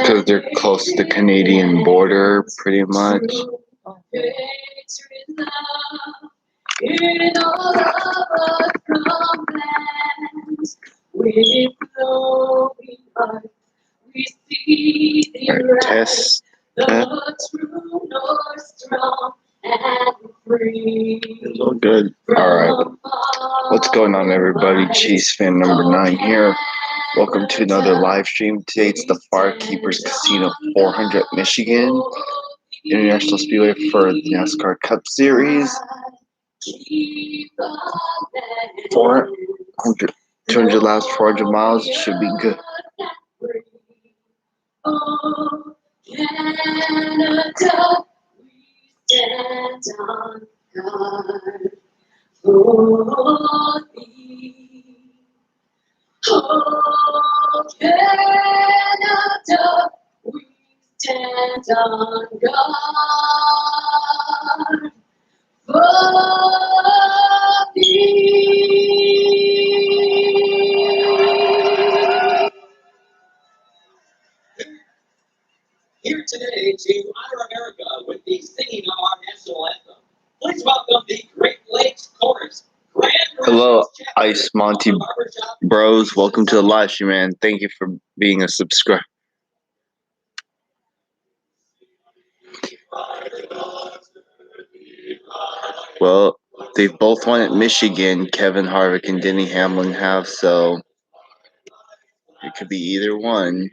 because they're close to the Canadian border, pretty much. Alright, test that. It's all good. Alright. What's going on, everybody? Chiefs fan number 9 here. Welcome to another live stream. Today it's the Firekeepers Casino 400 Michigan International Speedway for the NASCAR Cup Series. 200 laps, 400 miles. Should be good. Canada, we stand on guard for thee. Oh, Canada, we stand on guard for thee. Here today to honor America with the singing of our national anthem. Please welcome the Great Lakes Chorus. Hello, Ice Monty Bros. Welcome to the live stream, man. Thank you for being a subscriber. Well, they both won at Michigan. Kevin Harvick and Denny Hamlin have, so it could be either one.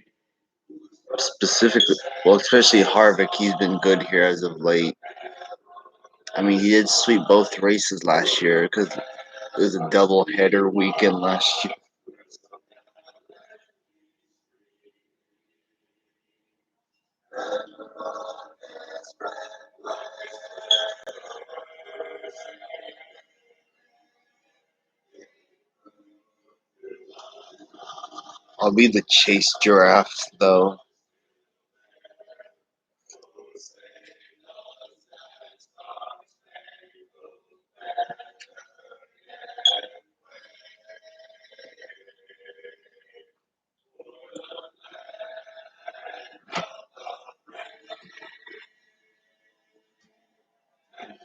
Specifically, well, especially Harvick, he's been good here as of late. I mean, he did sweep both races last year because it was a double-header weekend last year. I'll be the Chase Giraffe, though.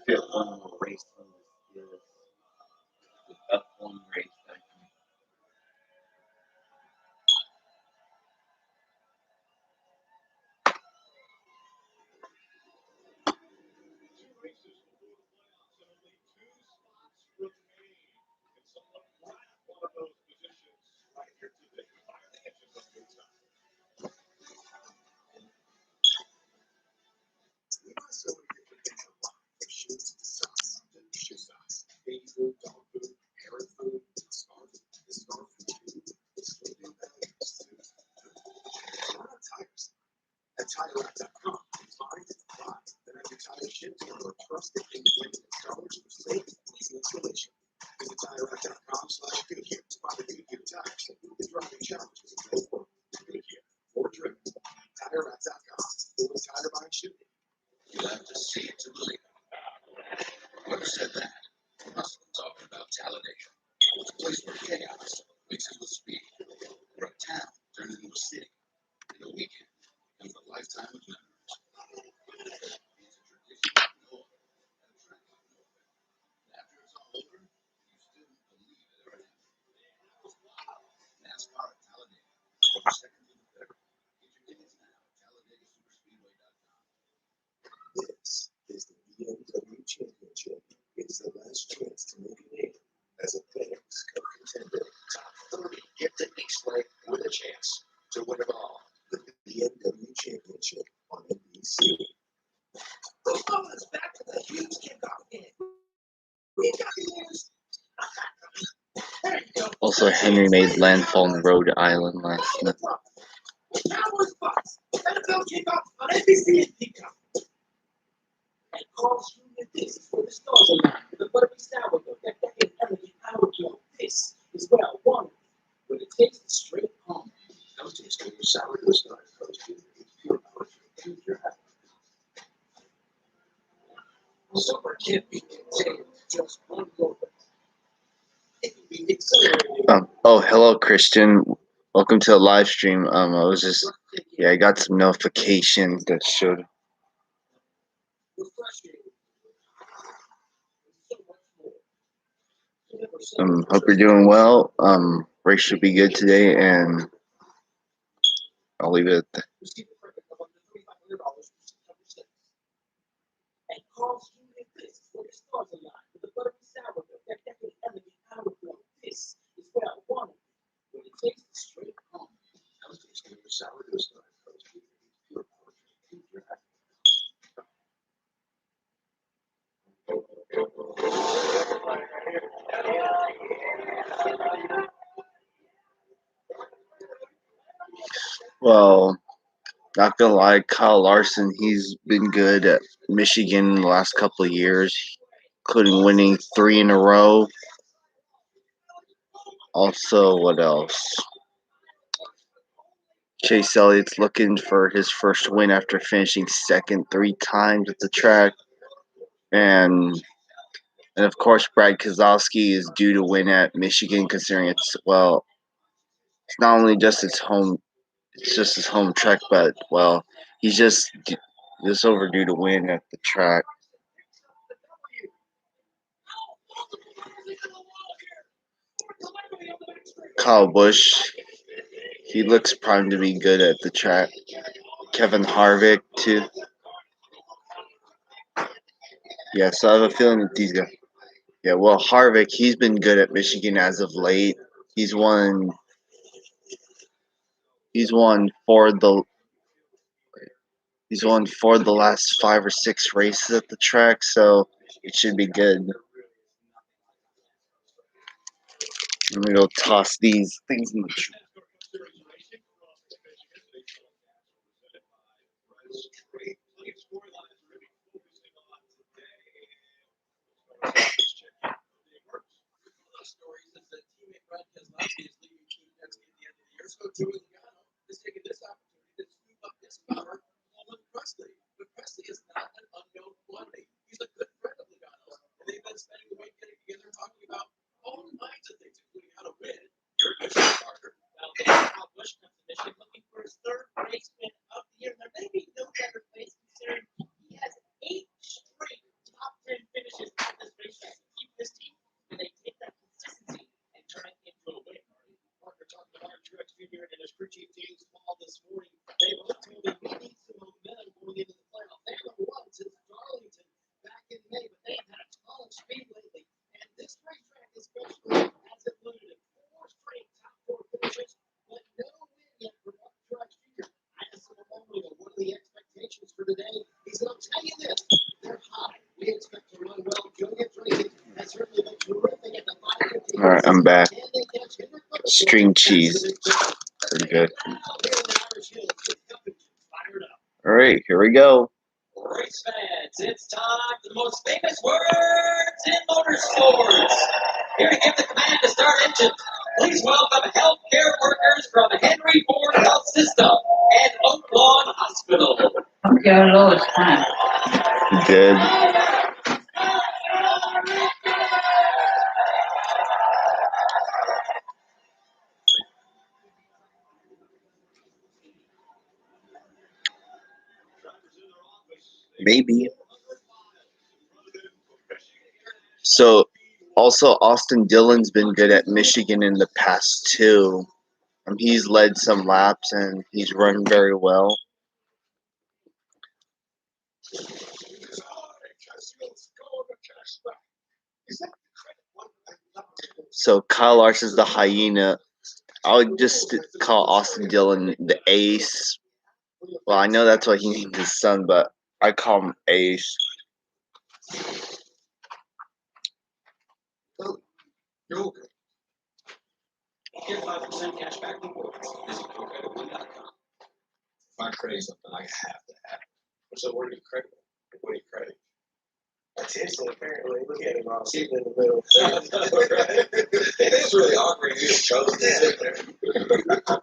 Fit one more race on this F1 race. At TireRack.com, find and buy. Then have your tire shipped to your trusted independent installers for safe and easy installation. Visit TireRack.com/Goodyear to find the Goodyear tires that meet the driving challenges of both work, Goodyear or driven. TireRack.com, full tire buying shipping. You have to see it to believe it. Whoever said that must have been talking about Talladega. It's a place where chaos mixes with speed, where a town turns into a city in a weekend. And for a lifetime of memories. It's a tradition of noise and a track of noise. And after it's all over, you still believe it ever happened. NASCAR at Talladega. 22nd through the 3rd. Get your tickets now at TalladegaSuperspeedway.com. This is the BMW Championship. It's the last chance to make a name as a FedEx Cup contender. Top 30 gifted each leg with a chance to win it all. The BMW Championship on NBC. Let's back to the huge kickoff game. We got news. Also, Henry made landfall in Rhode Island last night. Cowboys Bucks. NFL kickoff on NBC and Peacock. And calls you this is for the stars the buttery sour milk that is heavily powered milk. This is what I wanted. When it tastes straight home. Don't taste good sour to the stars. Super can't be contained just one moment. It can be accelerated. Oh, hello, Christian. Welcome to the live stream. I was just Yeah, I got some notifications that showed. Hope you're doing well. Race should be good today, and I'll leave it at that. Well, not gonna lie, Kyle Larson, he's been good at Michigan the last couple of years, including winning 3 in a row. Also, what else? Chase Elliott's looking for his first win after finishing second 3 times at the track. And of course, Brad Keselowski is due to win at Michigan, considering it's not only just it's just his home track, but he's just overdue to win at the track. Kyle Busch, he looks primed to be good at the track. Kevin Harvick too. Yeah, so I have a feeling that these guys. Yeah, well, Harvick, he's been good at Michigan as of late. He's won. He's won for the. He's won for the last 5 or 6 races at the track, so it should be good. I'm gonna go toss these things in the trash. All right, I'm back. String cheese, pretty good. All right, here we go. Race fans, it's time for the most famous words in motorsports. Here to give the command to start engines, please welcome healthcare workers from Henry Ford Health System and Oak Lawn Hospital. Okay, Lois, fine. Good. Maybe. So, also, Austin Dillon's been good at Michigan in the past too. He's led some laps and he's run very well. So Kyle Larson's the hyena. I would just call Austin Dillon the ace. Well, I know that's what he named his son, but I call him ace. Get 5% cash back rewards. Visit GoCreditOne.com. If I credit something, I have to have it. So where do you credit? What do you credit? Attention, apparently. Look at him all sitting in the middle. It is really awkward. You just chose to sit there.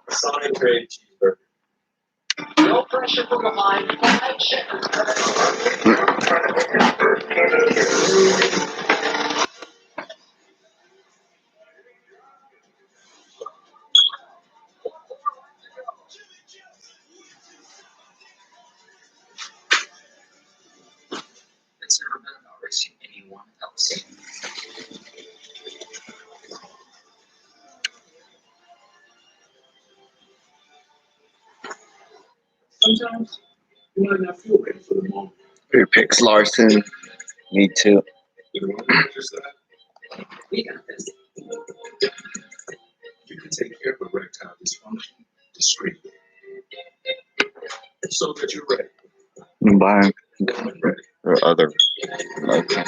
Sonic trade cheeseburger. No pressure from behind. 5 seconds. Sometimes you might not feel ready for the moment. Who picks Larson? Me too. You know what just that? We got this. You can take care of erectile dysfunction discreetly so that you're ready Bye. when ready. Or other. Okay.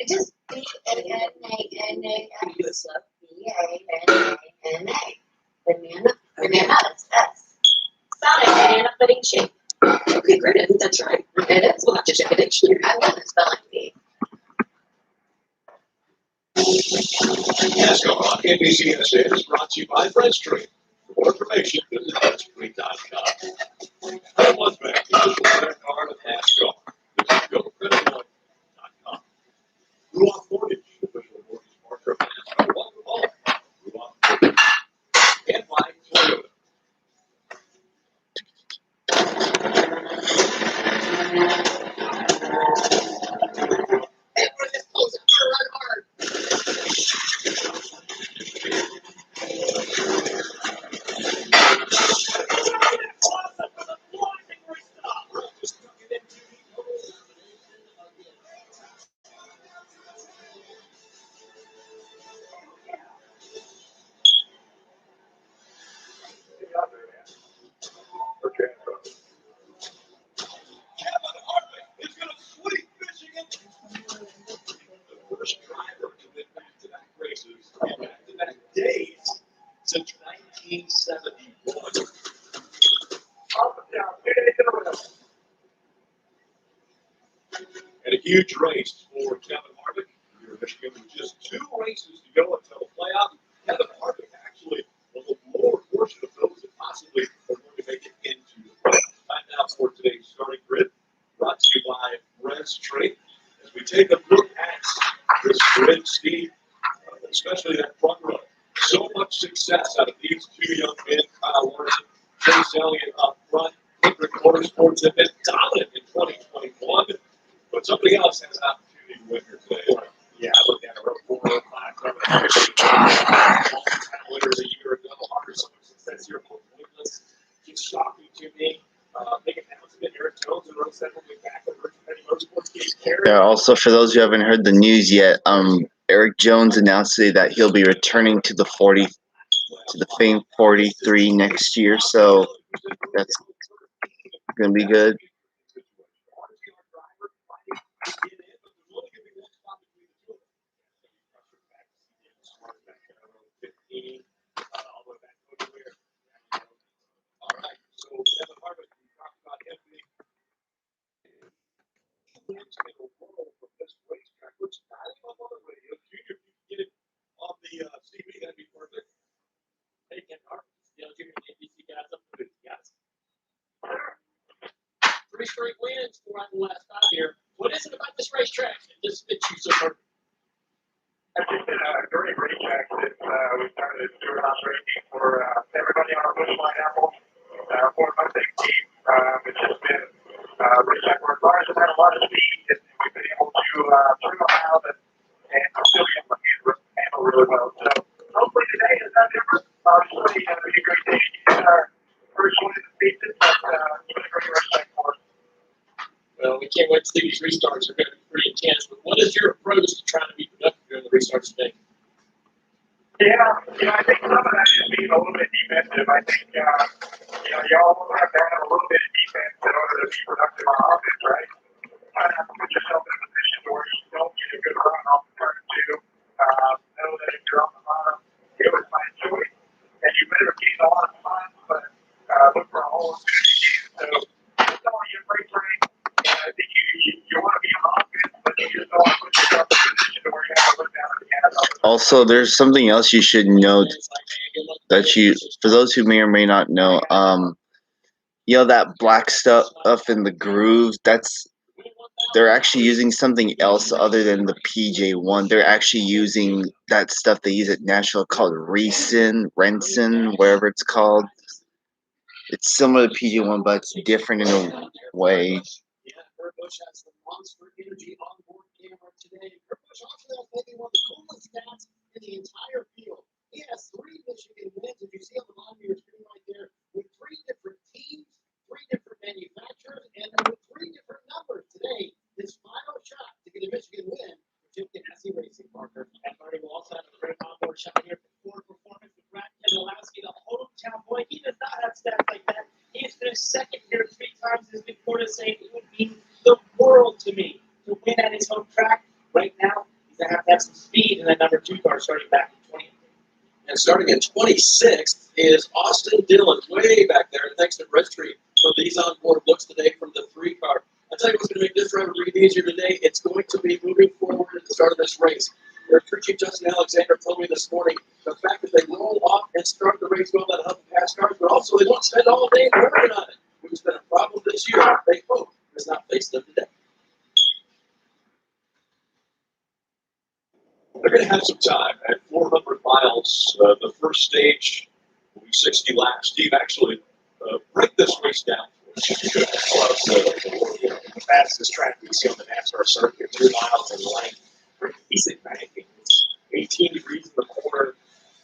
Just B-A-N-A-N-A-X. B-A-N-A-N-A. Banana. Banana. That's S. Spell it. Banana pudding shape. Okay, great. I think that's right. It is. We'll have to check the dictionary. I love the spelling bee. NASCAR on NBCSN is brought to you by French Tree. For more information, visit FrenchTree.com. I was back to the credit card of NASCAR. Visit GoCreditCard.com. Ruoff Mortgage, official mortgage partner of NASCAR. Welcome home. Ruoff Mortgage. And by Toyota. Everyone just pulls it hard, hard. Kevin Harvick is going to sweep Michigan. The first driver to win back-to-back races in back-to-back days since 1971. And a huge race for Kevin Harvick here in Michigan with just 2 races to go until the playoff. Kevin Harvick actually was a lower portion of those that possibly are going to make it into the playoff. Time now for today's starting grid, brought to you by Brent's Trade. As we take a look at this grid, Steve, especially that front row, so much success out of these 2 young men, Kyle Larson, Chase Elliott up front. Hendrick Motorsports have been dominant in 2021, but somebody else has an opportunity to win here today. Yeah, I looked at it real 4 or 5 winners a year ago. So much success here, both winless. It's shocking to me. Big announcement, Eric Jones and Rose Center will be back at Richard Petty Motorsports. Yeah, also for those who haven't heard the news yet, Eric Jones announced today that he'll be returning to the famed 43 next year, so that's gonna be good. Hey, Ken Hart. Dale Jr. and ABC guys up for guys. 3 straight wins, 4 out of the last 5 here. What is it about this racetrack that just fits you so perfect? I think it's a great racetrack that we started doing racing for everybody on our Bush Pineapple, for my big team. It's just been a racetrack where cars have had a lot of speed, and we've been able to trim them out and still be able to handle really well. So hopefully today is not different. Obviously, it'll be a great day to get our first win in the season, but it's been a great racetrack for us. Well, we can't wait to see these restarts. They're going to be pretty intense. But what is your approach to trying to be productive during the restarts today? Yeah, I think some of that is being a little bit defensive. I think, y'all have to have a little bit of defense in order to be productive on offense, right? You have to put yourself in a position where you don't get a good run off the turn 2. Know that if you're on the bottom, it was my choice. And you better gain a lot of fun, but look for a whole opportunity. So that's all you break rank. I think you want to be on offense, but you just don't want to put yourself in a position where you have to look down at the gas. Also, there's something else you should note that for those who may or may not know, that black stuff in the grooves, they're actually using something else other than the PJ1. They're actually using that stuff they use at Nashville called Renson, wherever it's called. It's similar to PJ1, but it's different in a way. Yeah, Kurt Busch has the monster energy onboard camera today. got some speed in that number 2 car starting back in 20. And starting at 26 is Austin Dillon, way back there. Thanks to Registry for these onboard looks today from the 3 car. I'll tell you what's going to make this driver breathe easier today. It's going to be moving forward at the start of this race. Their crew chief Justin Alexander told me this morning the fact that they roll off and start the race well that help pass cars, but also they won't spend all day working on it, which has been a problem this year. They hope does not face them today. They're going to have some time at 400 miles. The first stage will be 60 laps. Steve, actually, break this race down. The fastest track we see on the NASCAR circuit, 2 miles in length. Pretty decent banking. It's 18 degrees in the corner.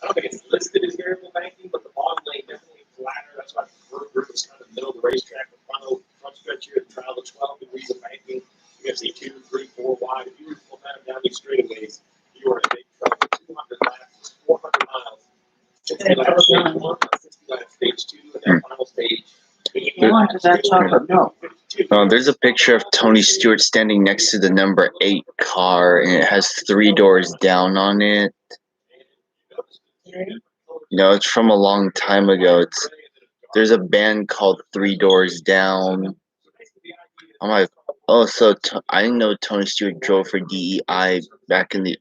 I don't think it's listed as variable banking, but the bottom lane definitely flatter. That's why the group is kind of the middle of the racetrack. The front stretch here, the trial of 12 degrees of banking. You have to see 2, 3, 4 wide. If you were to pull that down these straightaways, you are in big trouble. 200 laps, 400 miles. 60 laps, stage 1, 60 laps, stage 2, and that final stage. There's a picture of Tony Stewart standing next to the number 8 car, and it has 3 doors down on it. It's from a long time ago. There's a band called 3 Doors Down. I'm like, oh, so I didn't know Tony Stewart drove for DEI back in the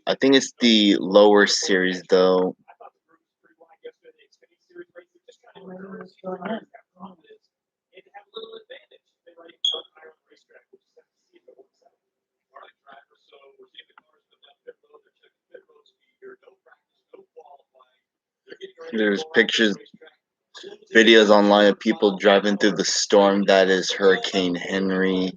I think it's the lower series though. There's pictures, videos online of people driving through the storm that is Hurricane Henry.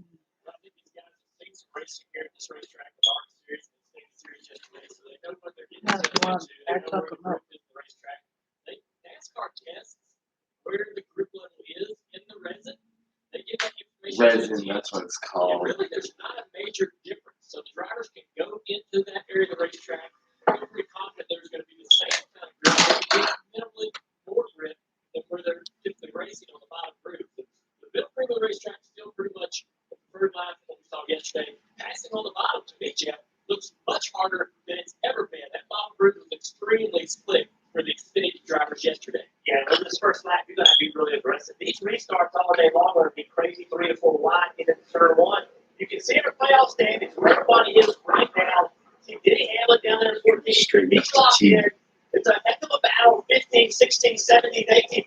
Resin, that's what it's called. Really, there's not a major difference. So the drivers can go into that area of the racetrack. I'm pretty confident there's going to be the same kind of grip, minimally more grip than where they're typically racing on the bottom group. The middle group of the racetrack is still pretty much the preferred line from what we saw yesterday. Passing on the bottom to me, Jeff, looks much harder than it's ever been. That bottom group was extremely split for the Xfinity drivers yesterday. Yeah, in this first lap, you're going to be really aggressive. These restarts all day long are going to be crazy 3 to 4 wide into turn 1. You can see the playoff standings where everybody is right now. See Denny Hamlin down there in 14th Street. He's locked in. It's a heck of a battle. 15, 16, 17, 18.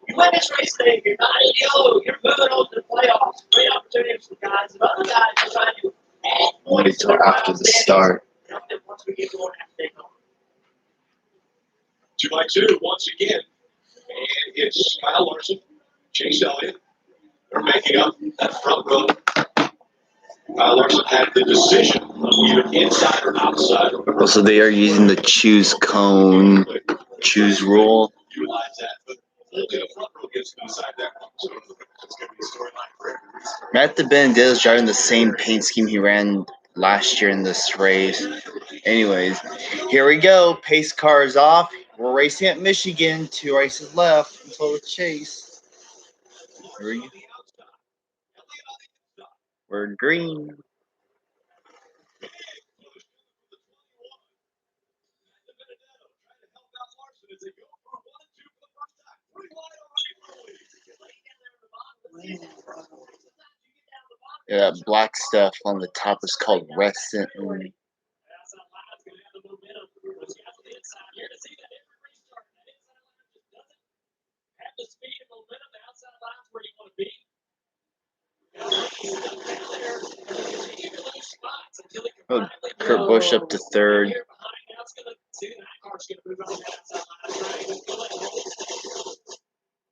You win this race today, you're not in yellow. You're moving on to the playoffs. Great opportunity for guys. And other guys are trying to add points to their after the start. Once we get going after take home. 2 by 2 once again. And it's Kyle Larson, Chase Elliott. They're making up that front row. Kyle Larson had the decision of either inside or outside. Also, they are using the choose cone, choose rule. Utilize that, but only the front row gets inside that one. So it's going to be a storyline for every race. Matt Benedetto is driving the same paint scheme he ran last year in this race. Anyways, here we go. Pace car is off. We're racing at Michigan. 2 races left until the chase. We're green. Yeah, that black stuff on the top is called resin. Oh, Kurt Busch up to 3rd.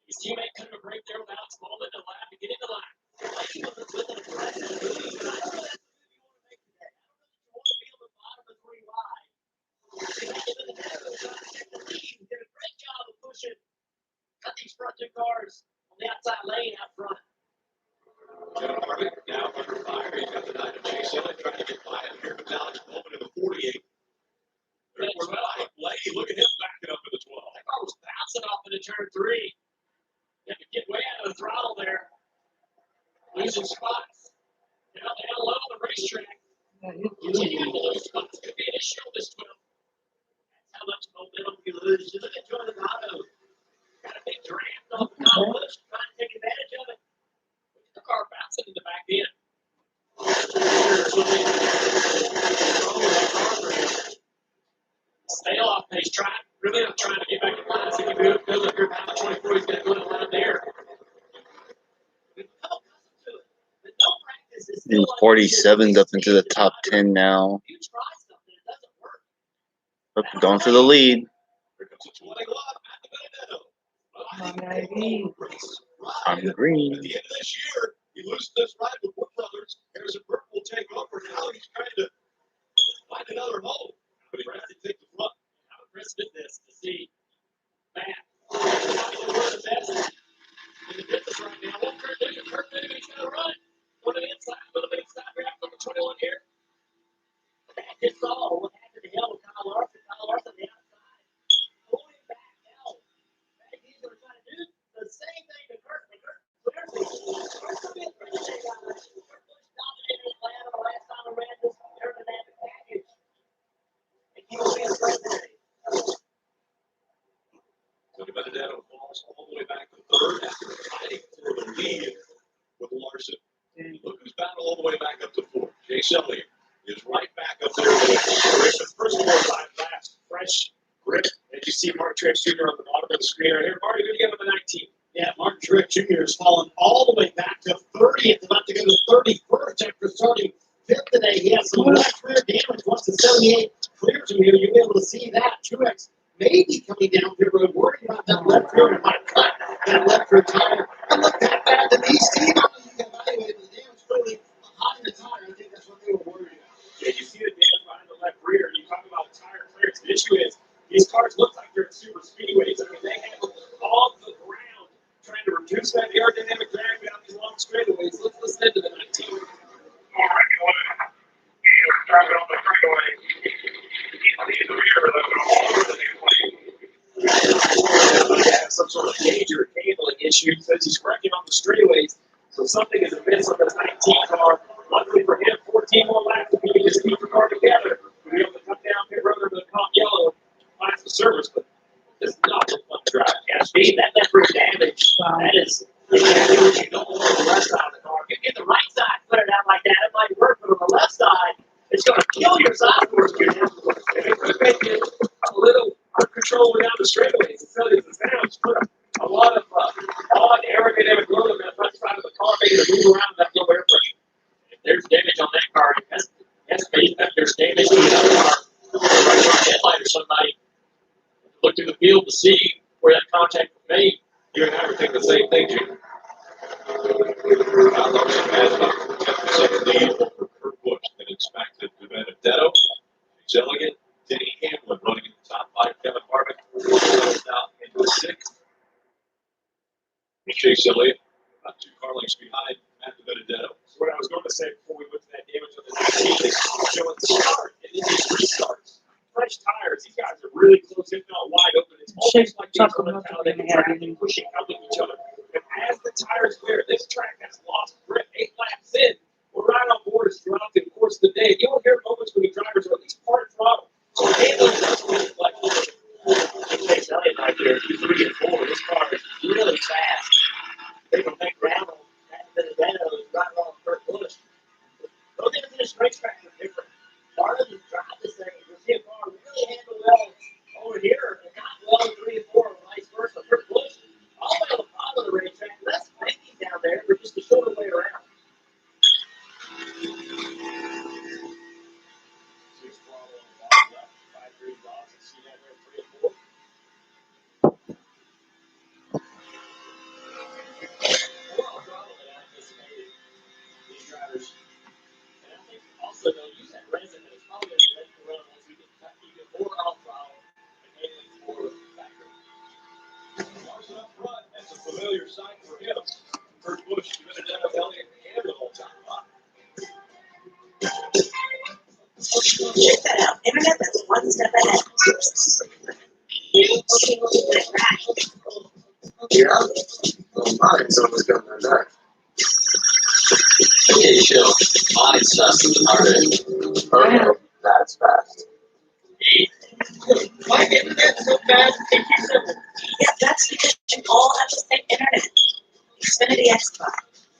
His teammate couldn't have break there without Smallman to lap to get into line. He did a great job of pushing, cut these front 2 cars on the outside lane out front. Now under fire, he's got the 9 of Chase Elliott trying to get by him here, but Alex Bowman in the 48. There's Mike Blake. Look at him backing up in the 12. That car was bouncing off into turn 3. You have to get way out of the throttle there. Losing spots. Now low on the racetrack. Could be an issue with this 12. That's how much momentum you lose. You look at Jordan Otto. Got a big draft off the top push, trying to take advantage of it. Look at the car bouncing in the back end. Stay off. He's trying, really not trying to get back in line. See if you feel like you're about 24. He's going to go in line there. And 47's up into the top 10 now. Oh, going for the lead. I'm green. At the end of this year, he loses this ride with Wood Brothers. Harrison Burke will take over. Now he's trying to find another hole. But he has to take the front. How impressive is this to see Matt? One of the best in the business right now. What's Kurt doing? Kurt doing? He's going to run. One of the inside, a little bit inside draft number 21 here. That is all. What happened to hell with Kyle Larson? Kyle Larson on the outside. Pulling back now. He's going to try to do the same thing to Kurt. But Kurt clearly, Kurt's a bit for the same guy. Kurt Busch dominated Atlanta the last time around this aerodynamic package. And he will be a great day. Tony Benedetto falls all the way back to third after fighting for the lead with Larson. Look who's battled all the way back up to fourth. Chase Elliott is right back up there. First 4 or 5 laps, fresh grip. And you see Mark Truex Jr. on the bottom of the screen right here. Marty, who do you have on the 19? Yeah, Mark Truex Jr. has fallen all the way back to 30th, about to go to 31st after starting 5th today. He has some left rear damage. Once the 78 clears him here, you'll be able to see that. Truex may be coming down pit road, worried about that left rear. It might cut that left rear tire. And look that bad that these teams you can evaluate the damage clearly behind the tire. I think that's what they were worried about. Yeah, you see the damage behind the left rear. You talk about tire clearance. The issue is these cars look like they're at super speedways. I mean, they have on the ground trying to reduce that aerodynamic drag down these long straightaways. Let's listen into the 19. Driving on the freeway, he's the rear of all over the new plane. Have some sort of major handling issue because he's wrecking on the straightaways. So something is amiss on this 19 car. Luckily for him, 14 more laps if he can just keep the car together. We'll be able to come down pit road over the top yellow, class of service, but it's not a fun drive. Yeah, Steve, that left rear damage, that is exactly what you don't want on the left side of the car. If you get the right side, put it out like that, it might work, but on the left side, it's going to kill your side force. If it could make it a little uncontrollable down the straightaways, it's silly as it sounds, put a lot of odd aerodynamic load on that left side of the car, making it move around with that low air pressure. If there's damage on that car, that's maybe if there's damage to another car, right on a headlight or somebody, look through the field to see where that contact was made. You and I were thinking the same thing, Jim. Kyle Larson has about 10% lead over Kurt Busch. Then it's back to Benedetto, Chase Elliott, Denny Hamlin running in the top 5. Kevin Harvick out into the 6th. Chase Elliott about 2 car lengths behind Matt Benedetto. So what I was going to say before we went to that damage on the 19 is showing the start and then these restarts. Fresh tires, these guys are really close, if not wide open. It's almost like they're consolidating, pushing out of each other. And as the tires wear, this track has lost grip 8 laps in. We're right on board as throughout the course of the day. You don't hear moments when the drivers are at least part throttle. So handling this one is like, Chase Elliott right here, 2, 3, and 4. This car is really fast. They can make ground on that Benedetto is right along Kurt Busch. Those ends of this racetrack are different. Part of the drive this thing is you'll see a car really handle well over here and not well in 3 and 4 or vice versa. Kurt Busch, all the way on the bottom of the racetrack, less banking down there, but just a shorter way around. Six throttle on the bottom left, 5 3 blocks, and see that there 3 and 4. More on throttle than I anticipated. These drivers. And I think also they'll use that resin that is probably going to be ready to run once we get more off throttle and maybe more factory. Larson up front, that's a familiar sight for him. Kurt Busch, Benedetto, Elliott, and Hamlin all top 5. Check that out. Internet that's one step ahead. Yeah, mine's always got my back. Okay, chill. Mine's just started. That's fast. Why internet so fast? Take you simple. Yeah, that's because you all have the same internet. Xfinity X5.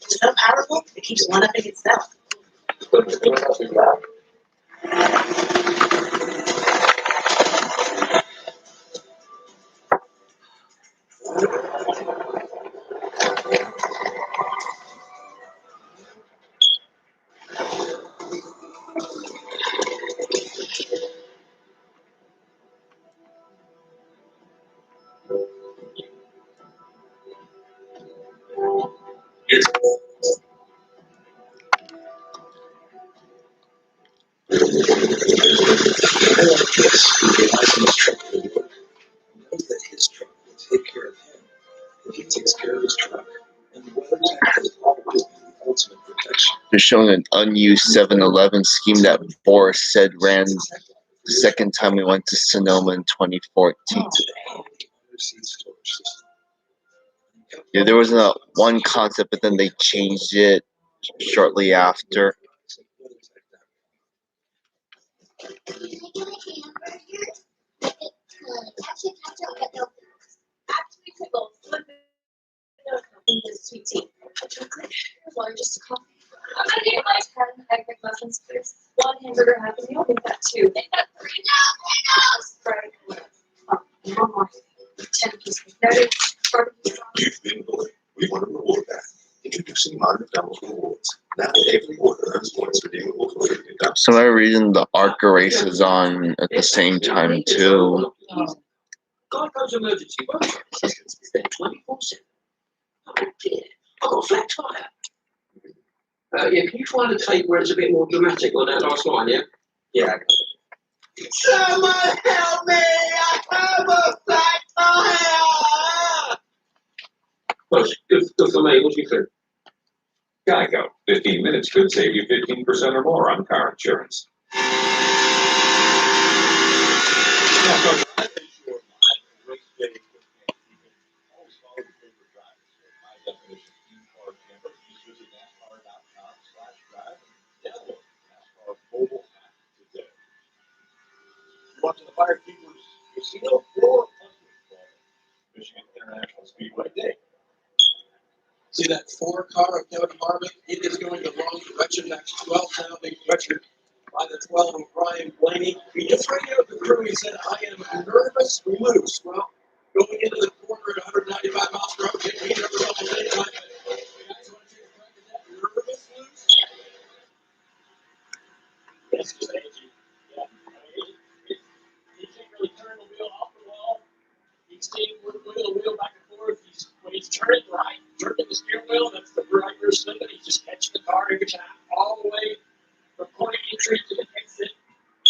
It's so powerful, it keeps one-upping itself. Knows that his truck will take care of him if he takes care of his truck. And the weather tech has always been the ultimate protection. They're showing an unused 7-Eleven scheme that Boris said ran the second time we went to Sonoma in 2014. Underseat storage system. Yeah, there was one concept, but then they changed it shortly after. Sweet tea. Chocolate. Largest coffee. I'm gonna get my 10 egg McMuffins, please. 1 hamburger happy meal. Make that 2. Make that 3. No. Sprite. Oh, 1 more. 10 pieces. Noted. Barbecue sauce. You've been bullied. We want to reward that. Introducing modern McDonald's rewards. Now every order earns points redeemable for $50. For some other reason, the ARCA race is on at the same time too. Geico's emergency work assistance is there 24/7. Oh dear, I've got a flat tire. Yeah, can you find a tape where it's a bit more dramatic on that last line, yeah? Yeah, I got it. Someone help me! I have a flat tire! Well, good for me. What do you think? Geico. 15 minutes could save you 15% or more on car insurance. Watching the Firekeepers Casino floor. Michigan International Speedway Day. See that 4-car of Kevin Harvick? It is going the wrong direction. That's 12 now, being pressured by the 12 of Brian Blaney. He just radioed the crew. He said, I am nervous loose. Well, going into the corner at 195 miles per hour, he never almost any time. Nervous loose? Yes, just energy. Yeah. He can't really turn the wheel off the wall. He's staying with the wheel back and forth. When he's turning right, turning the steering wheel, that's the right rear cylinder. He's just catching the car every time, all the way from point of entry to the exit.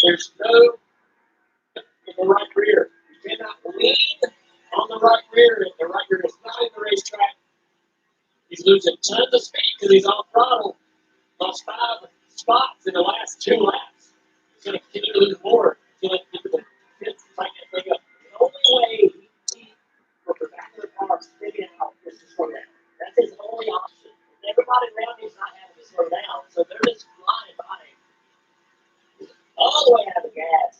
There's no in the right rear. You cannot lean on the right rear. If the right rear is not in the racetrack, he's losing tons of speed because he's on throttle. Lost 5 spots in the last 2 laps. He's going to continue to lose more until he gets the fence to tighten that thing up. The only way he can keep from the back of the car spinning out is to slow down. That's his only option. Everybody around him is not having to slow down, so they're just flying by him. All the way out of the gas.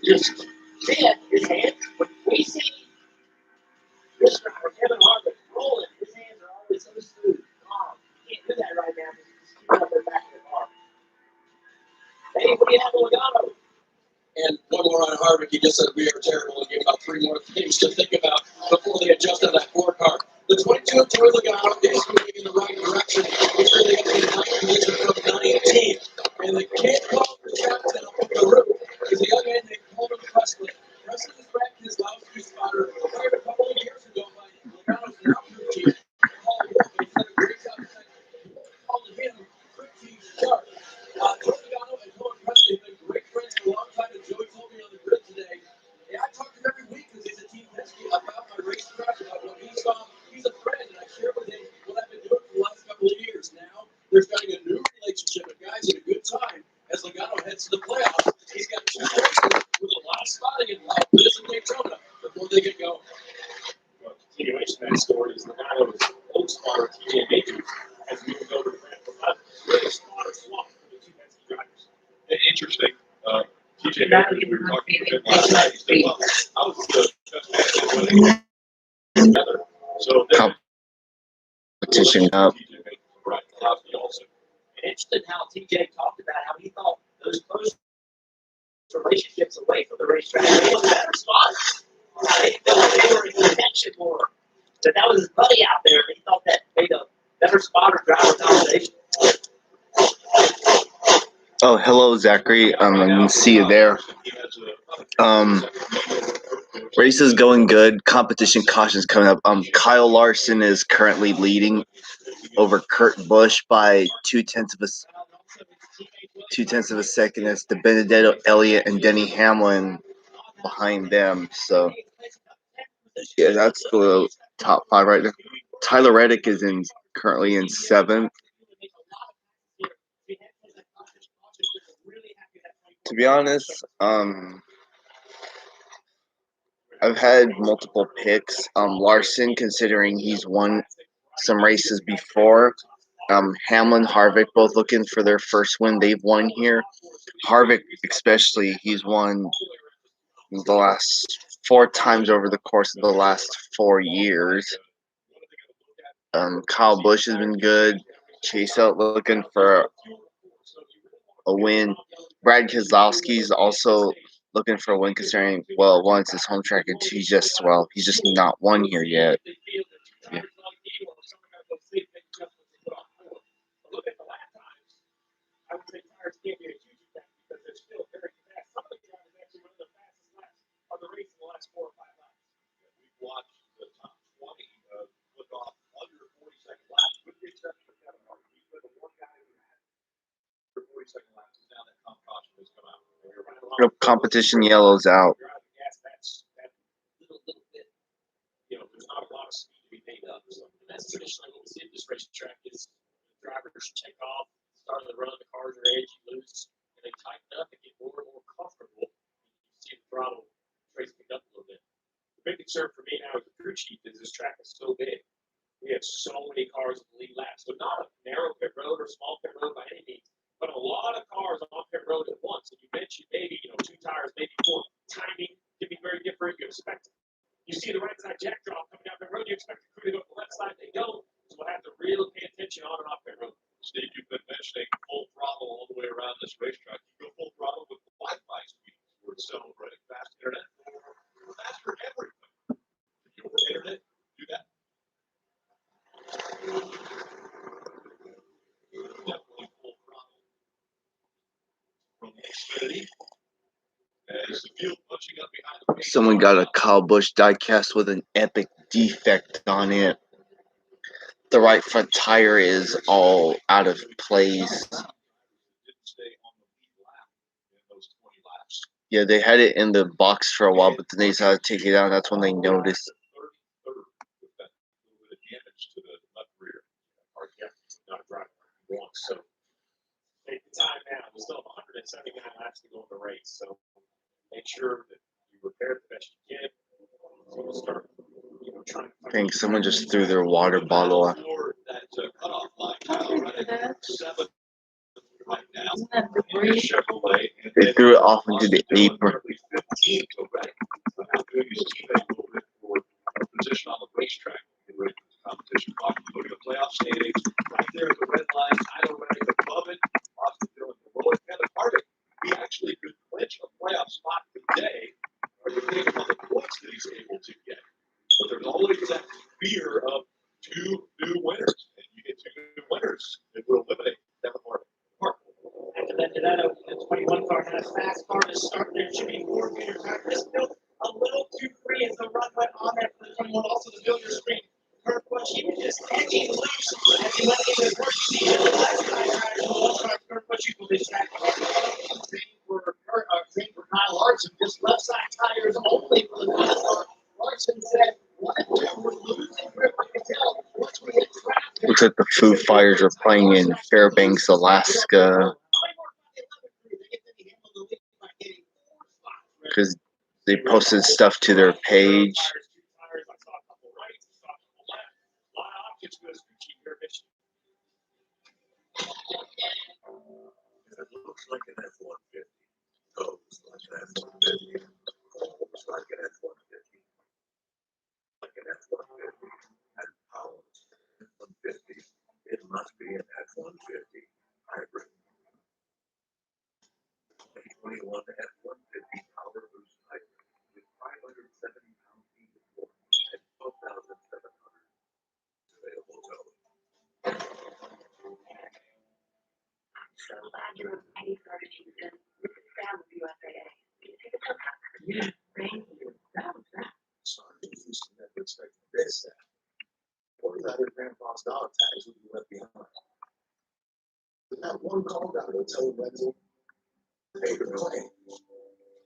Just then, his hands, when we see this driver, Kevin Harvick, rolling, his hands are always so smooth, calm. He can't do that right now because he's just keeping up the back of the car. Hey, what do you have on Logano? And one more on Harvick. He just said we are terrible and gave about 3 more things to think about before they adjust on that 4-car. The 22 Toy Logano is moving in the right direction. It's really up in 9th position from 19. And the kid called for captain of the roof is a young man named Coleman Presley. Presley is back in his Lowski spotter hired a couple of years ago by Logano's now crew chief. Paul Wolf. He's done a great job calling him crew chief sharp. Toy Logano and Coleman Presley have been great friends for a long time, and Joey told me on the grid today, hey, I talk to him every week because he's a team Penske about my racetrack, about what he saw. He's a friend, and I share with him what I've been doing for the last couple of years. Now, they're starting a new relationship, and guys, at a good time as Logano heads to the playoffs. He's got 2 races with a lot of spotting involved. This is Daytona before they get going. Well, continuation of that story is Logano's old spotter, TJ Majors, has moved over to Grand Rapids. Really spotter swap for the 2 Penske drivers. interesting. TJ Baker, we were talking to him last night. He said, well, I was the best man when they together. So Competition up. Right. Also. Interesting how TJ talked about how he thought those close relationships away from the racetrack was better spots. They felt they were in contention more. That was his buddy out there, and he thought that made a better spotter driver combination. Oh, hello, Zachary. I can see you there. Race is going good. Competition caution's coming up. Kyle Larson is currently leading over Kurt Busch by 0.2 of a second. It's the Benedetto Elliott and Denny Hamlin behind them. So yeah, that's the top 5 right there. Tyler Reddick is currently in 7th. To be honest, I've had multiple picks. Larson, considering he's won some races before. Hamlin, Harvick, both looking for their first win. They've won here. Harvick, especially, he's won the last 4 times over the course of the last 4 years. Kyle Busch has been good. Chase out looking for a win. Brad Keselowski's also looking for a win, considering, well, one, it's his home track, and 2, he's just not won here yet. Yeah. Nope, competition yellows out. There's not a lot of speed to be made up. So that's traditionally what we see at this racetrack is drivers take off, start of the run, the cars are edgy, loose, and they tighten up and get more and more comfortable. You see the throttle trace pick up a little bit. The big concern for me now as a crew chief is this track is so big. We have so many cars in the lead lap. So not a narrow pit road or small pit road by any means, but a lot of cars on pit road at once. And you mentioned maybe 2 tires, maybe 4. Timing can be very different. You expect you see the right side jack drop coming down the road, you expect the crew to go to the left side, they don't. So we'll have to really pay attention on and off pit road. Steve, you've been mentioning full throttle all the way around this racetrack. You go full throttle with Wi-Fi speeds. We're celebrating fast internet. Faster everything. If you want internet, do that. Definitely full throttle. From Xfinity. As the field punching up behind the pace. Someone got a Kyle Busch diecast with an epic defect on it. The right front tire is all out of place. Yeah, they had it in the box for a while, but then they decided to take it out. That's when they noticed. So take the time now. We still have 179 laps to go in the race. So make sure that you repair the best you can. So we'll start, trying to. I think someone just threw their water bottle on. They threw it off into the apron. Position on the racetrack. Competition. Look at the playoff standings. Right there at the red line. Tyler Reddick above it. Austin Dillon below it. Kevin Harvick. He actually could clinch a playoff spot today. Or depending on the points that he's able to get. But there's always that fear of 2 new winners. And you get 2 new winners, it will eliminate Kevin Harvick. After that, the 21 car has fast car to start their Jimmy 4-meter tire. Just built a little too free as the run went on there for the 21. Also, the builder screen. Kurt Busch, he was just edging loose as he went into his work season. The last tire, Kurt Busch equal this track. Green for Kyle Larson, just left side tires only for the fast car. Larson said, 1 and 2 were losing grip. I can tell once we hit traffic. Looks like the Foo Fighters are playing in Fairbanks, Alaska. Because they posted stuff to their page. looks like an F-150. Goes like an F-150. Looks like an F-150. Like an F-150. And powers F-150. It must be an F-150 hybrid. 2021 F-150 power boost hybrid with 570 pound-feet of torque and 12,700 available towing. So glad you're ready for our season with the Sam of USAA. Can you take a look? Yeah, thank you. That was that. Sorry, Houston never expected this. Or that your grandpa's dog tags would be left behind. But that one call down to a tow rental, pay your claims,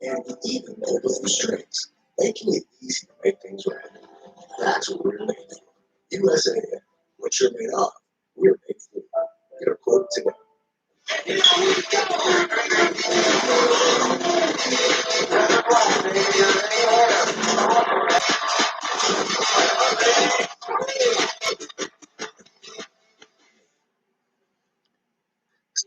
and even know those restraints, making it easy to make things right. That's what we're made for. USAA, what you're made of, we're made for. Get a quote today.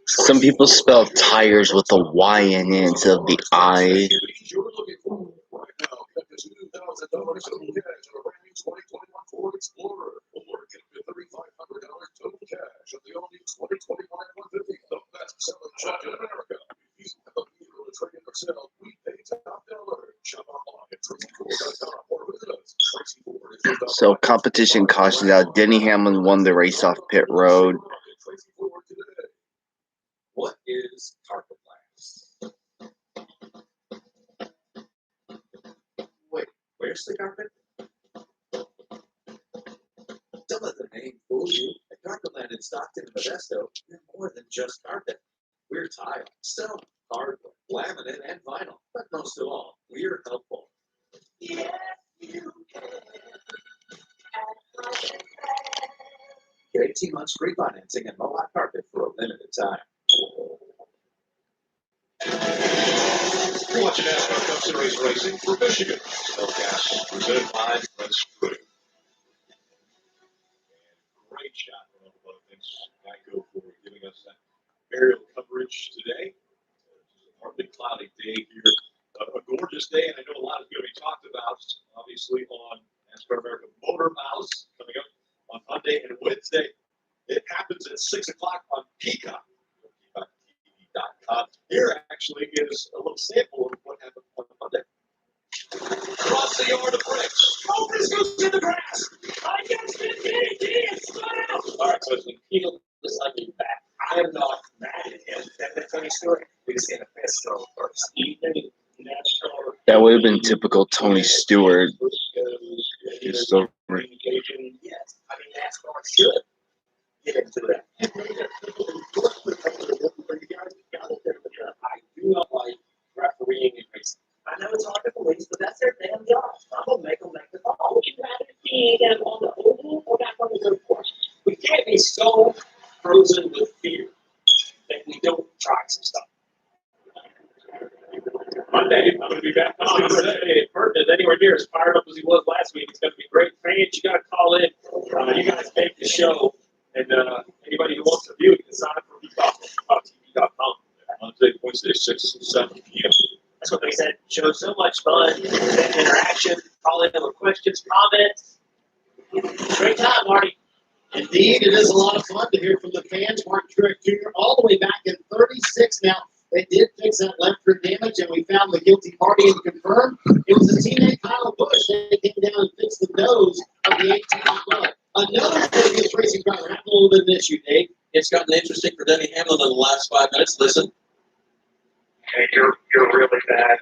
Some people spell tires with a Y in it instead of the I. You're looking for right now, get up to $2,000 total cash on a brand new 2021 Ford Explorer, or get up to $3,500 total cash on the all-new 2021 F-150, the best-selling truck in America. If you have a vehicle to trade in or sell, we pay top dollar. Shop online at TracyFord.com or visit us. Tracy Ford is your So competition cautions out. Denny Hamlin won the race off pit road. Tracy Ford today. What is carpet glass? Wait, where's the carpet? Don't let the name fool you. At Carpetland in Stockton and Modesto, we're more than just carpet. We're tile, stone, hardwood, laminate, and vinyl. But most of all, we're helpful. Yes, you can. Get 18 months free financing and Mohawk carpet for a limited time. You're watching NASCAR Cup Series racing for Michigan. Gas presented by Prince Crew. Great shot from both. Thanks, Geico, for giving us that aerial coverage today. It's a partly cloudy day here. A gorgeous day, and I know a lot is going to be talked about, obviously, on NASCAR America Motor Mouse coming up on Monday and Wednesday. It happens at 6 o'clock on Peacock. PeacockTV.com. Here actually is a little sample of what happened on Monday. Across the yard of bricks. Oh, this goes in the grass. I guess it is. All right, so it's been peeled this onion back. I am not mad at him. That's funny story. We just get a fist throw first. Evening, NASCAR. That would have been typical Tony Stewart. Just over. Communication. Yes, I mean NASCAR should get into that. I do not like refereeing in racing. I know it's hard to police, but that's their damn job. I'm gonna make them make the call. Would you rather see them on the oval or back on the good course? We can't be so frozen with fear that we don't try some stuff. Monday, I'm going to be back on Monday. Burton is anywhere near as fired up as he was last week. It's going to be great. Fans, you got to call in. You guys make the show. And anybody who wants to view it can sign up for TV.com. Monday, Wednesday, 6 and 7 p.m. That's what they said. Show's so much fun. Interaction. Call in with questions, comments. Great time, Marty. Indeed, it is a lot of fun to hear from the fans. Mark Truex Jr. all the way back in 36. Now, they did fix that left rear damage, and we found the guilty party and confirmed it was his teammate Kyle Busch. They came down and fixed the nose of the 18 club. Another previous racing driver having a little bit of an issue, Dave. It's gotten interesting for Denny Hamlin in the last 5 minutes. Listen. Hey, you're really bad.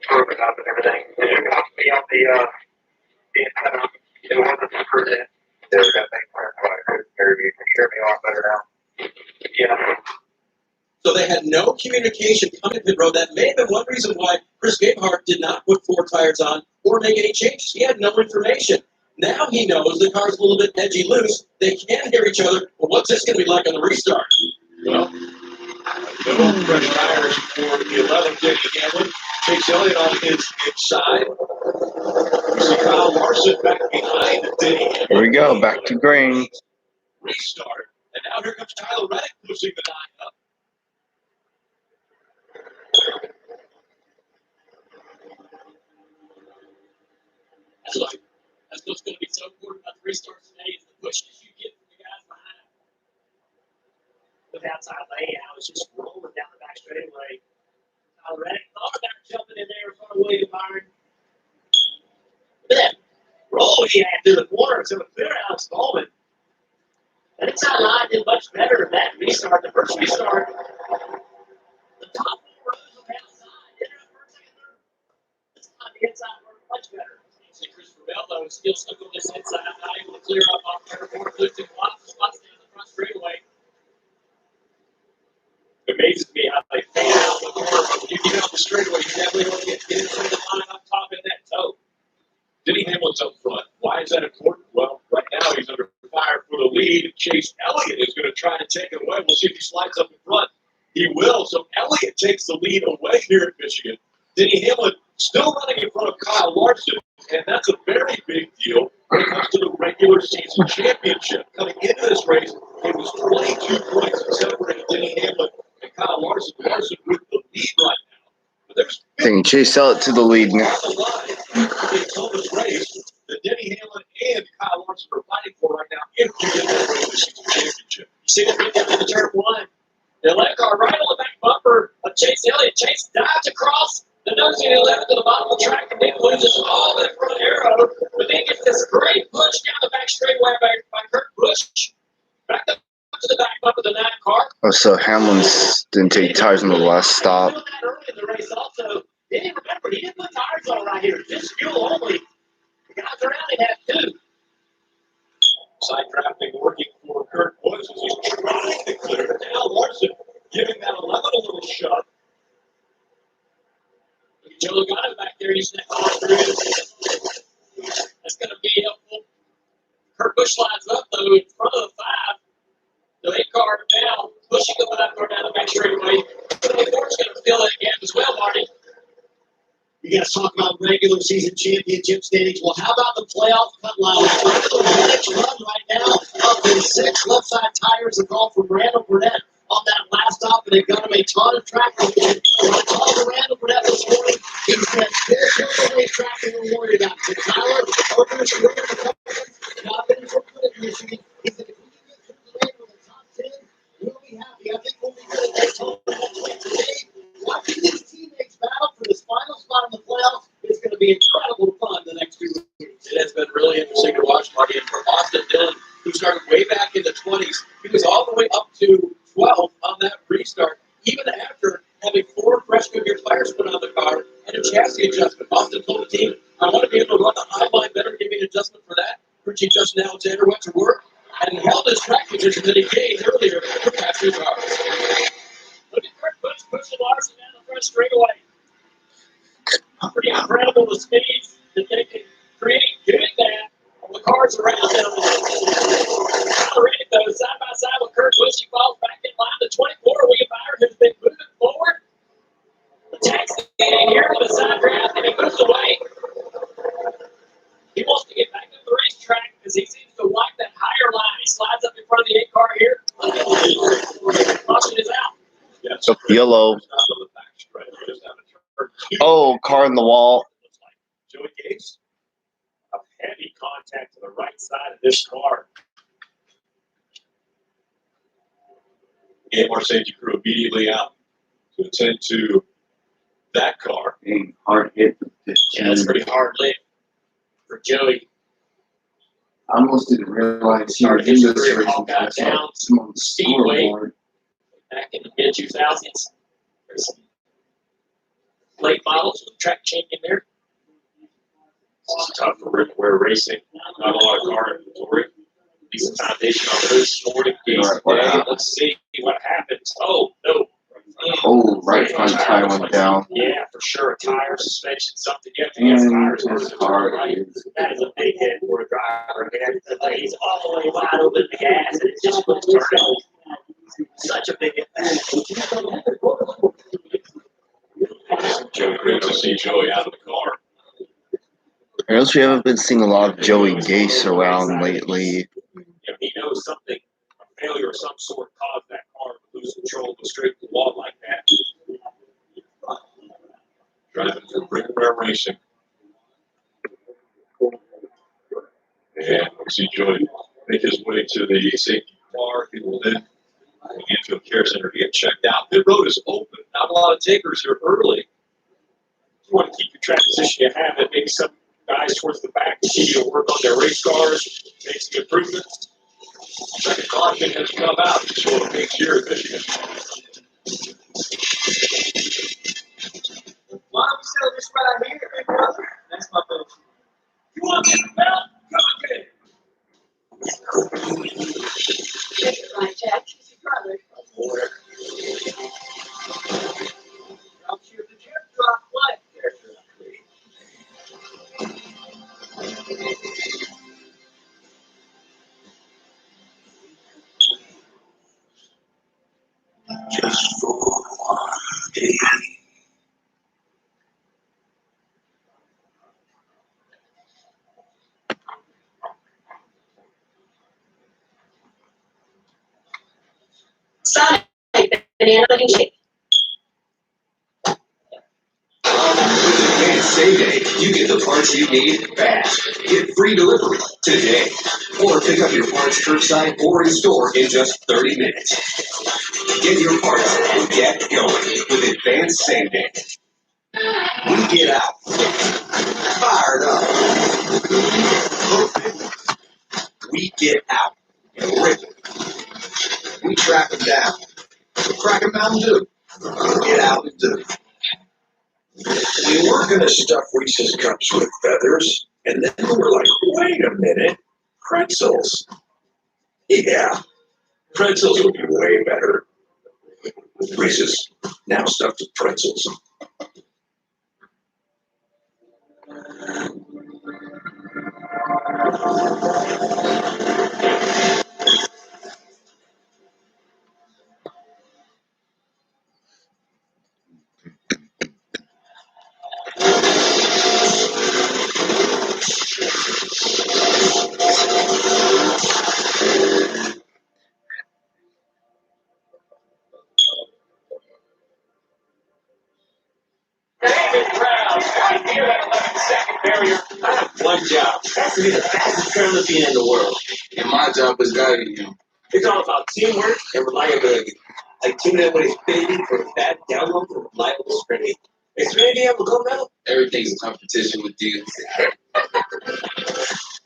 Screwing up and everything. Did you copy me on the antenna? It wasn't screwed in. There's that thing where you can hear me on better now. Yeah. So they had no communication coming to pit road. That may have been one reason why Chris Gabehart did not put 4 tires on or make any changes. He had no information. Now he knows the car's a little bit edgy loose. They can hear each other. Well, what's this going to be like on the restart? Well, no fresh tires for the 11th Denny Hamlin. Chase Elliott on his inside. We see Kyle Larson back behind Denny Hamlin. Here we go, back to green. Restart. And now here comes Tyler Reddick pushing the 9 up. That's what's going to be so important about the restarts today is the pushes you get from the guys behind. With outside lane, I was just rolling down the back straightaway. Already thought about jumping in there in front of William Byron. Then roll he had to the corner to clear Alex Coleman. And inside line did much better than that restart. The first restart, the top four rows on the outside. Ended up first, second, third. This time the inside worked much better. See Christopher Bell, though, still stuck on this inside, not able to clear up off turn four, losing lots of spots down the front straightaway. It amazes me how they fan out the corner. When you get out the straightaway, you definitely want to get into the line up top in that toe. Denny Hamlin's up front. Why is that important? Well, right now he's under fire for the lead. Chase Elliott is going to try to take it away. We'll see if he slides up in front. He will. So Elliott takes the lead away here at Michigan. Denny Hamlin still running in front of Kyle Larson, and that's a very big deal when it comes to the regular season championship. Coming into this race, it was 22 points separating Denny Hamlin and Kyle Larson. Larson with the lead right now. But there's Taking Chase Elliott to the lead now. that Denny Hamlin and Kyle Larson are fighting for right now if you get that regular season championship. You see what we did in the turn one. The left car right on the back bumper of Chase Elliott. Chase dives across the nosy 11 to the bottom of the track and then loses all that front arrow. But then gets this great push down the back straightaway by Kurt Busch. Back up to the back bumper of the 9 car. Oh, so Hamlin's didn't take tires on the last stop. Doing that early in the race also. Denny, remember, he didn't put tires on right here. Just fuel only. The guys around him have 2. Side drafting working for Kurt Busch as he's trying to clear it. Now Larson giving that 11 a little shove. Joe Logano back there. He's that car through. That's going to be helpful. Kurt Busch slides up, though, in front of the 5. The 8 car now pushing the 5 car down the back straightaway. The 4's going to fill that gap as well, Marty. You guys talk about regular season championship standings. Well, how about the playoff cut line? The next run right now up in 6 left side tires. A call from Randall Burnett on that last stop, and it got him a ton of track position. When I talked to Randall Burnett this morning, he said, "This is the race track that we're worried about." So Tyler, over to you in a couple minutes. Not been for good at Michigan. He said, if we can get through the race with the top 10, we'll be happy. I think we'll be good at Daytona today. Watching these teammates battle for this final spot in the playoffs is going to be incredible fun the next 2 weeks. It has been really interesting to watch, Marty. And for Austin Dillon, who started way back in the 20s, he was all the way up to 12 on that restart, even after having 4 freshman year tires put on the car and a chassis adjustment. Austin told the team, I want to be able to run the high line better, give me an adjustment for that. Crew Chief Justin Alexander went to work and he held his track position that he gained earlier for passenger cars. Look at Kurt Busch pushing Larson down the front straightaway. Pretty incredible the speeds that they can create doing that on the cars around them. Already, though, side by side with Kurt Busch, he falls back in line to 24. William Byron has been moving forward. The taxi in here with a side draft, and he moves away. He wants to get back to the racetrack because he seems to like that higher line. He slides up in front of the 8 car here. Caution is out. Yes. Yellow. Oh, car in the wall. Joey Gates. A heavy contact to the right side of this car. AMR safety crew immediately out to attend to that car. Dang, hard hit. Yeah, that's pretty hard lit for Joey. I almost didn't realize he Started was in his this career race. all got down On the Speedway scoreboard. back in the mid 2000s. There's some late models with track champion there. This is tough for Ripware Racing. Not a lot of car inventory. Decent foundation on this sporting case today. Let's see what happens. Oh, no. Oh, right front tire went down. Yeah, for sure. A tire, suspension, something. You have to get tires. And his car Right? is That is a big hit for a driver. He's all the way wide open the gas, and it just was turning. Such a big impact. Joe, great to see Joey out of the car. I guess we haven't been seeing a lot of Joey Gase around lately. You know, he knows something, a failure of some sort caused that car to lose control, go straight to the wall like that. Driving for Ripware Racing. see Joy make his way to the safety car. He will then go into a care center to get checked out. Pit road is open. Not a lot of takers here early. You want to keep your track position you have, and maybe some guys towards the back continue to work on their race cars, make some improvements. Second caution has come out. So it makes here in Michigan. Why don't we sell this right here, big brother? That's my vote. You want to get the belt? Come and get it. Take it right, Jack. She's your brother. Drop you the gym drop life there. Just for one day. Sonic, banana pudding shake. Advanced Same Day, you get the parts you need fast. Get free delivery today. Or pick up your parts curbside or in store in just 30 minutes. Get your parts and get going with Advanced Same Day. We get out, fired up. We get out and rip it. We track them down. Crack them down too. Get out and do. We were going to stuff Reese's cups with feathers, and then we were like, wait a minute, pretzels. Yeah, pretzels would be way better. Reese's, now stuffed with pretzels. David Brown, right here at 11-second barrier. I have one job. That's to be the fastest Paralympian in the world. And my job is guiding you. It's all about teamwork and reliability. I tune in with his baby for a fast download from reliable screening. Is Xfinity have a gold medal? Everything's a competition with you.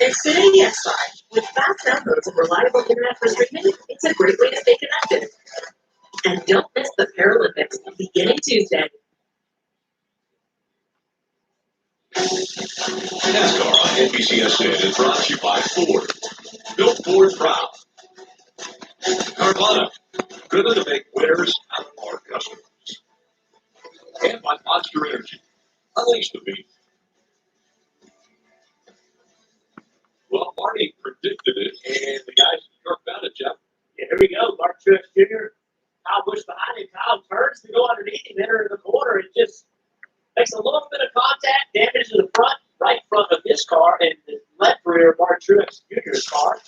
Xfinity X5. With fast downloads and reliable internet for streaming, it's a great way to stay connected. And don't miss the Paralympics beginning Tuesday. NASCAR on NBCSN is brought to you by Ford. Built Ford proud. Carvana, driven to make winners out of our customers. And by Monster Energy, unleash the beat. Well, Marty predicted it, and the guys in New York found it, Jeff. Yeah, here we go. Mark Truex Jr. Kyle Busch behind him. Kyle turns to go underneath him, enter the corner. It just makes a little bit of contact, damage to the front, right front of his car, and the left rear of Mark Truex Jr.'s car.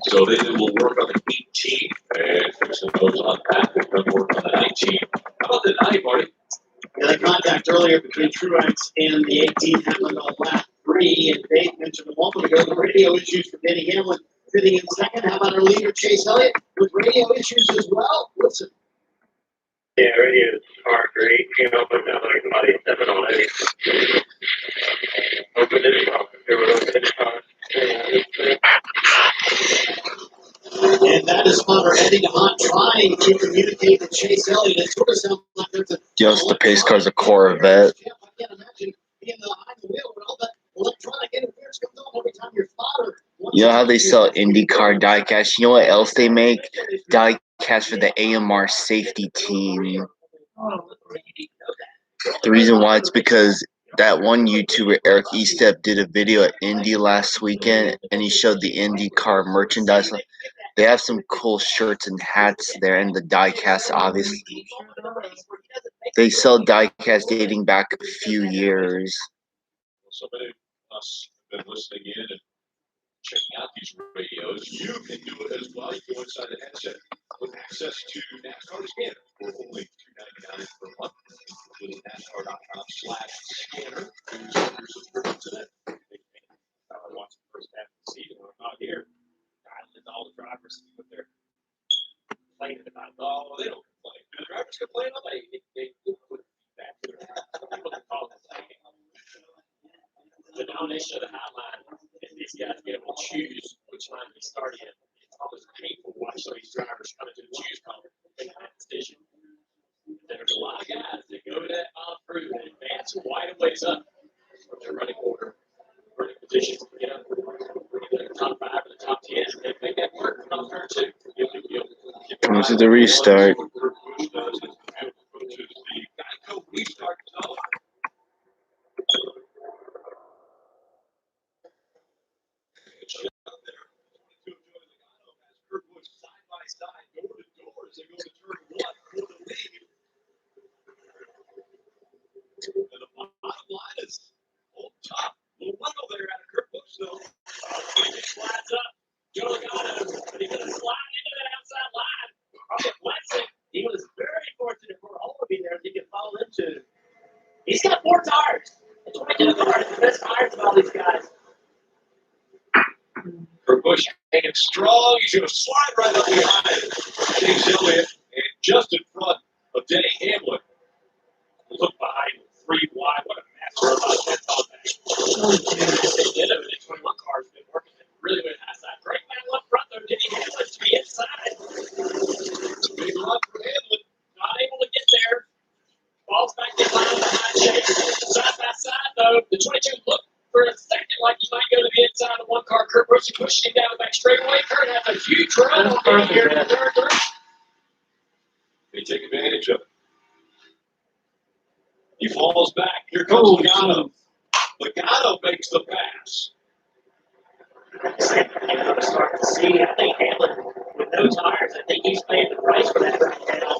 So they will work on the 18, and fixing those on that. They're going to work on the 19. How about the 9, Marty? Yeah, the contact earlier between Truex and the 18 happened on lap 3, and Dave mentioned a moment ago the radio issues for Denny Hamlin fitting in second. How about our leader, Chase Elliott, with radio issues as well? Listen. Yeah, radio's car great. You know, but now there's somebody stepping on it. Open this car. They would open this car. And that is Hunter heading on, trying to communicate with Chase Elliott. It sort of sounds like there's a. Just the pace car's a Corvette. I can't imagine being behind the wheel with all that electronic interference comes on every time your father. You know how they sell IndyCar diecast? You know what else they make? Diecast for the AMR safety team. The reason why it's because that one YouTuber, Eric Estep, did a video at Indy last weekend, and he showed the IndyCar merchandise. They have some cool shirts and hats there, and the diecast, obviously. They sell diecast dating back a few years. So many of us have been listening in and checking out these radios. You can do it as well. You go inside the headset with access to NASCAR scanner for only $2.99 per month. Visit NASCAR.com/scanner to send your subscription today. I watched the first half of the season when I'm not here. I let all the drivers see what they're complaining about. Oh, they don't complain. Do the drivers complain? Oh, they put feedback to their people that call it complaining. The nomination of the hotline, if these guys be able to choose which line they start in, it's almost painful to watch some of these drivers come into the choose column and make that decision. There's a lot of guys that go to that through and advance quite a ways up from their running order, running positions to get up. The top 5 or the top 10, they make that work on turn 2. Comes to the restart. Bottom line is on top. Little wiggle there out of Kurt Busch, though. He slides up. Joe Logano, but he's going to slide into that outside line. Blessing, he was very fortunate for Holmby there that he could fall into. He's got 4 tires. The 22 cars, the best tires of all these guys. Kurt Busch hanging strong. He's going to slide right up behind Chase Elliott and just in front of Denny Hamlin. Look behind him, 3 wide. What a master of that top back. They did it. The 21 cars have been working really good outside. Great battle up front, though. Denny Hamlin to be inside. Big run for Hamlin. Not able to get there. Falls back in line behind Chase. Side by side, though. The 22 looked for a second like he might go to the inside of one car. Kurt Busch pushing him down the back straightaway. Kurt has a huge run on Denny here in the third turn. They take advantage of it. He falls back. Here comes Logano. Logano makes the pass. You're going to start to see, I think Hamlin, with no tires, I think he's paying the price for that right now.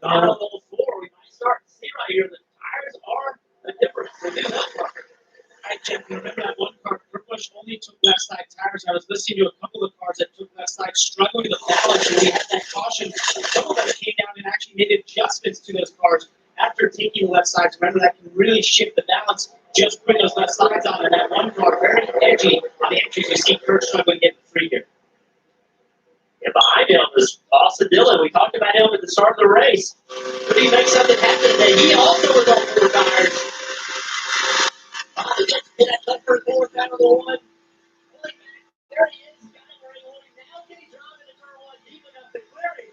Not on level 4, we might start to see right here the tires are the difference. They do that part. I can't remember that one car. Kurt Busch only took left side tires. I was listening to a couple of cars that took left side, struggling to balance, and we had that caution. Some of them came down and actually made adjustments to those cars after taking the left sides. Remember, that can really shift the balance. Just putting those left sides on, and that one car very edgy on the entries. You see Kurt struggling to get the 3 here. And behind him is Austin Dillon. We talked about him at the start of the race. Could he make something happen today? He also was on 4 tires. Get that left turn forward down to the 1. There he is. Got it where he wanted. Now can he drive into turn 1 deep enough to clear him?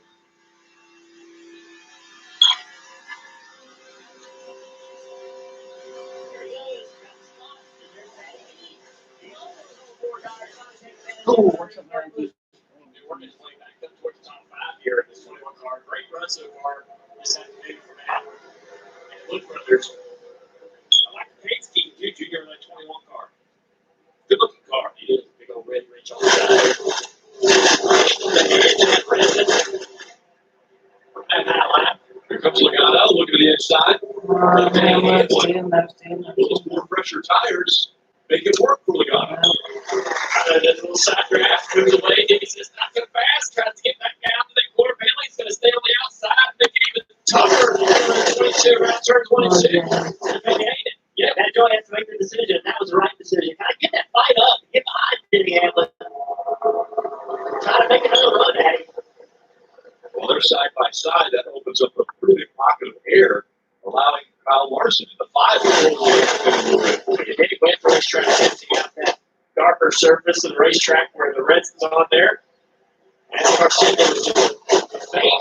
There he goes. Got the spots. And there's that heat. He also was on 4 tires. Oh, what's up, man? Working his way back up towards the top 5 here in this 21 car. Great run so far. Just had to do for Matt. And Luke Brothers. I like the paint scheme too, Junior, in that 21 car. Good looking car. He is a big old red wrench on the side. Here comes Logano. Look at the inside. Those more pressure tires make it work for Logano. That little side draft moves away. He says not so fast. Tries to get back down to the quarter penalty. He's going to stay on the outside, make it even tougher. 22 around turn 22. Yeah, that Joey has to make the decision. That was the right decision. Kind of get that fight up. Get behind Denny Hamlin. Try to make another run at him. Well, they're side by side. That opens up a pretty big pocket of air, allowing Kyle Larson in the 5 to roll. Denny went for his track. He got that darker surface of the racetrack where the red's on there. And Garcia was just a faint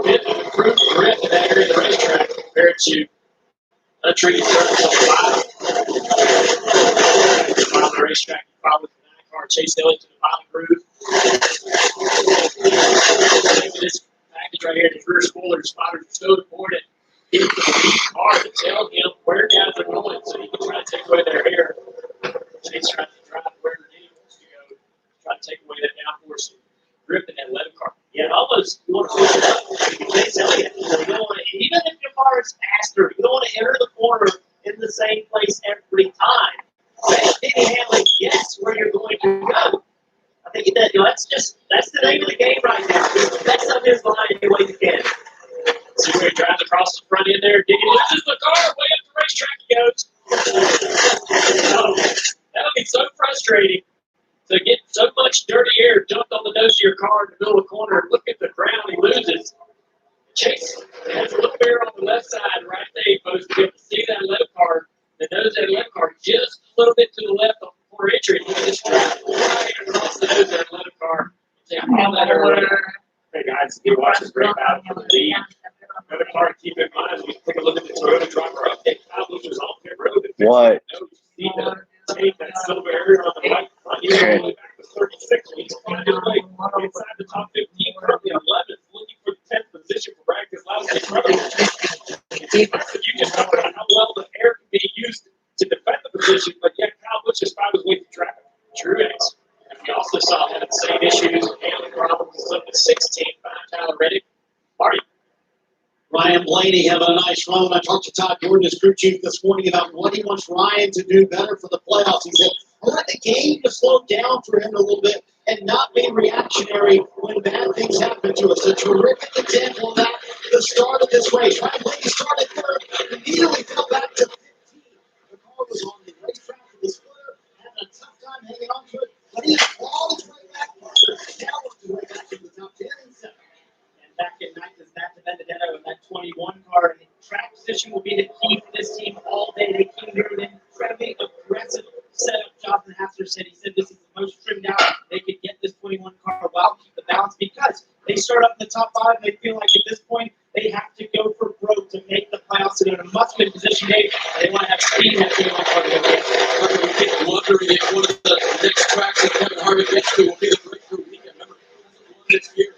bit of improved grip in that area of the racetrack compared to untreated surface on the bottom. On the racetrack, you follow with the 9 car Chase Elliott to the bottom groove. This package right here, the rear spoiler spotters are so important. It's the lead car to tell him where guys are going so he can try to take away their air. Chase tries to drive where he wants to go, try to take away that downforce and grip in that 11 car. Yeah, almost you want to push it up. Chase Elliott, you don't want to, even if your car is faster, you don't want to enter the corner in the same place every time. Let Denny Hamlin guess where you're going to go. I think that, that's the name of the game right now. Just mess up his line any way you can. See where he drives across the front end there. Denny loses the car. at the ground, he loses. Chase has a little bear on the left side, right there. You're supposed to be able to see that left card. The nose of that left card just a little bit to the left on the 4 entry. He just trapped right across the nose of that left card. See, I call that earlier. Hey guys, if you watch this great battle for the lead, another card to keep in mind is we take a look at the Toyota driver update. Kyle Busch's on pit road. What? See the tape, that silver area on the right front. He's only back to 36. He's going to play inside the top 15, currently 11th, looking for the 10th position for Brad Keselowski's road. You just know how well the air can be used to defend the position, but yet Kyle Busch just found his way through traffic. True is. And we also saw him having the same issues and handling problems of the 16 behind Tyler Reddick. Marty. Ryan Blaney having a nice run. I talked to Todd Gordon, his crew chief, this morning about what he wants Ryan to do better for the playoffs. He said, I want the game to slow down for him a little bit and not be reactionary when bad things happen to us. A terrific example of that, the start of this race. Ryan Blaney started third, immediately fell back to 15. The car was on the racetrack with his footer, having a tough time hanging on to it, but he clawed his way back further. Now worked his way back to the top 10 and 7. Back at night is Matt Benedetto in that 21 car. And the track position will be the key for this team all day. They came here with an incredibly aggressive setup. Jonathan Hassler said this is the most trimmed out they could get this 21 car while keep the balance because they start up in the top 5 and they feel like at this point they have to go for broke to make the playoffs. So they're in a must-win position, Dave. They want to have speed in that 21 car to go get. We keep wondering if one of the next tracks that Kevin Harvick gets to will be the breakthrough weekend. Remember, this year.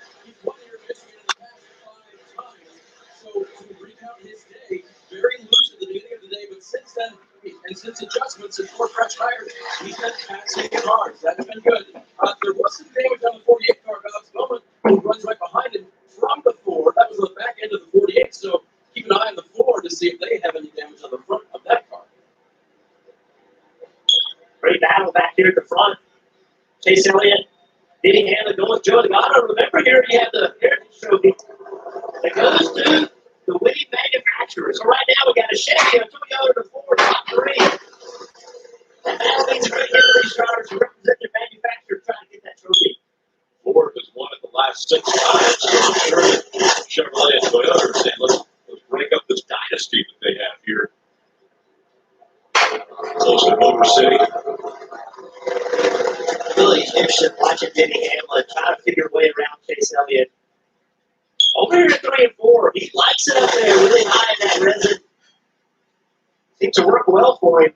So to recount his day, very loose at the beginning of the day, but since then, and since adjustments and 4 fresh tires, he's been passing cars. That's been good. There was some damage on the 48 car, Alex Bowman, who runs right behind him from the 4. That was on the back end of the 48, so keep an eye on the 4 to see if they have any damage on the front of that car. Great battle back here at the front. Chase Elliott, Denny Hamlin, going Joe Logano. Remember here, he had the Heritage Trophy. It goes to the winning manufacturers. So right now we got a Chevy, a Toyota, a Ford, top 3. And that means great here for these drivers who represent their manufacturer trying to get that trophy. Ford has won it the last 6 times. So I'm sure that Chevrolet and Toyota are saying, let's break up this dynasty that they have here. Close to Motor City. Really interesting watching Denny Hamlin try to figure a way around Chase Elliott. Over here at 3 and 4, he likes it up there really high in that resin. Seems to work well for him.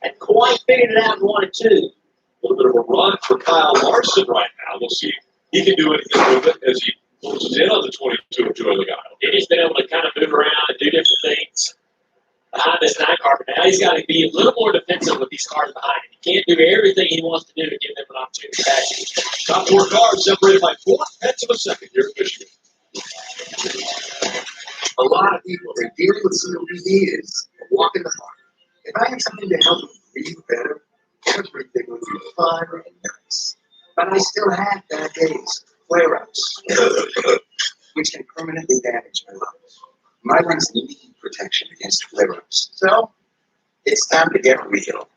And quite figured it out in 1 and 2. A little bit of a run for Kyle Larson right now. We'll see if he can do anything with it as he closes in on the 22 of Joey Logano. And he's been able to kind of move around and do different things behind this 9 car. But now he's got to be a little more defensive with these cars behind him. He can't do everything he wants to do to give them an opportunity to back him. Top 4 cars separated by 4/10 of a second here at Michigan. A lot of people, they're dealing with COPD is a walk in the park. If I had something to help them breathe better, everything would be fun and nice. But I still have bad days, flare-ups, which can permanently damage my lungs. My lungs need protection against flare-ups. So, it's time to get real.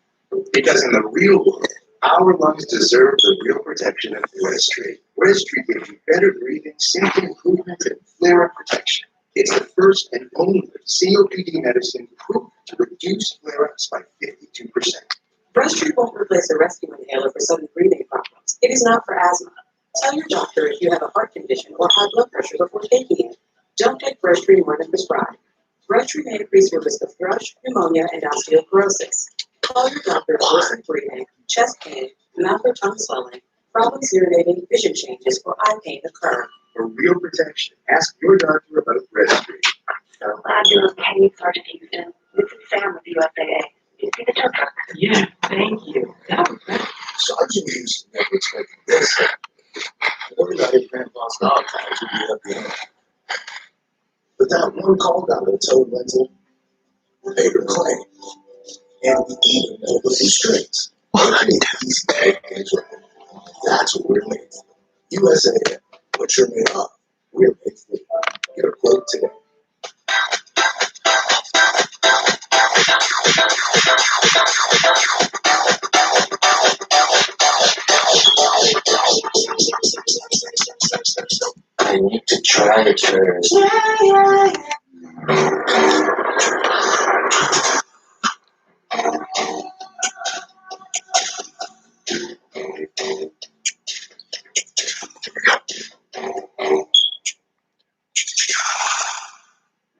Because in the real world, our lungs deserve the real protection of Restri. Restri gives you better breathing, symptom improvement, and flare-up protection. It's the first and only COPD medicine proven to reduce flare-ups by 52%. Restri won't replace a rescue inhaler for sudden breathing problems. It is not for asthma. Tell your doctor if you have a heart condition or high blood pressure before taking it. Don't take Restri more than prescribed. Restri may increase your risk of thrush, pneumonia, and osteoporosis. Call your doctor for worsened breathing, chest pain, mouth or tongue swelling, problems urinating, vision changes, or eye pain occur. For real protection, ask your doctor about Restri. So glad you're okay with our season. This is Sam with the USAA. You see the truck? Yeah, thank you. That was great. Sergeant used to never expected this. What did I hit Grandpa's dog times would be up the end? But that one call down to the tow rental, they were claimed. And we even know the strings. These bag things right. That's what we're made for. USA, what you're made of. We're made for. Get a quote today. I need to try it first.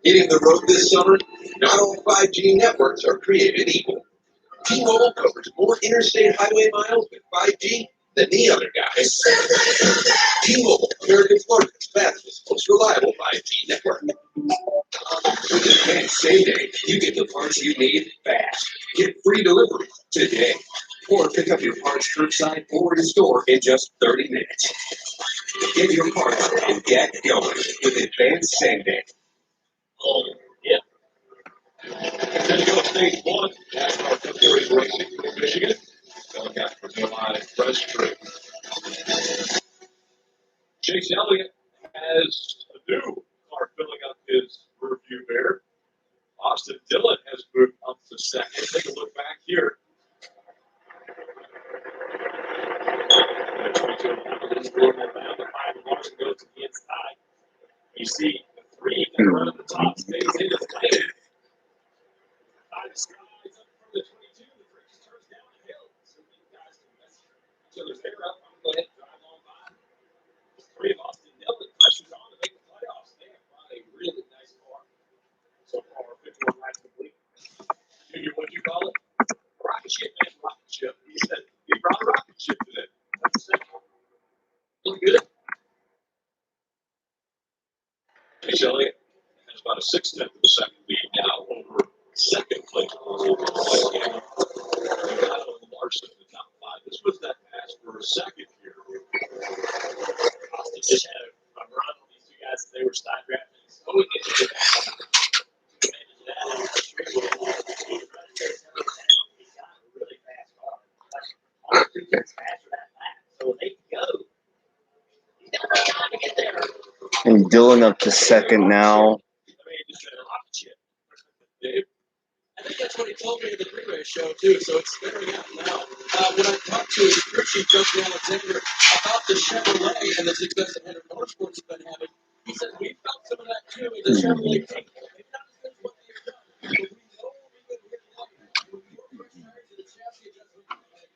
Hitting the road this summer, not all 5G networks are created equal. T-Mobile covers more interstate highway miles with 5G than the other guys. T-Mobile, America's largest, fastest, most reliable 5G network. With Advanced Same Day, you get the parts you need fast. Get free delivery today. Or pick up your parts curbside or in store in just 30 minutes. Get your parts and get going with Advanced Same Day. Oh, yeah. Then you go to stage one, NASCAR Cup Series racing in Michigan. Telecast from live Fresh Street. Chase Elliott has a new car filling up his rearview mirror. Austin Dillon has moved up to second. Take a look back here. The 22 is going around the 5 Larson goes to the inside. You see the 3 can run at the top, stays in his lane. 5 strides up from the 22. The 3 just turns down the hill. So you guys can mess each other's hair up. I'm going to go ahead and drive on by. The 3 of Austin Dillon pressures on to make the playoffs. They have brought a really nice car. So far, 51 laps complete. Junior, what'd you call it? Rocket ship, man. Rocket ship. He said, he brought a rocket ship today. That's the second. Look good. Chase Elliott has about a 1/6 of a second lead now over second place. Larson in the top 5. This was that pass for a second here. Austin just had a run on these 2 guys as they were side drafting. So we get to really fast car. Like, 3 minutes faster that lap. So they can go. He's got enough time to get there. And Dylan up to second now. I think that's what he told me in the pre-race show, too, so it's figuring out now. When I talked to his crew chief, Justin Alexander, about the Chevrolet and the success that Henry Motorsports has been having, he said, we felt some of that, too, in the Chevrolet team. Maybe not as good as what they've done, but we know we've been really lucky. When we were first hired to the chassis adjustment,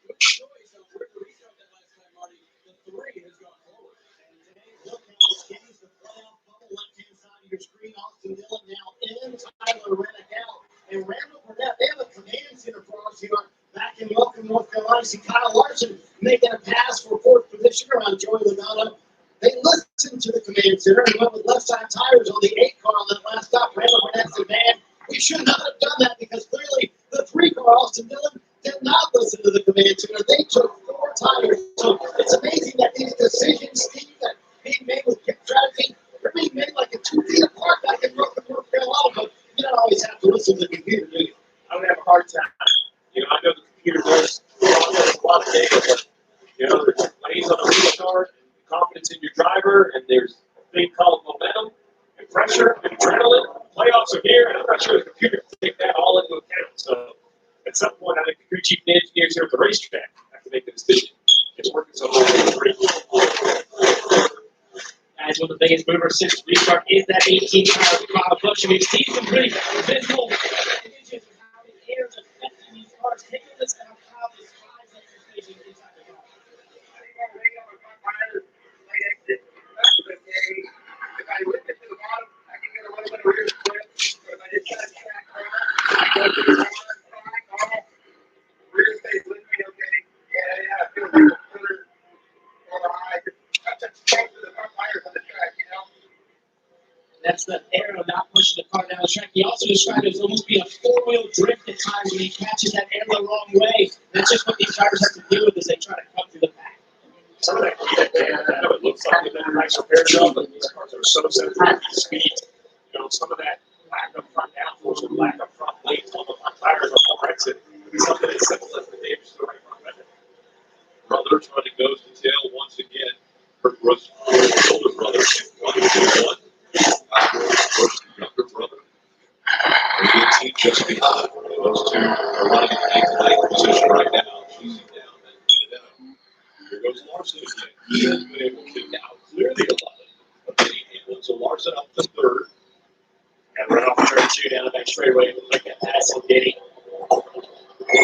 good choice on where to restart that last time, Marty. The 3 has gone forward. And today's look now continues the playoff bubble left-hand side of your screen. Austin Dillon now in, Tyler Reddick out. And Randall Burnett, they have a command center for us here back in Welcome, North Carolina. See Kyle Larson making a pass for 4th position around Joey Logano. They listened to the command center and went with left side tires on the 8 car on that last stop. Randall Burnett said, man, we should not have done that because clearly the 3 car, Austin Dillon, did not listen to the command center. They took 4 tires. So it's amazing that these decisions, Steve, that being made with strategy, they're being made like a 2 feet apart back in Welcome, North Carolina. But you don't always have to listen to the computer, do you? I would have a hard time. You know, I know the computer does a lot of data, but, you know, there's lanes on the restart, and confidence in your driver, and there's a thing called momentum, and pressure, and adrenaline. Playoffs are here, and I'm not sure the computer can take that all into account. So, at some point, I think the crew chief and engineers here at the racetrack have to make the decision. It's working so hard for the 3. Guys, one of the biggest movers since restart is that 18-hour crowd push. And we've seen some pretty visual images of how the air is affecting these cars. Take a listen to how this drives expectations inside the car. If I lift it to the bottom, I can get a little bit of rear split. But if I just kind of track around, I go to the bottom, rear stays with me, okay? Yeah, I feel like a further or high. That's a change to the front tires on the track, you know? That's the arrow not pushing the car down the track. He also described it as almost being a 4-wheel drift at times when he catches that air the wrong way. That's just what these drivers have to deal with as they try to come through the pack. Some of that feedback, I know it looks like they've been a nice repair job, but these cars are so sensitive to speed. You know, some of that lack of front downforce and lack of front weight on the front tires are corrects it. Something as simple as the damage to the right front fender. Brother trying to go to the tail once again. Her older brother, 1-2-1. Younger brother. The 18 just behind. Those 2 are running in the 8th position right now. She's down. Here goes Larson again. He has been able to now clear the 11. But the Larson up to third. And right off turn 2 down the back straightaway. Like that pass on Diddy. Then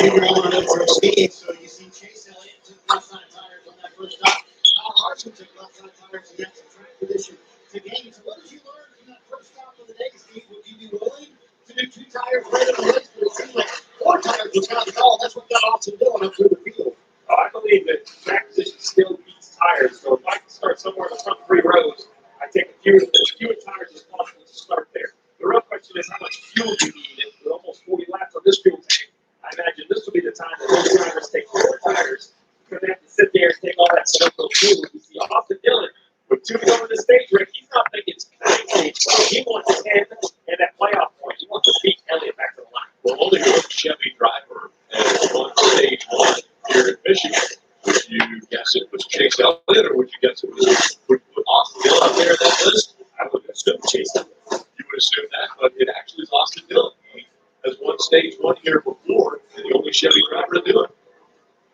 you go on up for speed, so you see Chase Elliott took left side tires on that first stop. Kyle Larson took left side tires and got some track position to gain. So what did you learn from that first stop of the day, Steve? Would you be willing to do 2 tires right in the race? But it seems like 4 tires was kind of the call. That's what got Austin doing up through the field. I believe that track position still beats tires. So if I can start somewhere in the front 3 rows, I take as few tires as possible to start there. The real question is how much fuel you need. With almost 40 laps on this fuel tank, I imagine this will be the time that those drivers take 4 tires because they have to sit there and take all that stuff for fuel. You see Austin Dillon with 2 to go in the stage wreck. He's not thinking stage. He wants 10 and that playoff point. He wants to beat Elliott back to the line. Well, only one Chevy driver has won stage 1 here in Michigan. Would you guess it was Chase Elliott, or would you guess it was would Austin Dillon up there in that list? I would assume Chase Elliott. You would assume that, but it actually is Austin Dillon. He has won stage 1 here before, and the only Chevy driver to do it.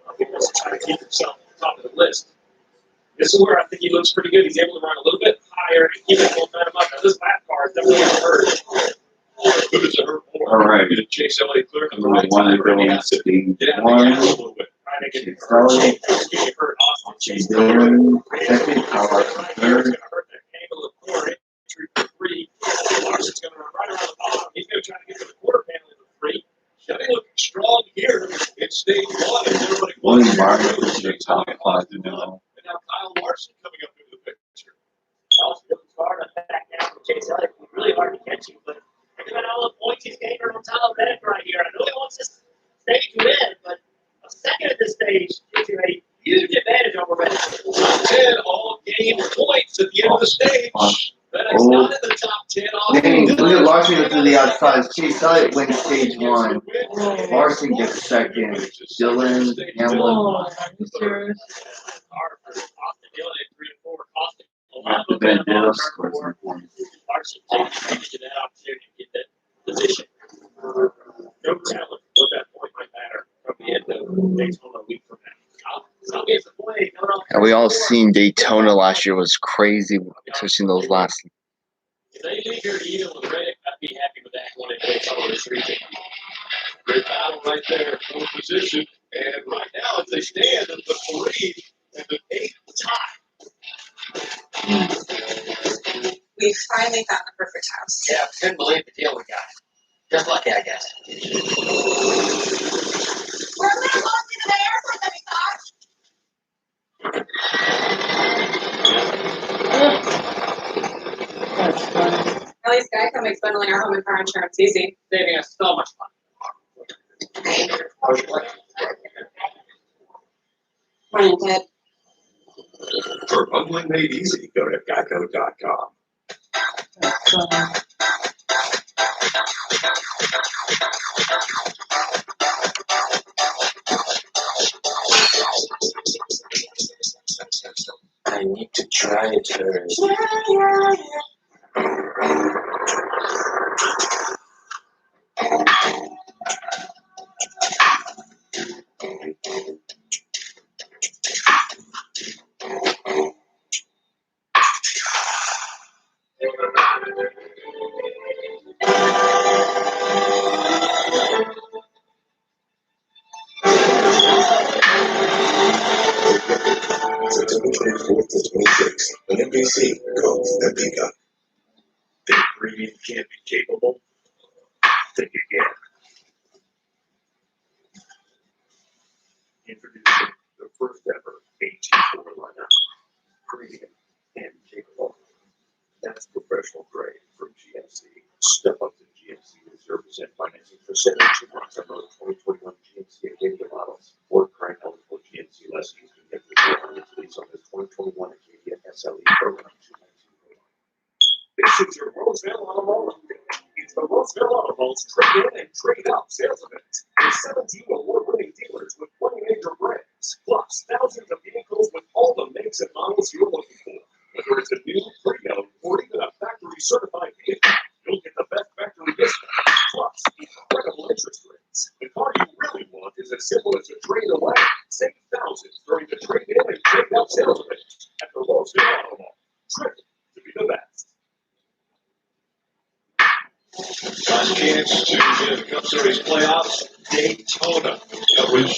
I think that's trying to keep himself at the top of the list. This is where I think he looks pretty good. He's able to run a little bit higher and keep that momentum up. Now, this lap car is definitely hurt. Who does it hurt more? All right. Did Chase Elliott clear Number 1 is going to be get out of the gas a little bit? Trying to get Charlie, hurt Austin. Chase Dillon, second, Kyle Larson, It's third. going to hurt that angle of the corner. Entry for 3. Larson's going to run right around the bottom. He's going to try to get to the quarter panel in the 3. Chevy looking strong here in stage 1, and everybody One wants Martin is your top 5 to know. And now Kyle Larson coming up into the picture. Austin Dillon's hard on back down from Chase Elliott. It's really hard to catch him, but look at all the points he's gained from Tyler Bennett right here. I know he wants this stage to win, but a second at this stage gives you a huge advantage over Bennett. Top 10 all gained points at the end of the stage. Bennett's not in the top 10. Dang, look at Larson go through the outside. Chase Elliott wins stage 1. Larson gets second. Dillon, Hamlin. Hard for Austin Dillon at 3 and 4. Costing a lot After of that, momentum on Dale turn scores 4. some points. Larson takes advantage of that opportunity to get that position. No talent what that point might matter from the end of Daytona a week from now. So it's a play. And we all seen Daytona last year was crazy, especially in those last. If they leave here even with Reddick, I'd be happy with that one in Daytona this region. Great battle right there, 4th position. And right now, as they stand at the 3 and the 8th tie. We finally found the perfect house. Yeah, couldn't believe the deal we got. Just lucky, I guess. We're a little lost into the airport that we thought. At least Geico makes bundling our home and car insurance easy, saving us so much money. Morning, Ted. For bundling made easy, go to geico.com. I need to try it first. September 24th to 26th, on NBC, called The Peacock. Think premium can't be capable? Think again. Introducing the first ever AT4 lineup. Premium and capable. That's professional grade from GMC. Step up to GMC with 0% financing for 72 months on those 2021 GMC Acadia models. Or current eligible GMC lessees can get the 400 lease on this 2021 Acadia SLE program. This is your Roseville Automotive. It's the Roseville Automotive's trade in and trade out sales event. With 17 award-winning dealers with 20 major brands, plus thousands of vehicles with all the makes and models you're looking for. Whether it's a new, pre-owned, or even a factory-certified vehicle, you'll get the best factory discount, plus incredible interest rates. The car you really want is as simple as a trade away. Save thousands during the trade-in and trade-out sales event at the Roseville Automotive. Trade to be chance to get the Cup Series playoffs. Daytona coverage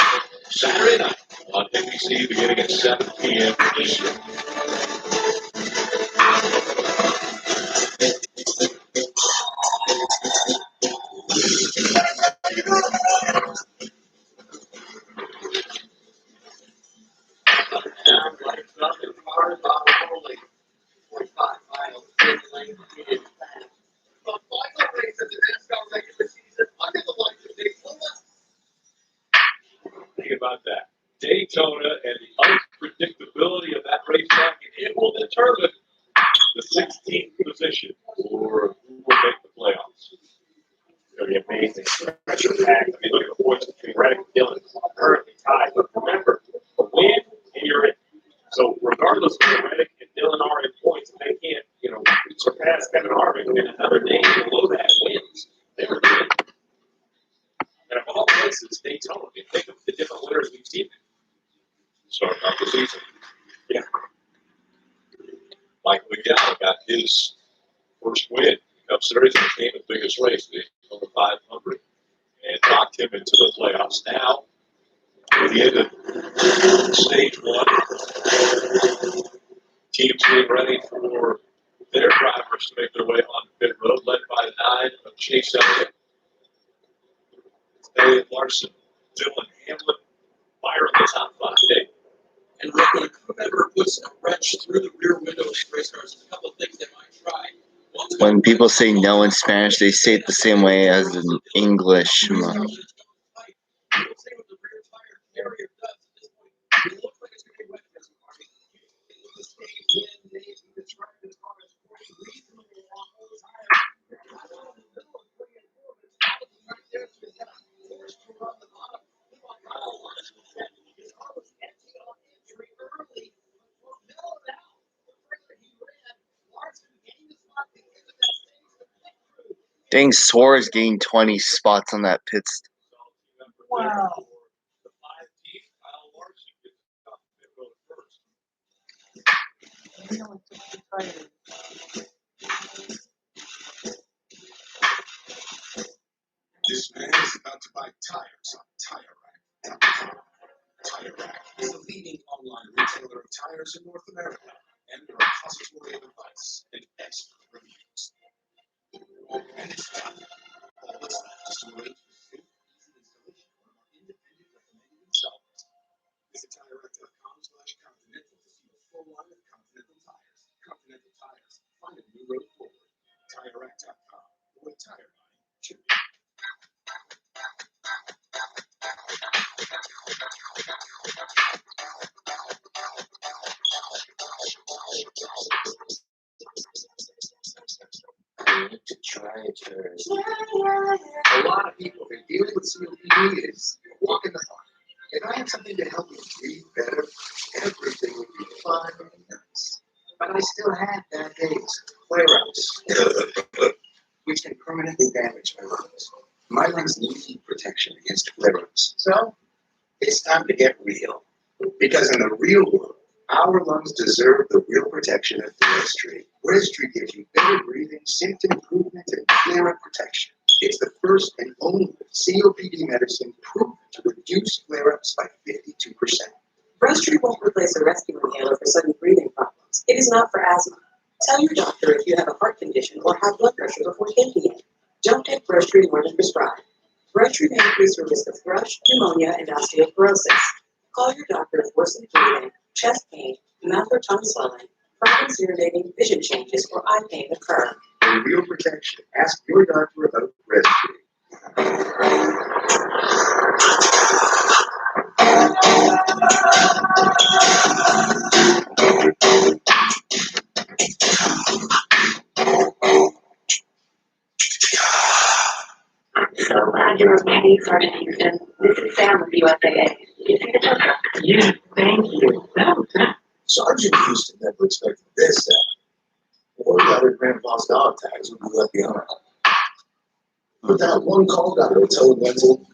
Saturday night on NBC beginning at 7 p.m. Eastern. Sound like nothing cars on rolling. 45 miles in lane is fast. The final race of the NASCAR regular season under the lights of Daytona. Think about that. Daytona and the unpredictability of that racetrack, and it will determine the 16th position for who will make the playoffs. It's going to be amazing. Stretch of tag. I mean, look at the points between Reddick and Dillon currently tied. But remember, a win and you're in. So regardless of where Reddick and Dillon are in points, if they can't, surpass Kevin Harvick in another day below that wins, they're in. And of all places, Daytona, I mean, think of the different winners we've seen starting off the season. Yeah. Michael McDowell got his first win in the Cup Series and became the biggest race, the over 500, and knocked him into the playoffs. Now, at the end of stage one, teams getting ready for their drivers to make their way on the pit road, led by the 9 of Chase Elliott, Elliott Larson, Dylan Hamlin, fire in the top 5 today. And when a crew member puts a wrench through the rear window of the race cars, there's a couple of things they might try. When people say no in Spanish, they say it the same way as in English. We'll see what the rear tire carrier does at this point. It looks like it's going to be wet for some party. The stage when they describe this car as pretty reasonable on those tires. Right there, so he's got force to run the bottom. His car was empty on entry early. Mellowed out. The further he ran, Larson gained the spot to get to that stage. The pit crew. Dang, Suarez gained 20 spots on that pit. Wow. The 5 team, Kyle Larson gets off the pit road first. This man is about to buy tires on TireRack.com. TireRack is the leading online retailer of tires in North America and their repository of advice and expert reviews. And it's time. All that's left is to arrange for safe, easy installation from our independent recommended installers. Visit TireRack.com/Continental to see the full line of Continental tires. Continental tires. Find a new road forward. TireRack.com. The way tire buying should be. I need to try it first. A lot of people are dealing with COPD is walking the park. If I had something to help me breathe better, everything would be fine and nice. But I still had bad days, flare-ups, which can permanently damage my lungs. My lungs need protection against flare-ups. So, it's time to get real. Because in the real world, our lungs deserve the real protection of Registry. Registry gives you better breathing, symptom improvement, and flare-up protection. It's the first and only COPD medicine proven to reduce flare-ups by 52%. Registry won't replace a rescue inhaler for sudden breathing problems. It is not for asthma. Tell your doctor if you have a heart condition or high blood pressure before taking it. Don't take Registry more than prescribed. Registry may increase your risk of thrush, pneumonia, and osteoporosis. Call your doctor if worsened breathing, chest pain, mouth or tongue swelling, problems urinating, vision changes, or eye pain occur. For real protection, ask your doctor about Registry. So glad you were ready for Houston. This is Sam with USAA. You see the picture? Yeah, Thank you. Sergeant Houston never expected this. Or that her grandpa's dog tags would be left behind. But that one call got her a tow rental.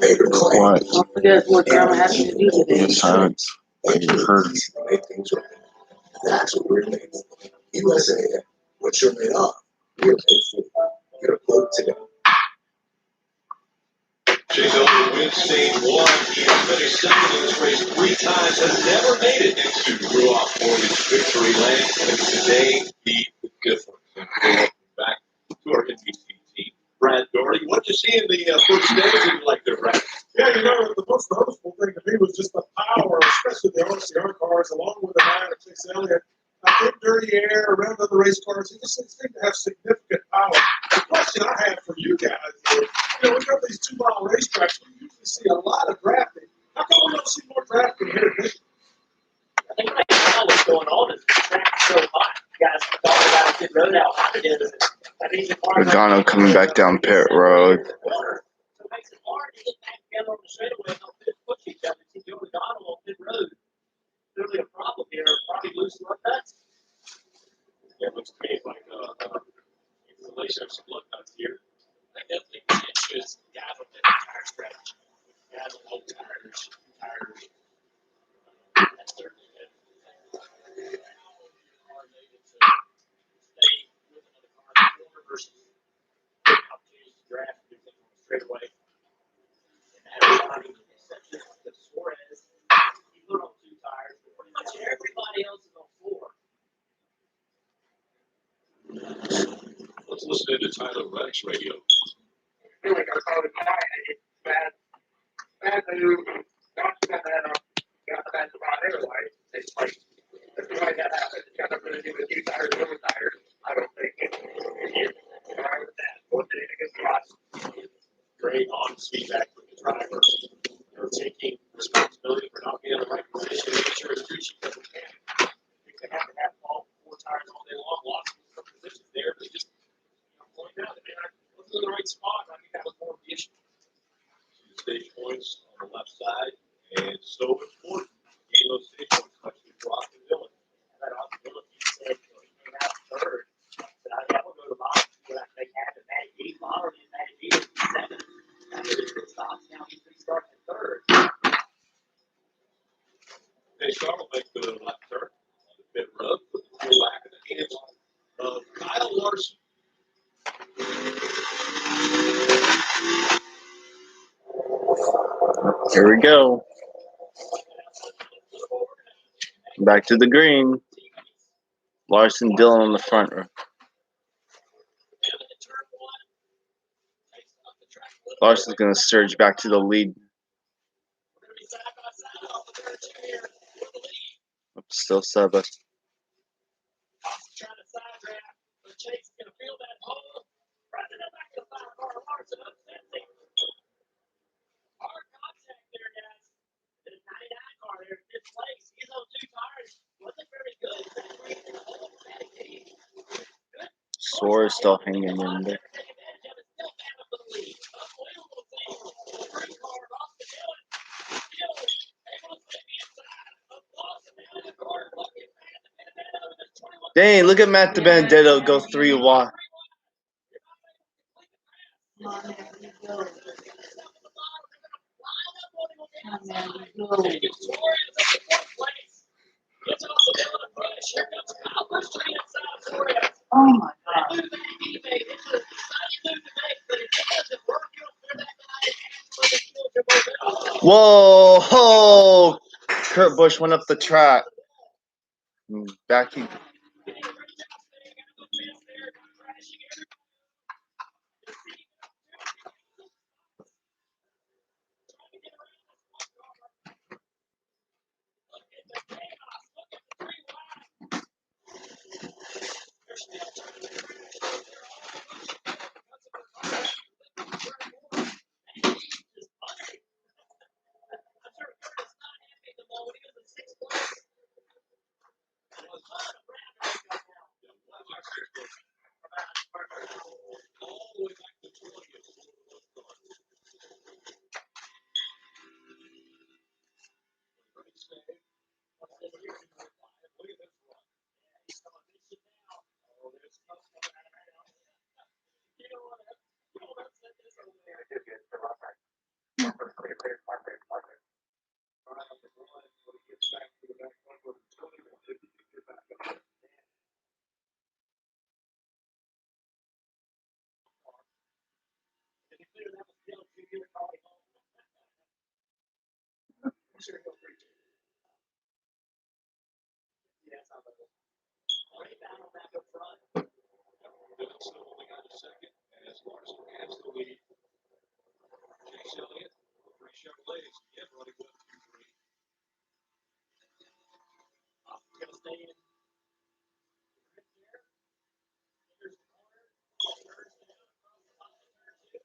Paper claim. What? Don't forget what Grandma had to do today. In silence. I heard. Easy to make things right. That's what we're made for. USAA, what you're made of, we're made for. You're a vote today. Chase Elliott wins stage one. He has finished second in this race 3 times, has never made it into Ruoff Morgan's victory lane. And today, he is different. And we're back to our NBC team. Brad Doherty, what did you see in the first stage that you liked there, Brad? Yeah, the most noticeable thing to me was just the power, especially the RCR cars, along with the man of Chase Elliott. In dirty air, around other race cars, he just seemed to have significant power. The question I have for you guys is, we go these 2-mile racetracks, we usually see a lot of drafting. How come we don't see more drafting here in Michigan? I think right now what's going on is the track's so hot. You guys are talking about a good road how hot it is. That means the cars Logano coming back down pit road. So it makes it hard to get back together on the straightaway and help push each other. See Joe Logano on pit road. Clearly a problem here. Probably losing our nuts. Yeah, it looks to me like installation of some blood nuts here. I definitely think it should guys on the tire stretch. Guys on old tires. That's certainly good. Are able to stay with another car in the corner versus opportunities to draft and do things on the straightaway. And everybody, except the Suarez, he put on 2 tires, but pretty much everybody else is on 4. Let's listen to Tyler Reddick's radio. I feel like I saw the guy and it's bad move, got the bad spot anyway. It's like, that's why that happened. It's got nothing to do with you tires or tires. I don't think it's all right with that. What's it against the box? Great honest feedback from the driver. They're taking responsibility for not being in the right position, making sure his crew chief doesn't panic. They have to have all 4 tires all day long, lots of positions there, but they just point out that they're not in the right spot. I think that was more of the issue. Stage points on the left side, and so important. Gain those stage points, especially for Austin Dillon. That Austin Dillon, he said, he came out third. But I will go to bottom. What I think happened, Matty G, Lawler and Matty G was 7th. After the 6 stops, now he's restarting in 3rd. Hey, Charles will make the left turn on the pit road, put the fuel back in the hands of Kyle Larson. Here we go. Back to the green. Larson Dillon on the front row. Larson's going to surge back to the lead. Still Seba. Trying to side draft, but Chase is going to feel that hole. Right in the back of the 5-car Larson upsets him. Hard contact there, guys. The 99 car there in 5th place. He's on 2 tires. Wasn't very good. Suarez still hanging in there. Dang, look at Matt DiBenedetto go 3 wide. Oh my God. Whoa! Oh, Kurt Busch went up the track. Back he. Great battle back up front. Dillon still only got a second as Larson has the lead. Chase Elliott, three Chevrolets, again running 1, 2, 3. Austin's going to stay in. Right there. Here's the corner. Turns down across the top of turn 2.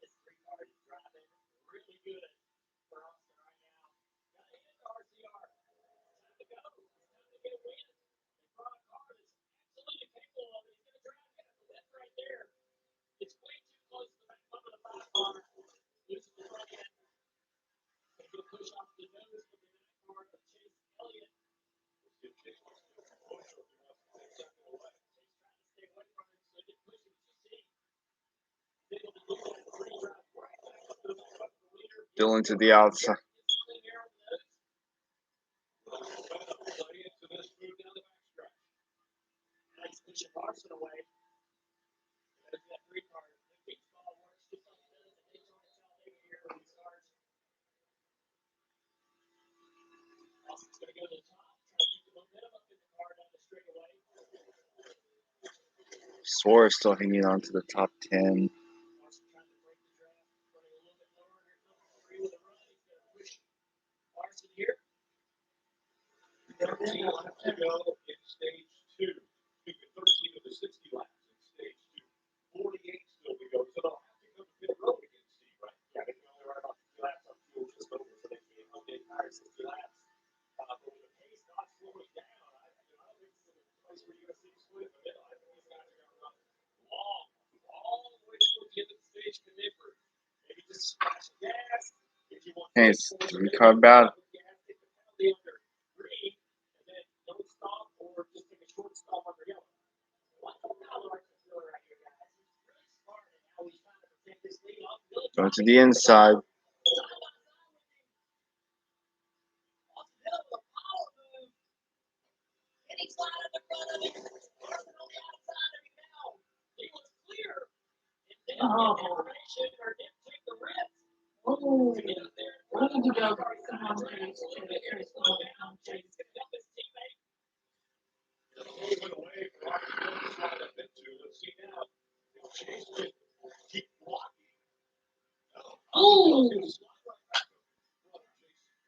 This 3-car is driving really good for Austin right now. Got to hit the RCR. Time to go. Time to get a win. They brought a car that's absolutely capable of it. He's going to drive it. That's right there. It's way too close to the back of the 5-car. Loses the front end. Going to get a push off the nose with the 9-car of Chase Elliott. We'll see if Chase wants to push or if he wants to take second away. Chase trying to stay away from him so he didn't push him. You see, he's able to do that. 3 drive right back up to the back of the leader. Dillon to the outside. Clean air on the nose. Play into this move down the backstretch. Nice pushing Larson away. There's that 3-car. The beach ball works just like it does at Daytona Talladega here when he starts. Austin's going to go to the top, try to keep the momentum up in the car down the straightaway. Suarez still hanging on to the top 10. Larson trying to break the draft, running a little bit lower. Here comes 3 with a run. He's going to push Larson here. 13 laps to go in stage 2. 13 of the 60 laps in stage 2. 48 still to go. So they'll have to come to pit road again, Steve, right? Yeah, they can only run about 50 laps on fuel just over, so they can't hold the entire 60 laps. But with the pace not slowing down, I don't think this is a place where you're going to see them split in the middle. I think these guys are going to run long, all the way towards the end of the stage maneuver. Maybe just splash the gas. If you want to Hey, it's 3-car battle. take the penalty under green, and then don't stop or just take a short stop under yellow. Watch how Larson's doing right here, guys. He's really smart in how he's trying to protect this lead off. Going to the inside. And he's flying in the front of it. Larson on the outside of him now. He was clear. And then information or didn't take the risk to get up there. What did you go? Somehow Chase slow down. Chase Help his teammate. The whole went away for Austin to slide up into. Let's see now. If Chase would keep blocking. Oh! Chase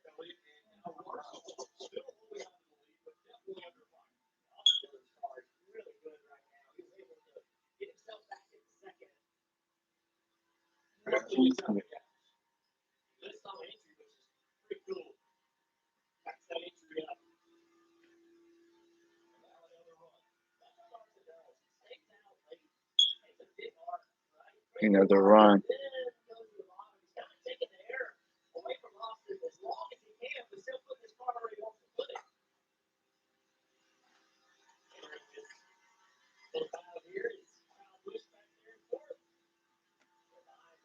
Elliott and now Larson still holding on to the lead, but definitely under fire. Austin's car is really good right now. He's able to get himself back in second. Really tough to catch. This time entry, which is pretty cool. Backs that entry up. Now another run. That's what Larson does. He stays out late. Takes a big arc, right? Another run. Then goes to the bottom. He's kind of taking the air away from Austin as long as he can, but still put this car where he wants to put it. Entering this little battle here is Kyle Busch back there in fourth.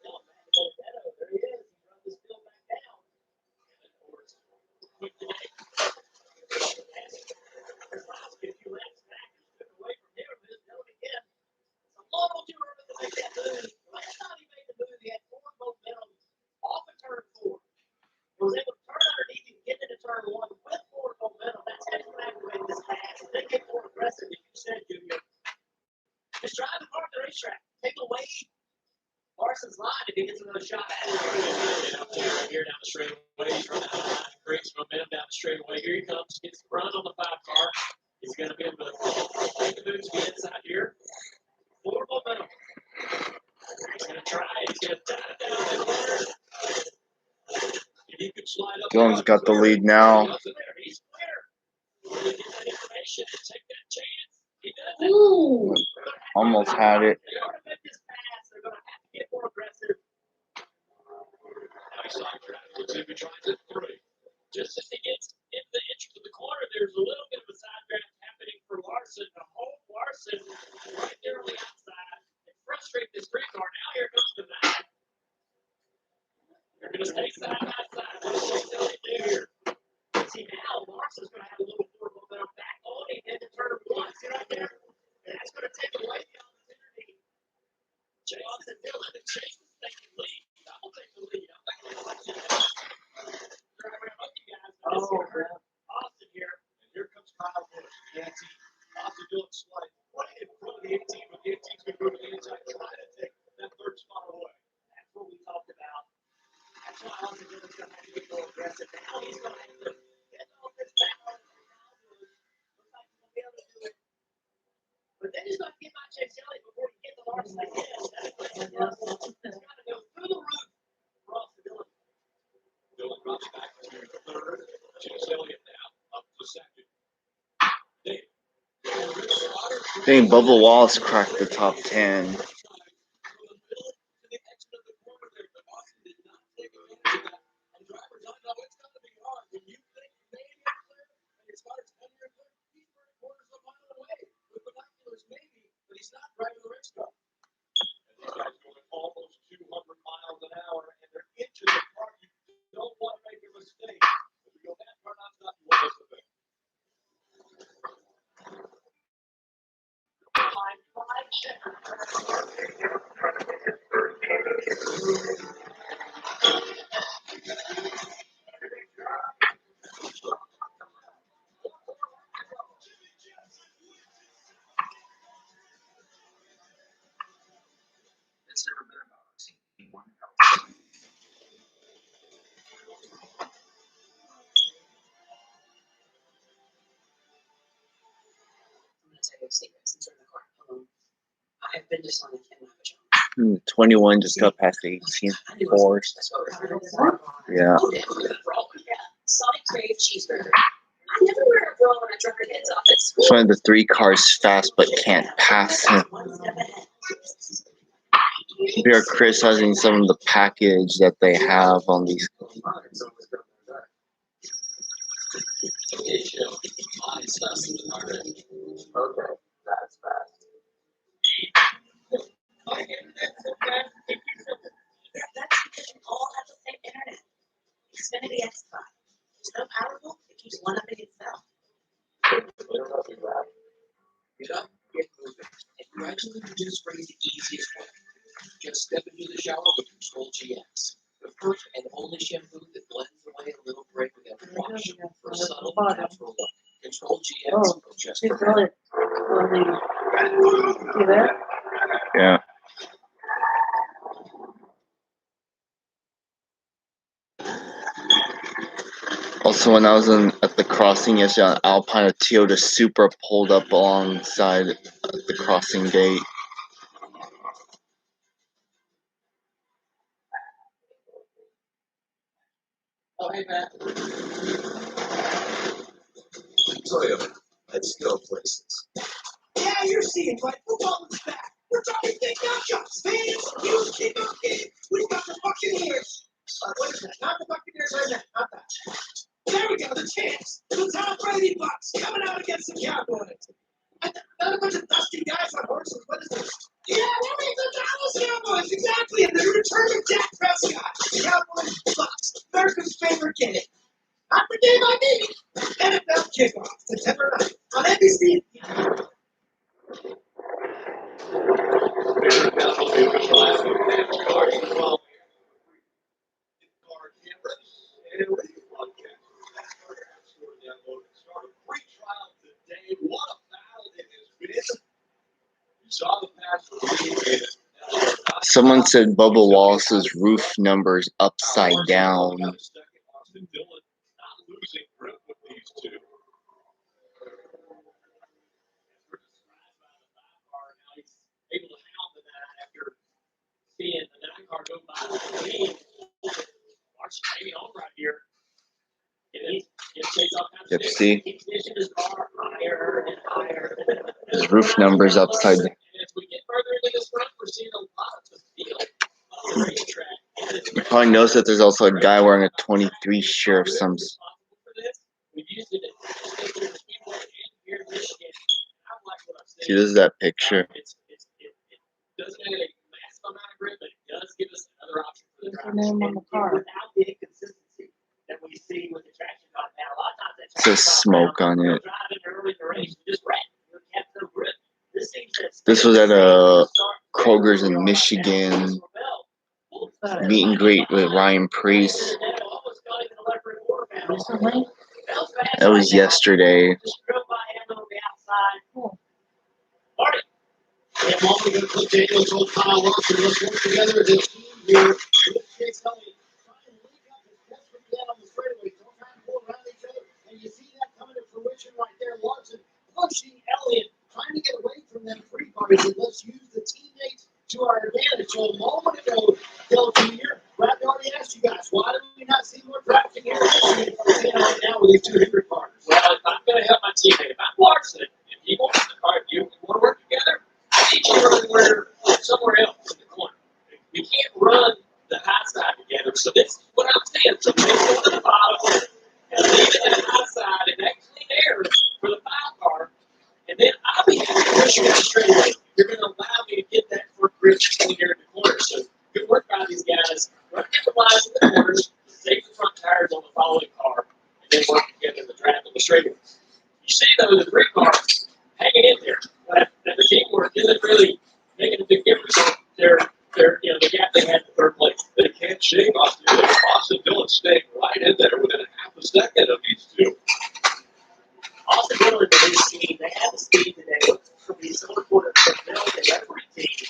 Behind him, Matt Benedetto. There he is. He runs this field back down. And of course, quick today. There's last 50 laps back. He took away from him. Benedetto again. It's a little too early to make that move. Last time he made the move, he had forward momentum off of turn 4. He was able to turn underneath and get into turn 1 with forward momentum. That's how you activate this pass. And then get more aggressive, as you said, Junior. Just drive the car to the racetrack. Take away Larson's line if he gets another shot at it. Out there, right here down the straightaway. He's running high, creates momentum down the straightaway. Here he comes, gets the run on the 5-car. He's going to be able to make the move to get inside here. Forward momentum. He's going to try. He's going to dive down the corner. If he could slide up. Dillon's got the lead now. He's clear. Really get that information and take that chance. He does it. Ooh! Almost had it. In order to make this pass, they're going to have to get more aggressive. Nice sidetrack. Looks like he tries it 3. Just as he gets into the entrance of the corner, there's a little bit of a side draft happening for Larson. To hold Larson right there on the outside and frustrate this 3-car. Now here comes the back. They're going to stay side by side. What does Chase Elliott do here? See, now Larson's going to have a little more momentum back on him into turn 1. See right there? And that's going to take away the opportunity. Chase and Dillon and Chase is taking the lead. I will take the lead. I'm not going to let you guys. Austin here. And here comes Kyle Busch. can't see. Austin Dillon sliding right in front of the 18, but the 18's going to go to the inside, trying to take that third spot away. That's what we talked about. That's why Austin Dillon's going to have to get more aggressive. Now he's going to have to get off his back on the ground. Looks like he's going to be able to do it. But then he's going to get by Chase Elliott before he gets the Larson again. That's got to go through the roof for Austin Dillon. Dillon drops back to third. Chase Elliott now up to second. I think Bubba Wallace cracked the top 10. Almost 200 miles an hour, and they're inches apart. You don't want to make a mistake. If you go that far, not you want to miss It's never been about us. One I'm gonna tell you a secret since we're in the car. I've been to Sonic in my pajamas. 21 just got past the 18 force. That's what we're doing. Yeah. Sonic Crave Cheeseburger. I never wear a bra when I drop my kids off at school. It's one of the 3 cars fast but can't pass him. We are criticizing some of the package that they have on these. Okay, that's fast. That's because you all have the same internet. Xfinity X5. It's so powerful, it keeps one up in itself. Get up, get moving, and gradually reduce rate the easiest way. Just step into the shower with Control GX, the first and only shampoo that blends away a little gray with every wash for a subtle, natural look. Control GX just for her. Yeah. Also, when I was at the crossing yesterday on Alpine, a Toyota Supra pulled up alongside the crossing gate. Oh, hey, Matt. Toyota, let's go places. Yeah, you're seeing right. Football is back. We're talking big matchups. Fans, you keep up game. We've got the Buccaneers. What is that? Not the Buccaneers right now. Not that. There we go. The champs. The Tom Brady Bucks coming out against the Cowboys. And not a bunch of dusty guys on horses. What is this? Yeah, that means the Dallas Cowboys. Exactly. And the return of Dak Prescott. Cowboys Bucks. America's favorite game. Not the game I need. NFL kickoff. September 9th on NBC. Someone said Bubba Wallace's roof number's upside down. Able to hound the that after seeing the 9 car go by the lead. March maybe on right here. Yep, see? Conditions are higher and higher. His roof number's upside down. As we get further into this run, we're seeing a lot of the field on the racetrack. You probably notice that there's also a guy wearing a 23 shirt of some. We've used it at here in Michigan. I like what I've seen. See, this is that picture. It doesn't have a massive amount of grip, but it does give us another option for the driver. Without the inconsistency that we see with the traction car now, a lot of times that It says smoke on it. driving early in the race, you just ran. You kept no grip. This was at a Kroger's in Michigan. Meet and greet with Ryan Priest. Recently? That was yesterday. Cool. Marty. And I'm also going to put Daniel's old Kyle Larson. Let's work together as a team here with Chase Elliott. Trying to link up his best foot down on the straightaway. Don't try to pull around each other. And you see that coming to fruition right there. Larson pushing Elliott, trying to get away from them free cars. And let's use the teammates to our advantage. So a moment ago, Bill Jr., Brad already asked you guys, why do we not see more traffic here right now with these 200 cars? Well, if I'm going to help my teammate, if I'm Larson, and he wants to, or if you want to work together, I need you to run somewhere else in the corner. We can't run the high side together. So this is what I'm saying. So take one to the bottom and leave it at the high side and that clean air for the foul car. And then I'll be happy to push you down straight away. You're going to allow me to get that for grip clean air in the corner. So good work by these guys. Run different lines in the corners, save the front tires on the following car, and then work together in the draft on the straightaway. You see though the three cars hanging in there. That the teamwork isn't really making a big difference. They're the gap they had in third place. They can't shake Austin Dillon. Austin Dillon staying right in there within a half a second of these two. Austin Dillon and his team, they have the speed today from these other quarters to build a every team.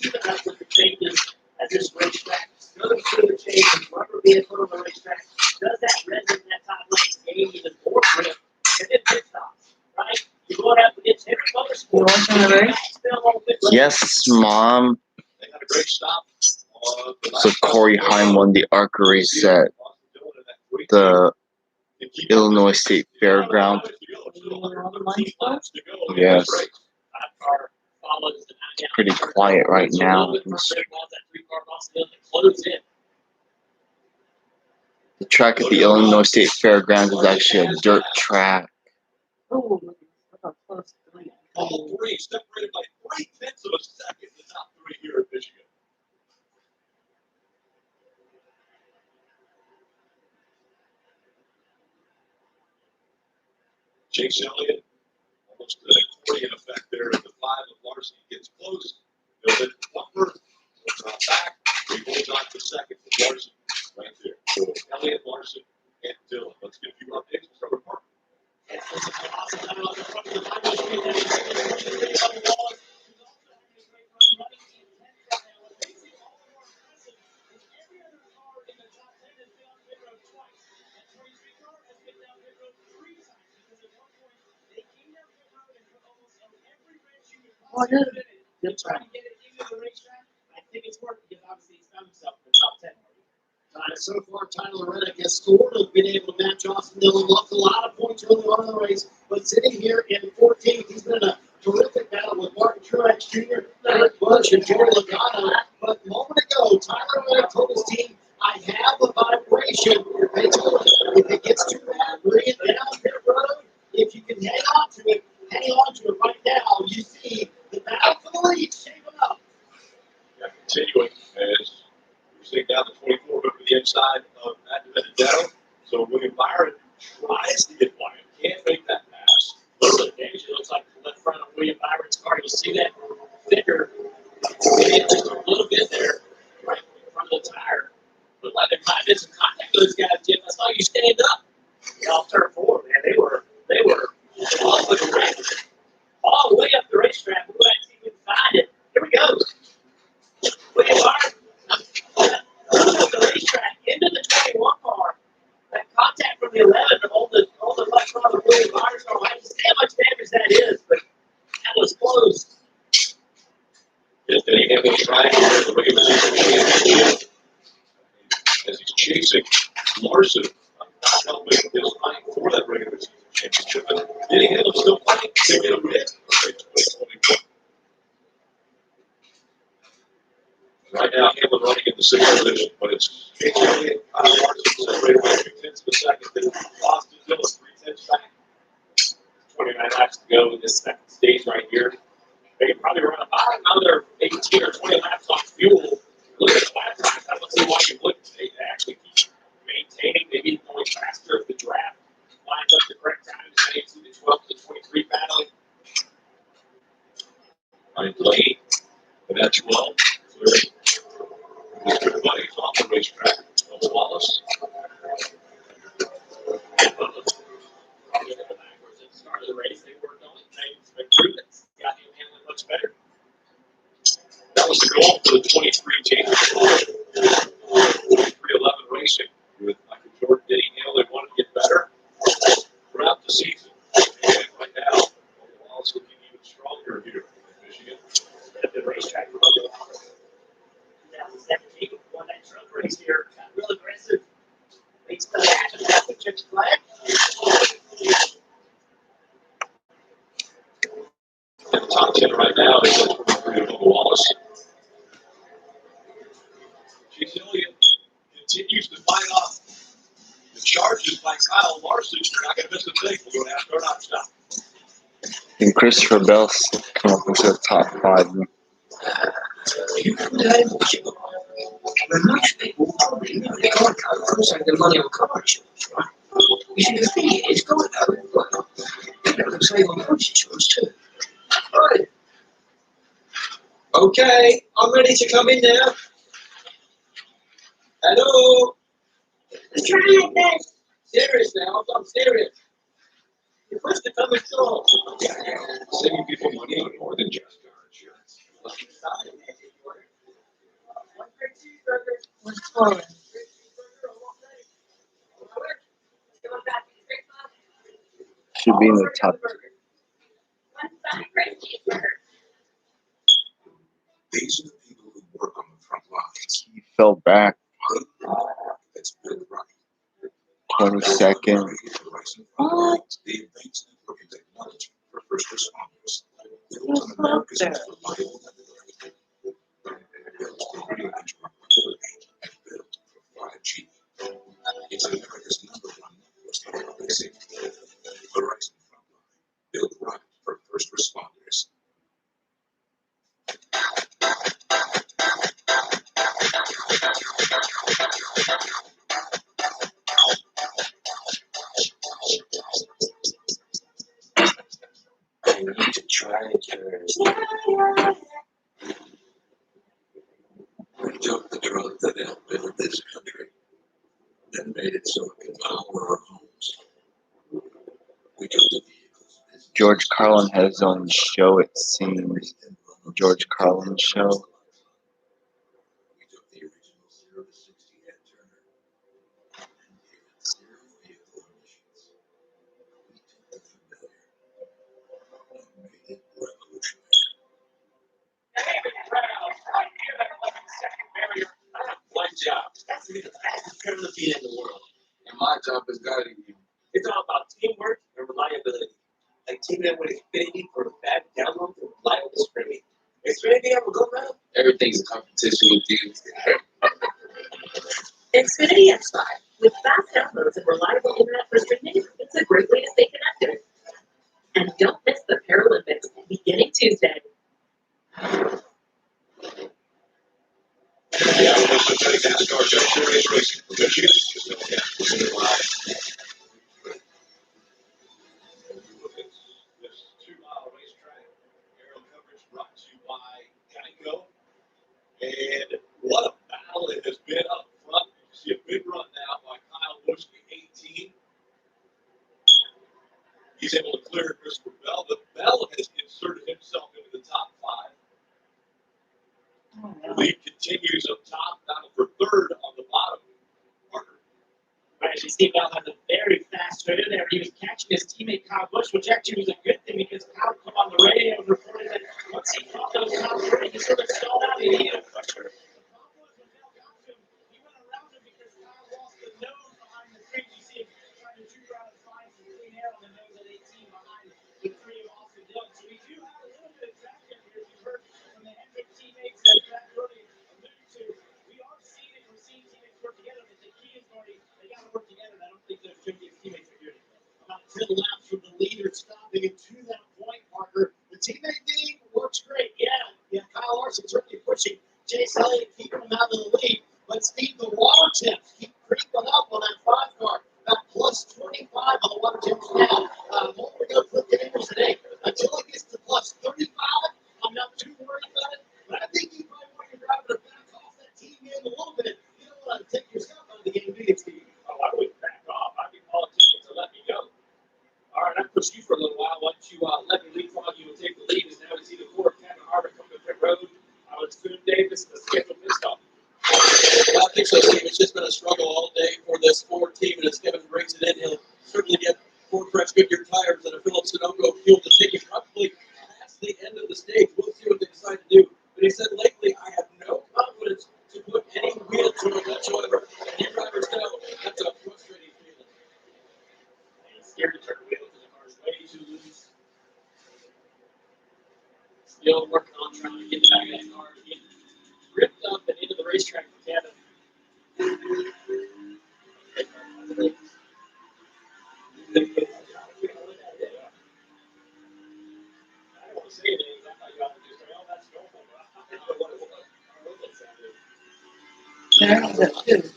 Even up with the changes at this racetrack. Another further change in rubber being put on the racetrack. Does that render that top lane gain even more grip? And then pit stops, right? You're going to have to get Henry Motorsports. Yes, Mom. They had a great stop. So Corey Heim won the ARCA race at the Illinois State Fairground. Yes. Pretty quiet right now. The track at the Illinois State Fairgrounds is actually a dirt track. All three separated by 0.3 of a second. The top three here in Michigan. Chase Elliott, almost an accordion effect there as the 5 of Larson gets close. They'll hit the bumper, they'll drop back, he holds on to second for Larson right there. So Elliott, Larson, and Dillon. Let's get a few updates from Trevor Parker. They're trying to get it into the racetrack. I think it's working because obviously he's found himself in the top 10. So far, Tyler Reddick has scored and been able to match Austin Dillon. Lost a lot of points early on in the race, but sitting here in 14th, he's been in a terrific battle with Martin Truex Jr., Eric Bush, and Joey Logano. But a moment ago, Tyler Reddick told his team, I have a vibration. They told him, if it gets too bad, bring it down pit road. If you can hang on to it right now. You see the battle for the lead shaping up. Yeah, continuing as we're seeing down the 24 over the inside of Matt Benedetto. So William Byron tries to get by him, can't make that pass. Listen, damage, it looks like the left front of William Byron's car. You see that thicker, just a little bit there, right in front of the tire. Looked like there might have been some contact with those guys, Jim. I saw you stand up. Off turn 4, man. They were all looking great. All the way up the racetrack. We're going to see if we can find it. Here we go. William Byron up the racetrack into the 21 car. That contact from the 11 on the left front of William Byron's car. I just see how much damage that is, but that was close. Is Denny Hamlin trying here to make a championship as he's chasing Larson? Not helping his fight for that regular season championship. And Denny Hamlin still fighting to get a win. Right now, Hamlin running in the 6th position, but it's Chase Elliott, Kyle Larson separated by 2/10 of a second. Then Austin Dillon 3/10 back. 29 laps to go in this second stage right here. They can probably run about another 18 or 20 laps on fuel. Look at the lap times. I don't see why you wouldn't. They actually keep maintaining, maybe going faster if the draft lines up the correct time. It's the 12 to 23 battling. Right lane, and that's 12. His good buddies off the racetrack. Bubba Wallace. At the start of the race, they were going. Things have improved. Goddamn handling looks better. That was the goal for the 23 team. 311 racing with Michael Jordan getting ill. They wanted to get better throughout the season. And right now, Wallace looking even stronger here in Michigan. At the racetrack. 2017 won that truck race here. Got real aggressive. Makes the championship flag. In the top 10 right now is 23 of Wallace. Chase Elliott continues to fight off the charges by Kyle Larson. You're not going to miss a thing. We're going to have to start stop. And Christopher Bell's come up into the top 5. You know what I want you. When rich people probably know they can't go out and save their money on car insurance, right? You see, the thing is, going out and well, they know they save on house insurance too. Right. Okay, I'm ready to come in now. Hello? Let's try like this. Serious now, I'm serious. You're supposed to come and talk. Saving people money on more than just car insurance. Should be in the top. These are the people who work on the front lines. He fell back That's built right. 22nd. What? The advanced network and technology for first responders. Built on America's most reliable network. Built for radio interoperability and built for 5G. It's America's #1 network for public safety. Verizon Frontline. Built right for first responders. I need to try it first. We took the drug that helped build this country, then made it so it could power our homes. We took the vehicles. George Carlin has his own show, it seems. George Carlin show. We took the original 0 to 60 head turner and gave it 0 vehicle emissions. We took the familiar and made it revolutionary. One job. That's to be the fastest paralympian in the world. And my job is guiding you. It's all about teamwork and reliability. Like teaming up with Xfinity for the fast download and reliable streaming. Xfinity ever go round? Everything's a competition with you. Xfinity X5. With fast downloads and reliable internet for streaming, it's a great way to stay connected. And don't miss the Paralympics beginning Tuesday. Yeah, we're going to take NASCAR Jump Series racing from Michigan. Listen live. Look at this 2-mile racetrack. Aerial coverage brought to you by Geico. And what a battle it has been up front. You see a big run now by Kyle Busch, the 18. He's able to clear Christopher Bell, but Bell has inserted himself into the top 5. The lead continues up top, battle for third on the bottom. Parker. Right, as you see, Bell had a very fast trailer there. He was catching his teammate Kyle Busch, which actually was a good thing because Kyle came on the radio and reported that once he caught those top 3, he sort of stalled out and he needed a pusher. The problem was when Bell got to him, he went around him because Kyle lost the nose behind the 3. You see him trying to shoot around and find some clean air on the nose at 18 behind the 3 of Austin Dillon. So we do have a little bit of traction here, as you heard from the Hendrick teammates that Brad Brody alluded to. We are seeing it, we're seeing teammates work together, but the key is Marty, they got to work together. And I don't think those Jimmy teammates are doing it. About 10 laps from the leader stopping, and to that point, Parker, the teammate team works great. Yeah, Kyle Larson certainly pushing Chase Elliott, keeping him out of the lead. But Steve, the water temps keep creeping up on that 5 car. About plus 25 on the water temps now. What we're going to put together today, until it gets to plus 35, I'm not too worried about it. But I think you might want your driver to back off that team in a little bit. You don't want to take yourself out of the game, do you, Steve? Oh, I wouldn't back off. I'd be calling tickets to let me go. All right, I pushed you for a little while. Why don't you let slightly leapfrogging will take the lead. Is now we see the four Kevin Harvick coming to pit road. It's Boone Davis, the scheduled pit stop. I think so, Steve. It's just been a struggle all day for this Ford team, and as Kevin brings it in, he'll certainly get Ford Fresh Goodyear tires and a Phillips Sunoco fuel to take him probably past the end of the stage. We'll see what they decide to do. But he said lately, I have no confidence to put any wheel to it whatsoever. And you drivers know that's a frustrating feeling. He's scared to turn wheels because the car's way too loose. Still working on trying to get back in that car. He ripped up and into the racetrack for Kevin. Yeah, that's good.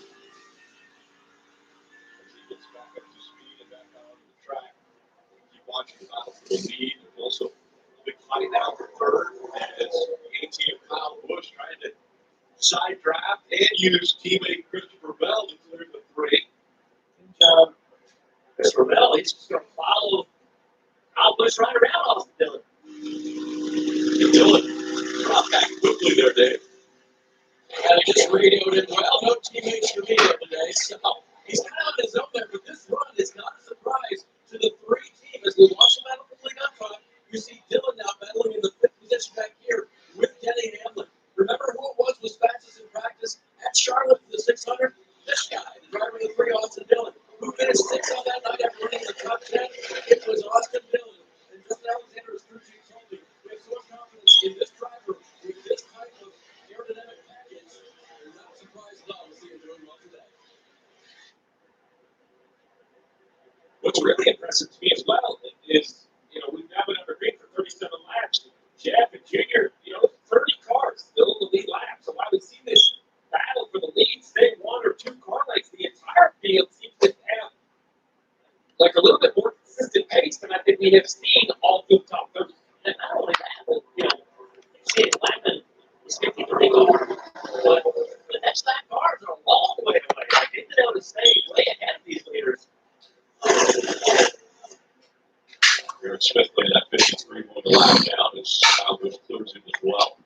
Watching Kyle for the lead, and also big fight now for third as AT and Kyle Busch trying to side draft and use teammate Christopher Bell to clear the three. Christopher Bell, he's just going to follow Kyle Busch right around Austin Dillon. And Dillon dropped back quickly there, Dave. And he just radioed in, well, no teammates for me here today. So he's kind of on his own there, but this run is not a surprise to the three team. As we watch them battle for the lead on top, you see Dillon now battling in the fifth position back here with Denny Hamlin. Remember who it was fastest in practice at Charlotte for the 600? This guy, the driver of the three, Austin Dillon. Who finished sixth on that night after running in the top 10? It was Austin Dillon. And Justin Alexander is cruising told me, we have so much confidence in this driver with this type of aerodynamic package. I'm not surprised at all to see him doing well today. What's really impressive to me as well is, we've now been under green for 37 laps. Jeff and Junior, 30 cars still in the lead lap. So while we've seen this battle for the lead, stay one or two car lengths, the entire field seems to have like a little bit more consistent pace than I think we have seen all through top 30. And not only that, but, Shane Blackman is 53 over. But the next lap cars are a long way away. Like, they've been able to stay way ahead of these leaders. Aaron Smith playing that 53 one lap down as Kyle Busch clears him as well.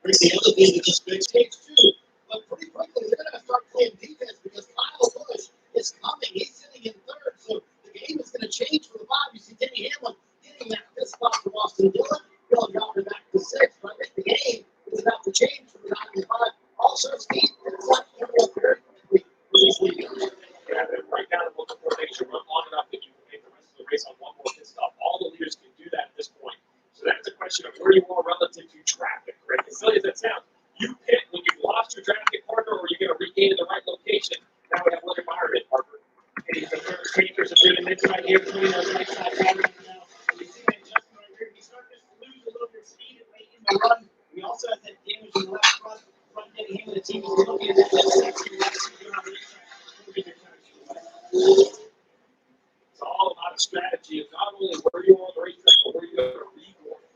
The other thing that just makes stage two, but pretty quickly they're going to start playing defense because Kyle Busch is coming. He's sitting in third, so the game is going to change for the five. You see Denny Hamlin getting that fifth spot from Austin Dillon, going down to back to sixth. But I think the game is about to change from the 9 to 5. Also, speed is like coming up very quickly for these leaders. Yeah, right now the multiple coordination run long enough that you can make the rest of the race on one more pit stop. All the leaders can do that at this point. So that's a question of where you are relative to traffic, right? As silly as that sounds, you pit when you've lost your traffic partner or you're going to regain the right location. Now we have William Meyer hit Parker. And he's the first speakers of doing this right here between those right side tires now. We see that Justin right here. He's starting to lose a little bit of speed late in the run. We also have that damage in the left front getting him and the team is looking at that section. It's all about a strategy of not only where you are on the racetrack, but where you go to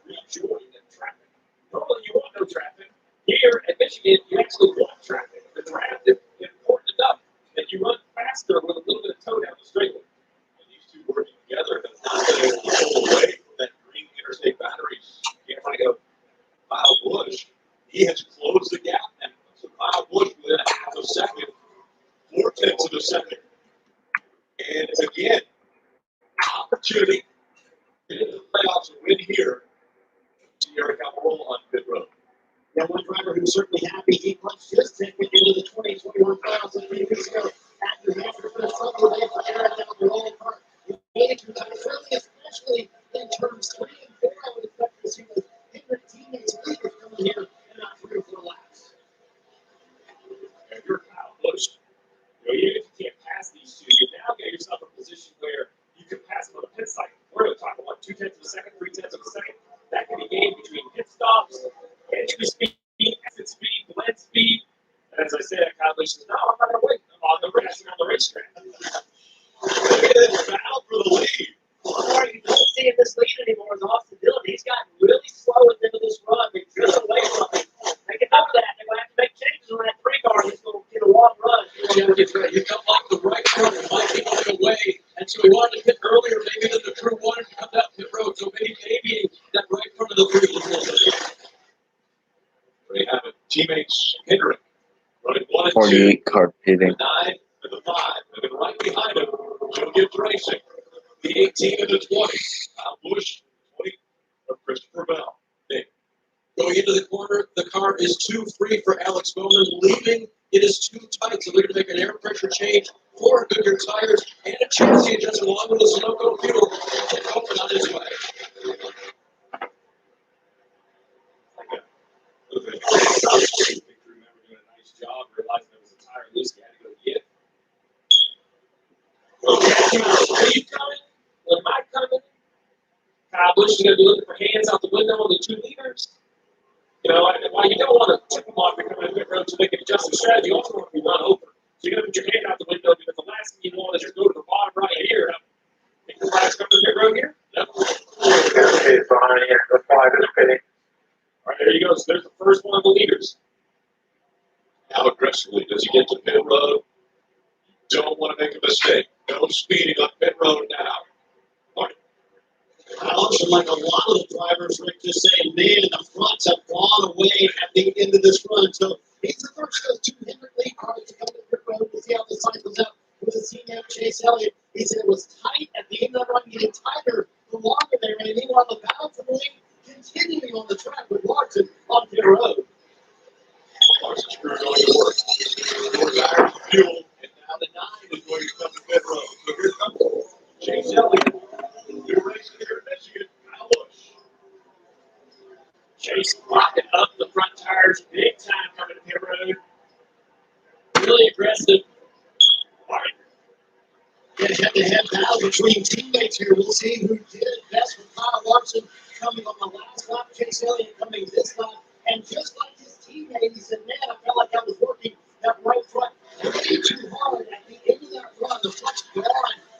rejoin the traffic. Normally you want no traffic. Here at Michigan, you actually want traffic. The draft is important enough that you run faster with a little bit of toe down the straightaway. And these two working together have not been able to pull away from that green interstate batteries. Can't find out Kyle Busch. He has closed the gap now. So Kyle Busch within a half a second, 4/10 of a second. And again, opportunity to get the playoffs and win here. See Eric Almirola on pit road. Yeah, one driver who's certainly happy he punched his ticket into the 2021 playoffs a few weeks ago after the first trouble day for Eric Almirola car. Especially in turns 3 and 4, I would expect to see those different teammates leaders coming here in about 3 or 4 laps. And you're Kyle Busch. Even if you can't pass these two, you now get yourself in a position where you can pass them on a pit cycle. We're going to talk about 2/10 of a second, 3/10 of a second. That can be gained between pit stops, entry speed, exit speed, blend speed. And as I said, Kyle Busch says, no, I'm not going to wait. I'm on the racetrack. Look at this battle for the lead. Well, you don't see this lead anymore is Austin Dillon. He's gotten really slow at the end of this run. They've driven away from him. They get over that. They're going to have to make changes on that 3 car. He's going to get a long run. Yeah, that's right. You come off the right front and might be on the way. And so he wanted to hit earlier maybe than the crew wanted to come down so maybe that right front of the field is a little bit. They have it. Teammates Hendrick running 1 and 2. 48 car pitting. The 9 and the 5. And then right behind him, Joe Gibbs Racing. The 18 and the 20. Kyle Busch, 20 of Christopher Bell. Nick. Going into the corner, the car is too free for Alex Bowman. Leaving, it is too tight. So they're going to make an air pressure change, 4 Goodyear tires, and a chassis adjustment along with the Sunoco fuel to open on his way. Remember doing a nice job, realizing there was a tire loose, he had to go get it. Are you coming? Am I coming? Kyle Busch is going to be looking for hands out the window on the 2 leaders. You know, while you don't want to tip them off and come in the pit road to make an adjusted strategy, you also want to be run over. So you're going to put your hand out the window because the last thing you want is to go to the bottom right here. Think the flags come to the pit road here? No. It's behind here. The 5 is pitting. All right, there you go. So there's the first one of the leaders. How aggressively does he get to pit road? Don't want to make a mistake. No speeding on pit road now. Marty. I also like a lot of the drivers, Rick, just saying, man, the fronts have gone away at the end of this run. So he's the first of those 2 Hendrick lead cars to come to pit road to see how the cycles out with his teammate Chase Elliott. He said it was tight at the end of the run, getting tighter the longer they ran. Meanwhile, the balance of the lead continuing on the track with Larson on pit road. Larson's crew going to work. 4 tires, fuel, and now the 9 is going to come to pit road. So here comes Chase Elliott. New race here at Michigan, Kyle Busch. Chase locking up the front tires big time coming to pit road. Really aggressive. All right. Get head-to-head battle between teammates here. We'll see who did it best with Kyle Larson coming on the last lap. Chase Elliott coming this lap. And just like his teammate, he said, man, I felt like I was working that right front way too hard at the end of that run. The front's gone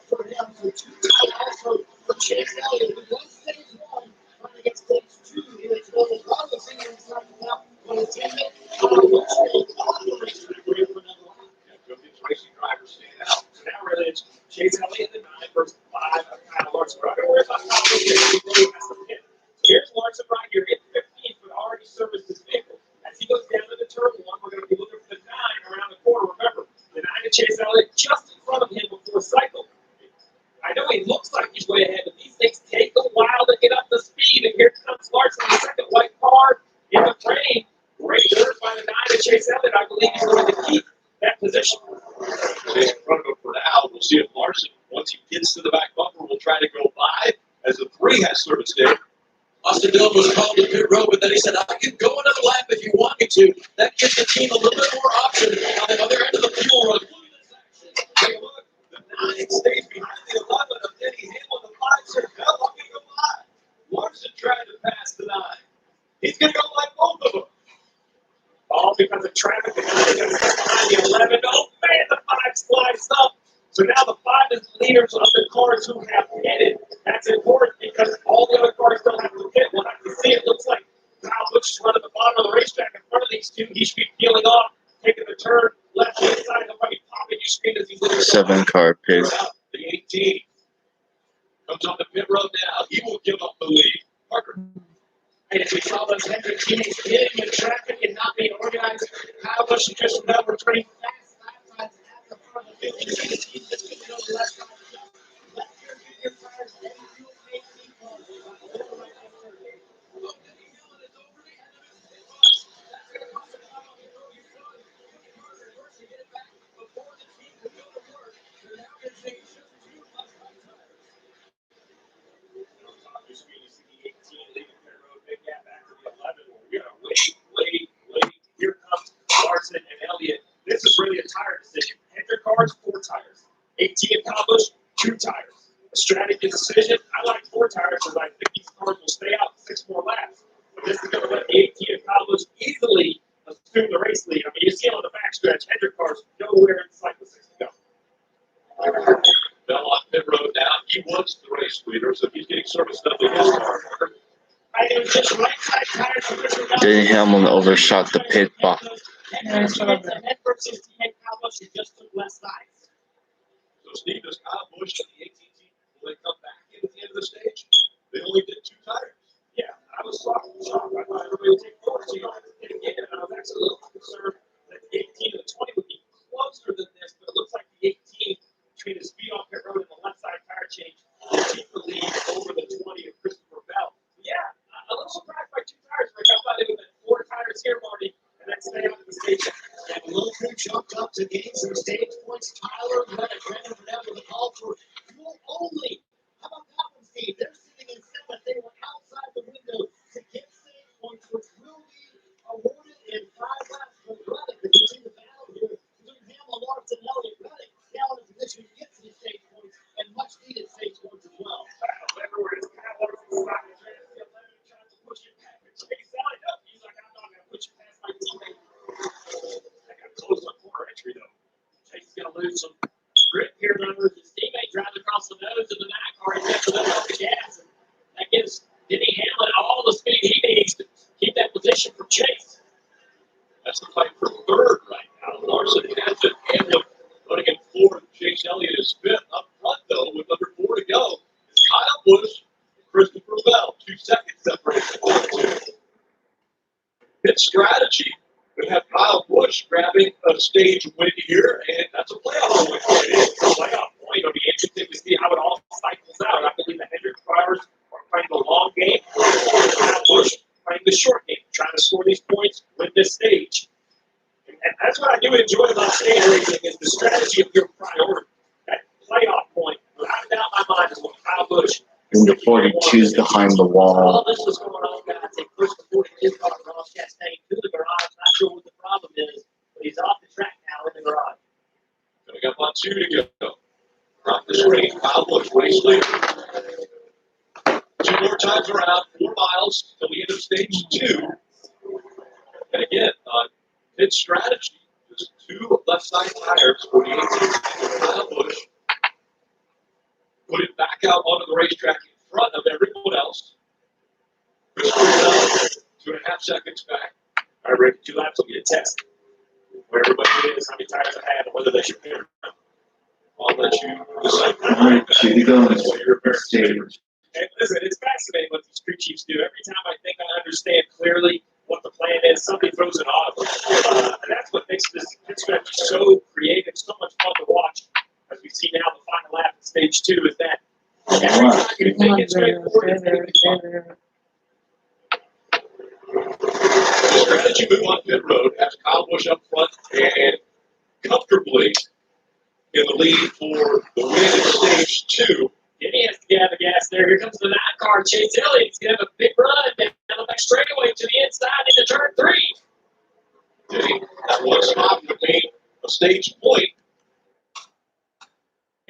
for him. So too tight also for Chase Elliott, who was stage 1, trying to get stage 2 here. So there's a lot of things talking about when his teammate Kyle Larson also racing for another lap. Joe Gibbs Racing drivers stand out. So now really it's Chase Elliott at the 9 versus 5 of Kyle Larson. We're not going to worry about Kyle Larson. Here's Larson right here at 15th, but already serviced his vehicle. As he goes down to the turn 1, we're going to be looking for the 9 around the corner. Remember, the 9 to Chase Elliott just in front of him before cycle. I know he looks like he's way ahead, but these things take a while to get up to speed. And here comes Larson, the second white car in the frame. Great work by the 9 to Chase Elliott. I believe he's going to keep that position. Stay in front of him for now. We'll see if Larson, once he gets to the back bumper, will try to go by as the 3 has service day. Austin Dillon was called to pit road, but then he said, I can go another lap if you want me to. That gives the team a little bit more option on the other end of the fuel run. Take a look. The 9 stays behind the 11 of Denny Hamlin. The 5 said, hell, I'm going to go by. Larson tried to pass the 9. He's going to go like both of them. All because of traffic. The 9 is behind the 11. Oh, man, the 5 slides up. So now the 5 is leaders of the cars who have pitted. That's important because all the other cars don't have to pit. We'll have to see. It looks like Kyle Busch is running the bottom of the racetrack in front of these 2. He should be peeling off, taking the turn, left hand side. He'll probably pop in your screen as he's looking. 7 car pit. The 18 comes on the pit road now. He will give up the lead. Parker. And as we saw those Hendrick teammates hitting the traffic and not being organized, Kyle Busch and Christian Bell were turning fast lap times at the front of the field. Wait. Here comes Larson and Elliott. This is really a tire decision. Hendrick cars, 4 tires. 18 Kyle Busch, 2 tires. A strategy decision. I like 4 tires because I think these cars will stay out 6 more laps. But this is going to let the 18 Kyle Busch easily assume the race lead. I mean, you see on the backstretch, Hendrick cars nowhere in sight with 6 to go. Bell on pit road now. He was the race leader, so he's getting serviced up with his car. Denny Hamlin overshot the pit box. So Steve, does Kyle Busch and the 18 team, will they come back in at the end of the stage? They only did some stage points. Tyler, you got a Brandon Burnett with a call for fuel only. How about that one, Steve? They're sitting in seventh. They were outside the window to get stage points, which will be awarded in 5 laps for Reddick. If you see the battle here between Hamlin, Lawrence, and Elliott, Reddick now in a position to get some stage points and much needed stage points as well. Close on corner entry though. Chase is going to lose some grip here. Remember, his teammate drives across the nose of the back car. He gets a little off the gas. And that gives Denny Hamlin all the speed he needs to keep that position from Chase. That's the fight for third right now. Larson has it. Hamlin running in fourth. Chase Elliott is fifth. Up front though, with under 4 to go, is Kyle Busch and Christopher Bell. 2 seconds separated from the two. Pit strategy. We have Kyle Busch grabbing a stage win here, and that's a playoff win. It is a playoff point. It'll be interesting to see how it all cycles out. I believe the Hendrick drivers are playing the long game. Kyle Busch playing the short game, trying to score these points, win this stage. And that's what I do enjoy about stage racing is the strategy of your priority. That playoff point, without a doubt in my mind, is what Kyle Busch. And the 42's behind the wall. All this is going on, guys. They pushed the 42 car Ross Chastain to the garage. Not sure what the problem is, but he's off the track now in the garage. Coming up on 2 to go. From the screen, Kyle Busch race leader. 2 more times around, 4 miles till the end of stage 2. And again, pit strategy, just 2 left side tires for the 18. Kyle Busch put it back out onto the racetrack in front of everyone else. Christopher Bell, 2.5 seconds back. All right, Rick, 2 laps will be a test. Where everybody is, how many tires I have, and whether they should pair. I'll let you decide. Should we go on That's what you're prepared to stage? do. And listen, it's fascinating what these crew chiefs do. Every time I think I understand clearly what the plan is, somebody throws an audible. And that's what makes this pit strategy so creative, so much fun to watch. As we see now, the final lap of stage 2 is that every time you think it's straightforward, it's going to be fun. The strategy move on pit road has Kyle Busch up front and comfortably in the lead for the win in stage 2. Denny has to get out of the gas there. Here comes the 9 car. Chase Elliott's going to have a big run down the back straightaway to the inside into turn 3. Denny, that one spot would be a stage point.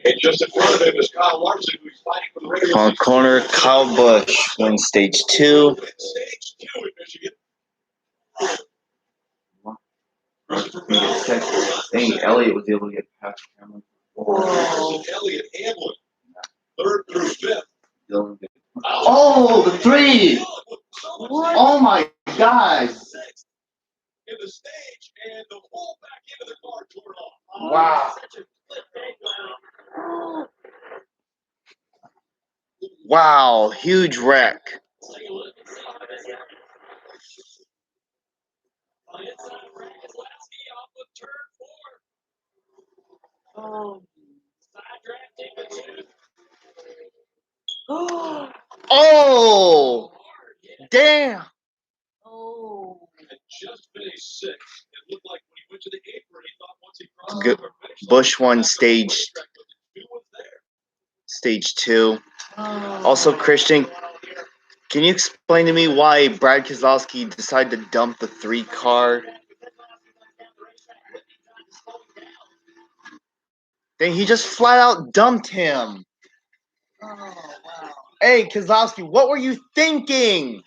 And just in front of him is Kyle Larson, who's fighting for the regular Final corner, Kyle Busch wins stage 2. Stage 2 in Michigan. Dang, Elliott was able to get past Hamlin. Elliott Hamlin, 3rd through 5th. Oh, the 3! Oh my gosh! In the stage, and the whole back end of the car tore off. Wow. Wow, huge wreck. Oh, damn. Oh. Had just finished 6th. It looked like when he went to the apron, he thought once he crossed Good. over finish line, Busch won stage he was there. stage 2. Also, Christian, can you explain to me why Brad Keselowski decided to dump the 3 car? Then he just flat out dumped him. Oh, wow. Hey, Keselowski, what were you thinking?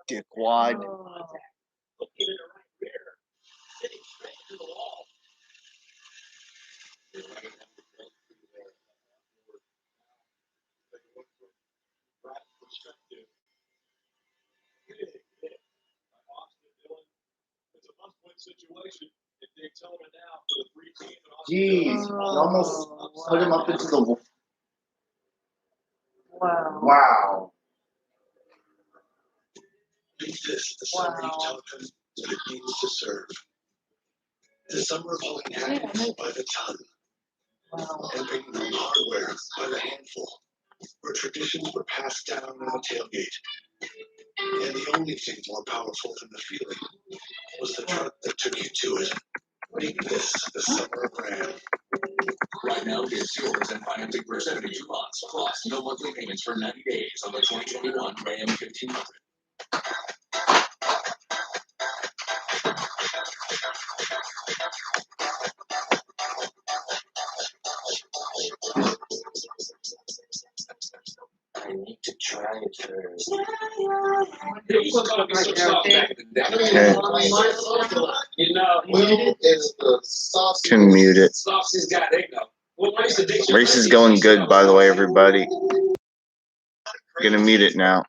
Dickwad. Oh. It's a must-win situation. If they tell him now for the 3 teams, Jeez, he almost put him up into the. Wow. Wow. Make this the summer you've taught them that it means to serve. The summer of hauling happiness by the ton. Wow. And bringing them hardware by the handful. Where traditions were passed down on the tailgate. And the only thing more powerful than the feeling was the truck that took you to it. Make this the summer of brand. Right now, get yours and financing for 72 months, plus no monthly payments for 90 days on the 2021 Ram 1500. I need to try it first. People thought it'd be so soft back in the day. You know, Will is the sauce. Can mute it. sauce has got eggnog. What makes the dish? Race is going good, by the way, everybody. Gonna mute it now.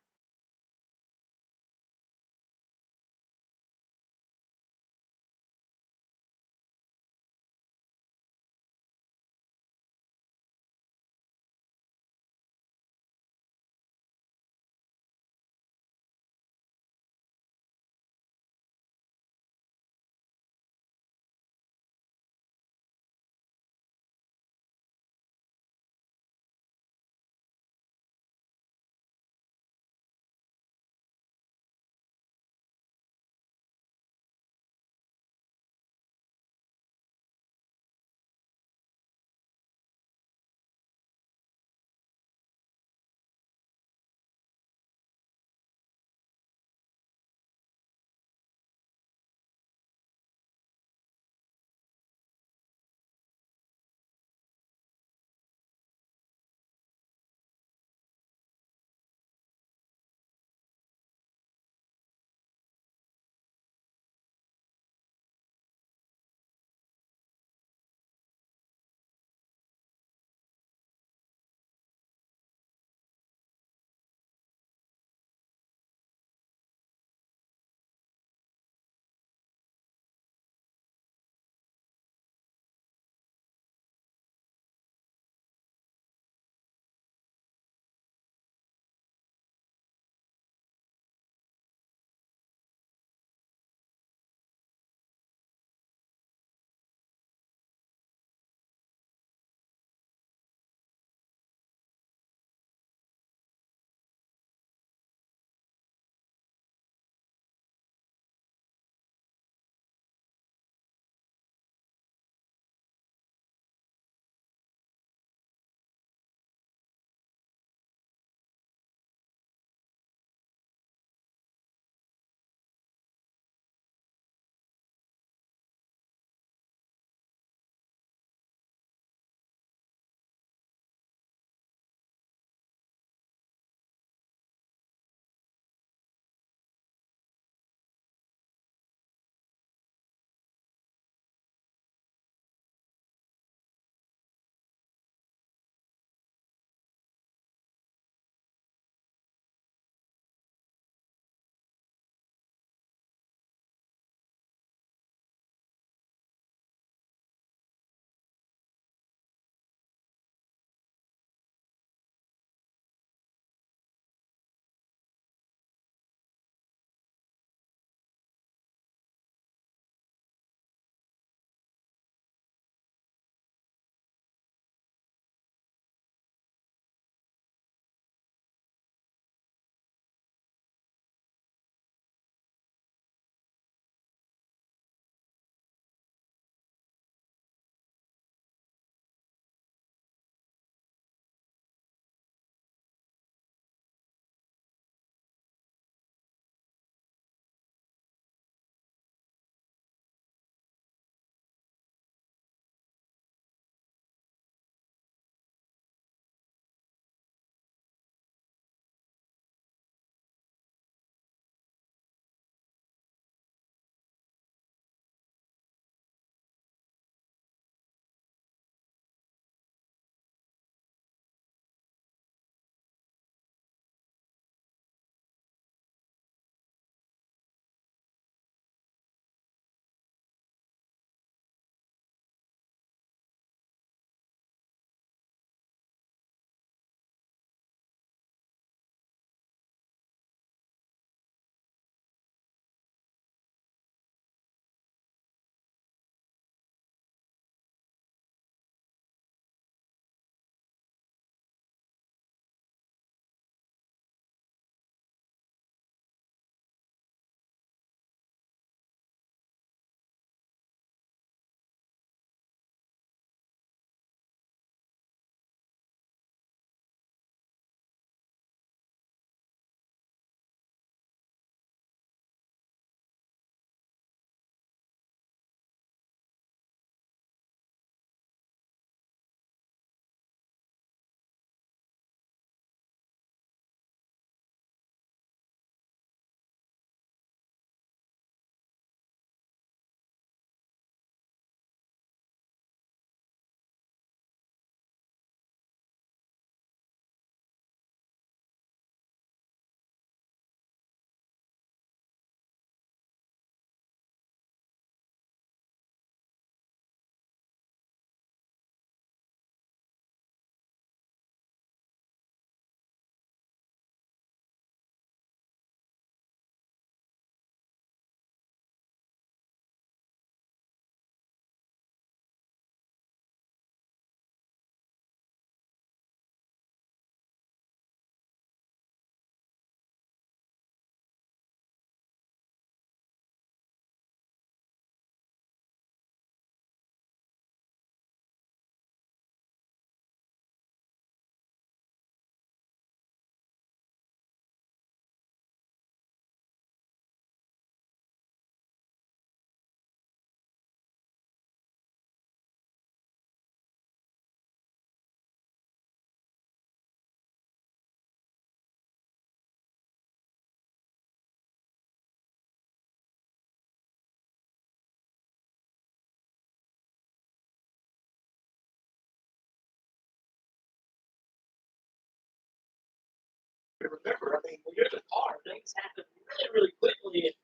mean, when you're in the car, things happen really, really quickly. And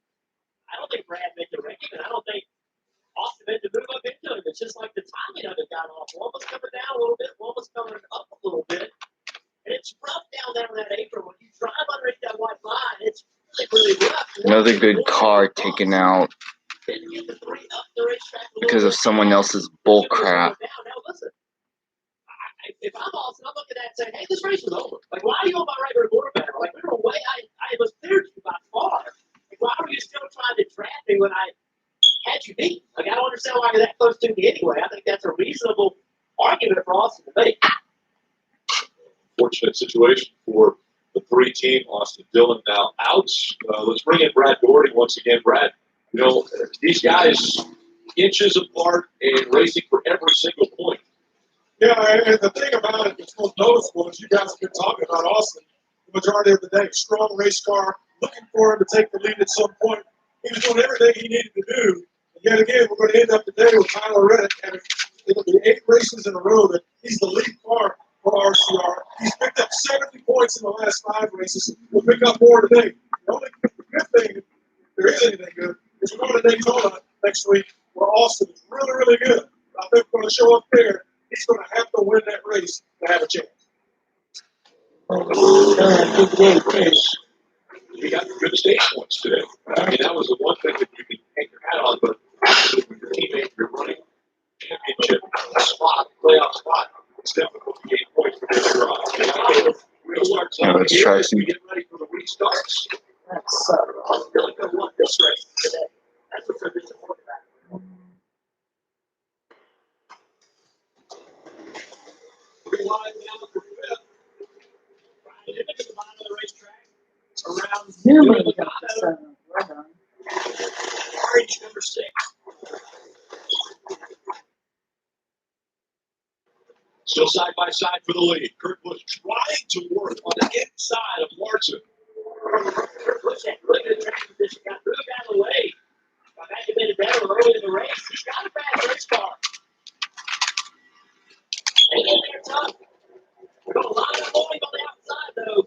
I don't think Brad made the wreck, and I don't think Austin meant to move up into it. It's just like the timing of it got off. One was coming down a little bit, one was coming up a little bit. And it's rough down there on that apron. When you drive underneath that white line, it's really, really rough. Another good car taken out because of someone else's bull crap. Now, listen, if I'm Austin, I'm looking at it saying, hey, this race is over. Like, why are you on my right rear quarterback? Like, we were way, I was cleared you by far. Like, why were you still trying to draft me when I had you beat? Like, I don't understand why you're that close to me anyway. I think that's a reasonable argument for Austin to make. Fortunate situation for the 3-team. Austin Dillon now out. Let's bring in Brad Doherty once again. Brad, you know, these guys inches apart and racing for every single point. Yeah, and the thing about it that's most noticeable is you guys have been talking about Austin the majority of the day. Strong race car, looking for him to take the lead at some point. He was doing everything he needed to do. And yet again, we're going to end up today with Tyler Reddick having it'll be 8 races in a row that he's the lead car for RCR. He's picked up 70 points in the last 5 races. We'll pick up more today. The only good thing, if there is anything good, is we're going to Daytona next week where Austin is really, really good. I think we're going to show up there. He's going to have to win that race to have a chance. You got good stage points today. I mean, that was the one thing that you can hang your hat on, but with your teammate, you're running championship spot, playoff spot. It's difficult to gain points for this drive. We'll start Yeah, let's try some. we get ready for the restarts. That's really going to want this race today. That's what they're disappointed about. Rewind now for 5th. Right at the bottom of the racetrack. Around Newman got the 7. Well done. orange number 6. Still side by side for the lead. Kurt Busch trying to work on the inside of Larson. Kurt Busch had really good track position, got moved out of the way. By back a bit better early in the race. He's got a fast race car. Hang in there, tough. We're going to line up on him on the outside, though.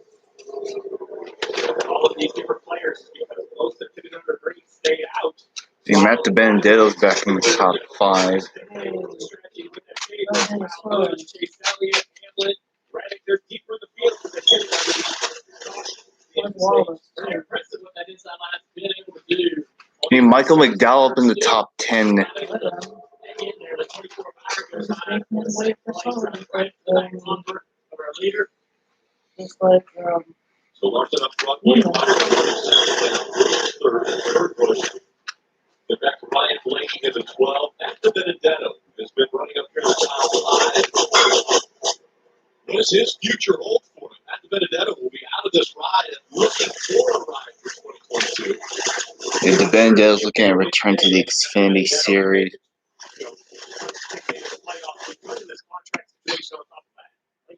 All of these different players, close to 200 degrees, stay out. See, Matt DiBenedetto's back in the top 5. They're deeper in the field. Very impressive what that inside line's been able to do. See, Michael McDowell up in the top 10. It's like, So Larson up front, William third Busch. They're back to Ryan Blaney in the 12. After Benedetto has been running up here in the top 5. What does his future hold for him? After Benedetto will be out of this ride and looking for a ride for 2022. And DiBenedetto's looking at return to the Xfinity Series.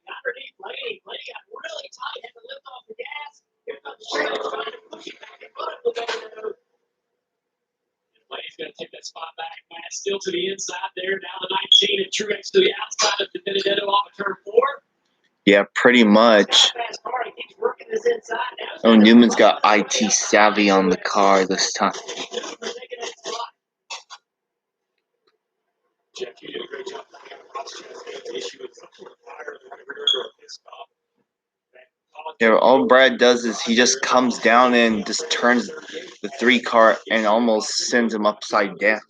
Underneath Blaney got really tight, had to lift off the gas. Here comes Sheridan trying to push it back in front of Benedetto. Blaney's going to take that spot back. Matt still to the inside there. Now the 19 and Truex to the outside of Benedetto off of turn 4. Yeah, pretty much. Oh, Newman's got IT savvy on the car this time. Jeff, you did a great job. The issue with some sort of fire in the rear or a pit stop. Yeah, all Brad does is he just comes down and just turns the 3 car and almost sends him upside down.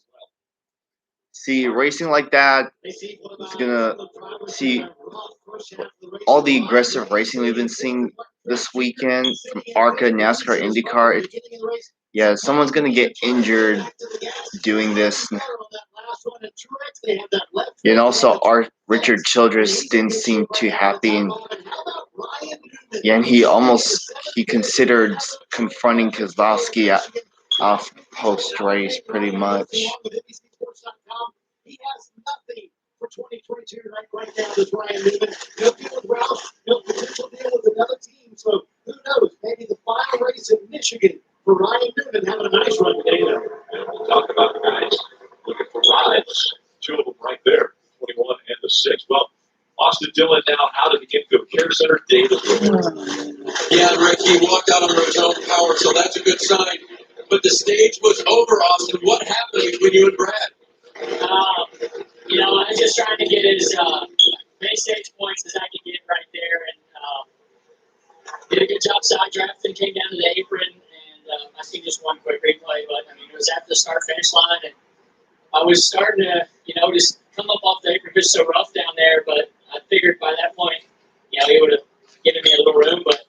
See, racing like that is gonna see all the aggressive racing we've been seeing this weekend from ARCA, NASCAR, IndyCar. Yeah, someone's gonna get injured doing this. And also, our Richard Childress didn't seem too happy, and he considered confronting Keselowski off post race, pretty much. He has nothing for 2022 right now with Ryan Newman. He'll deal with Roush. He'll potentially deal with another team. So who knows? Maybe the final race in Michigan for Ryan Newman having a nice run today. And we'll talk about the guys looking for rides. 2 of them right there, 21 and the 6. Well, Austin Dillon now out of the infield care center. David. Yeah, Rick, He walked out under his own power, so that's a good sign. But the stage was over, Austin. What happened between you and Brad? You know, I was just trying to get as many stage points as I could get right there, and did a good job side drafting, came down to the apron, and I see just one quick replay, but I mean, it was after the start-finish line, and I was starting to, you know, just come up off the apron, just so rough down there, but I figured by that point, you know, he would have given me a little room, but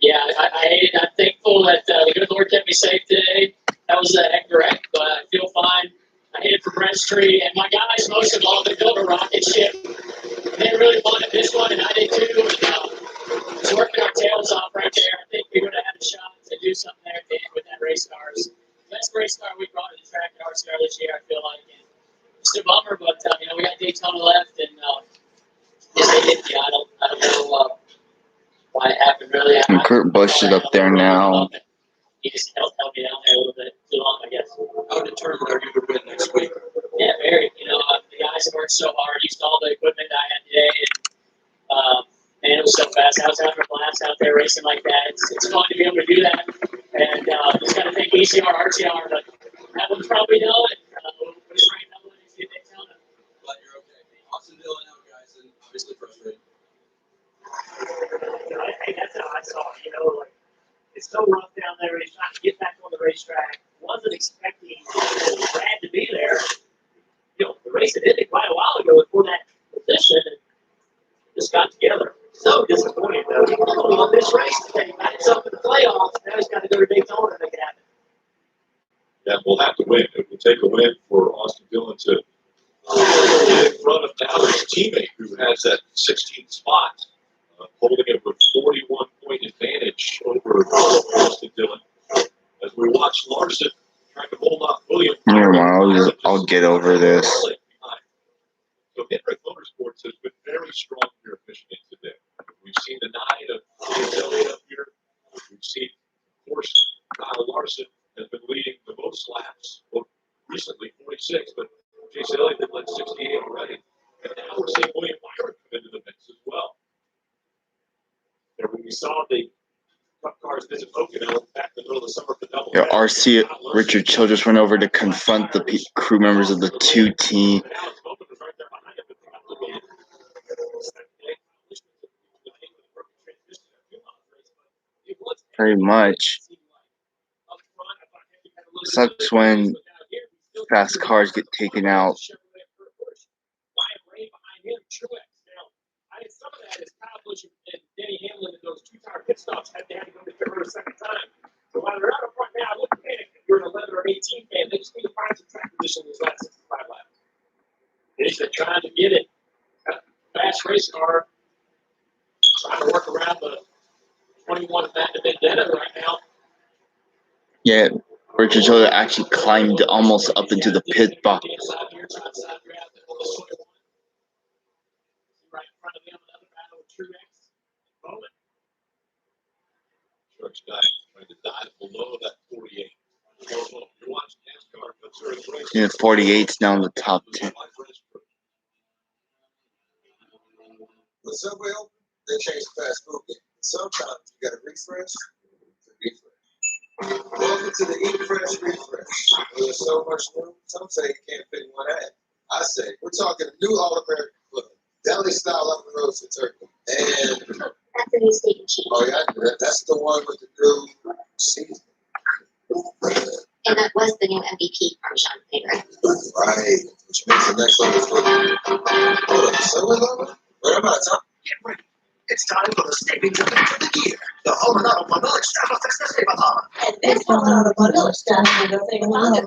yeah, I hate it. I'm thankful that the good Lord kept me safe today. That was a heck of a wreck, but I feel fine. I hit it for Brent's tree, and my guys, most of all, they built a rocket ship. They really wanted this one, and I did too. And was working our tails off right there. I think we would have had a shot to do something there at the end with that race cars. Best race car we brought to the track at RCR this year, I feel like. And just a bummer, but you know, we got Daytona left, and yeah, I don't know why it happened really. And Kurt Busch is up there now. He just held me down there a little bit too long, I guess. How determined are you to win next week? Yeah, very. You know, the guys have worked so hard, used all the equipment I had today, and man, it was so fast. I was having a blast out there racing like that. It's fun to be able to do that, and just got to thank ECR, RTR, but that one's probably done. We'll put it right now and see if they tell them. Glad you're okay. Austin Dillon out, guys, and obviously frustrated. You know, hey, that's how I saw it. You know, like it's so rough down there. He's trying to get back on the racetrack. Wasn't expecting Brad to be there. You know, the race had ended quite a while ago before that position, and just got together. So disappointed though. He won this race today. He got himself in the playoffs. Now he's got to go to Daytona and make it happen. Yeah, we'll have to win. It will take a win for Austin Dillon to get in front of now his teammate who has that 16th spot, holding it with 41-point advantage over Austin Dillon. As we watch Larson trying to hold off Williams. Never mind, I'll get over this. So Hendrick Motorsports has been very strong here at Michigan today. We've seen the 9 of Elliott up here. We've seen, of course, Kyle Larson has been leading the most laps. Well, recently 46, but Chase Elliott had led 68 already. And now we're seeing William Byron come into the mix as well. And when we saw the Cup cars visit Pocono back in the middle of the summer for double. Yeah, RC Richard Childress went over to confront the crew members of the 2 team. Very much. Sucks when fast cars get taken out. Some of that is Kyle Busch and Denny Hamlin in those 2-tire pit stops had to go to pit road a second time. So while they're out in front now, I wouldn't panic if you're an 11 or 18 fan. They just need to find some track position in these last 65 laps. They're trying to get it. A fast race car trying to work around the 21 Magna Vendetta right now. Yeah, Richard Childress actually climbed almost up into the pit box. Right in front of them, another battle with Truex. Bowman. Truex guy trying to dive below that 48. You're watching NASCAR, but race. Yeah, 48's now in the top 10. When Subway opened, they changed the fast food game. Sometimes you got to refresh. Welcome to the Eat Fresh Refresh. There's so much room. Some say you can't fit in one ad. I say we're talking new All-American Club. Deli style up the roasted turkey. And That's a new steak and cheese. oh yeah, that's the one with the new seasoning. And that was the new MVP Parmesan flavor. Right, which makes the next level for hold up, so what about time? Get ready. It's time for the savings event of the year. The Home and Auto Bundle Extrava Festa Save-A-Thon. And this Home and Auto Bundle Extrava Festa Save-A-Thon.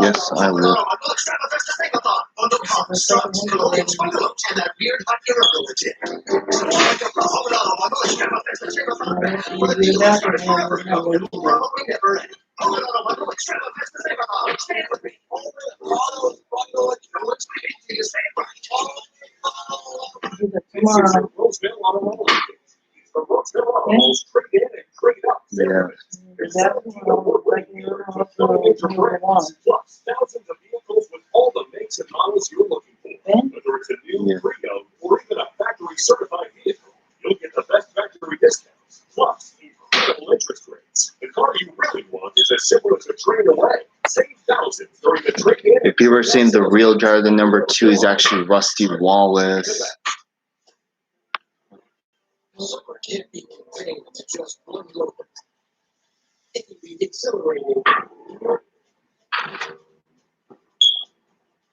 Yes, I will. Bundle Extrava Festa Save-A-Thon. Bundle pumps, trucks, clothing, bungalows, and that weird hot hero legit. Check out the Home and Auto Bundle Extrava Festa Save-A-Thon for the deals that start forever ago and will probably never end. Home and Auto Bundle Extrava Festa Save-A-Thon. Stand with me. Home and Auto Bundle Extrava Festa Save-A-Thon. Tomorrow. Roseville Automotive. From Roseville Automotive, trade in and trade up. Yeah. Plus thousands of vehicles with all the makes and models you're looking for. Whether it's a new pre-owned or even a factory certified vehicle, you'll get the discounts, plus incredible interest rates. The car you really want is as simple as a trade away. Save thousands during the trade-in. If people are saying the real driver, the number 2 is actually Rusty Wallace. Summer can't be contained to just one moment. It can be exhilarating,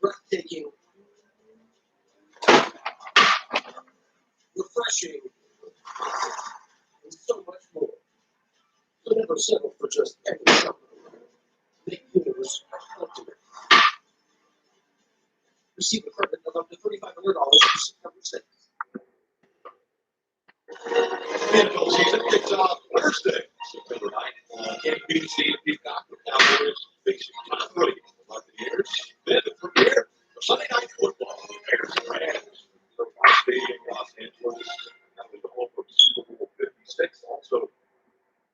breathtaking, refreshing, and so much more. So never settle for just any summer. Make yours ultimate. Receive a credit of up to $3,500 for September 6th. NFL season kicks off Thursday, September 9th. NBC Peacock, the Cowboys facing Tom Brady, the Buccaneers. Then the premiere of Sunday Night Football, the Bears and Rams. The Stadium, Los Angeles, that was the home of Super Bowl 56, also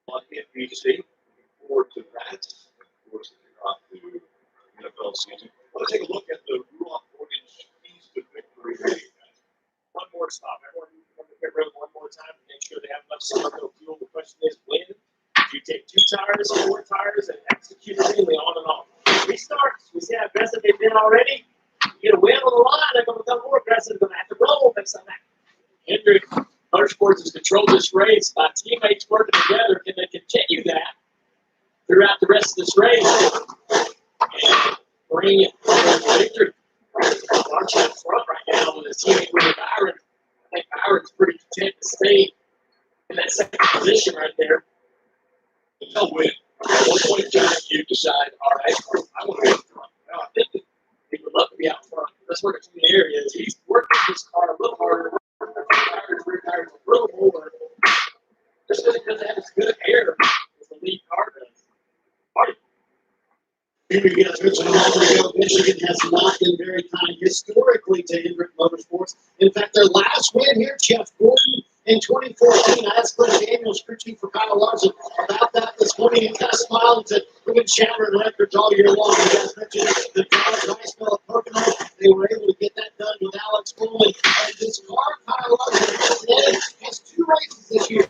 on NBC. Looking forward to that. Of course, kick off the NFL season. I want to take a look at the Rudolph Mortgage Feast of Victory video. One more stop. Everyone come to pit road one more time to make sure they have enough summerfield fuel. The question is, when do you take 2 tires, 4 tires, and execute a relay on and off? Restarts. We see how aggressive they've been already. You get a wheel on the line, they're going to become more aggressive. They're going to have to roll next time. Hendrick Motorsports has controlled this race by teammates working together. Can they continue that throughout the rest of this race and bring it to victory? Marching in front right now with his teammate Willie Byron. I think Byron's pretty content to stay in that second position right there. They'll win. At one point in time, you decide, all right, I want to be out front. Now, I think he would love to be out front. That's where the key area is. He's working his car a little harder. Rear tires a little more. Just because he doesn't have as good air as the lead car does. Here we go. Michigan has not been very kind historically to Hendrick Motorsports. In fact, their last win here, Jeff Gordon in 2014. I asked Clint Daniels, crew chief for Kyle Larson, about that this morning. He kind of smiled and said, we've been shattering records all year long. You guys mentioned the Dallas Rice Mill at Pocono. They were able to get that done with Alex Coleman. And this car, Kyle Larson, today has 2 races this year.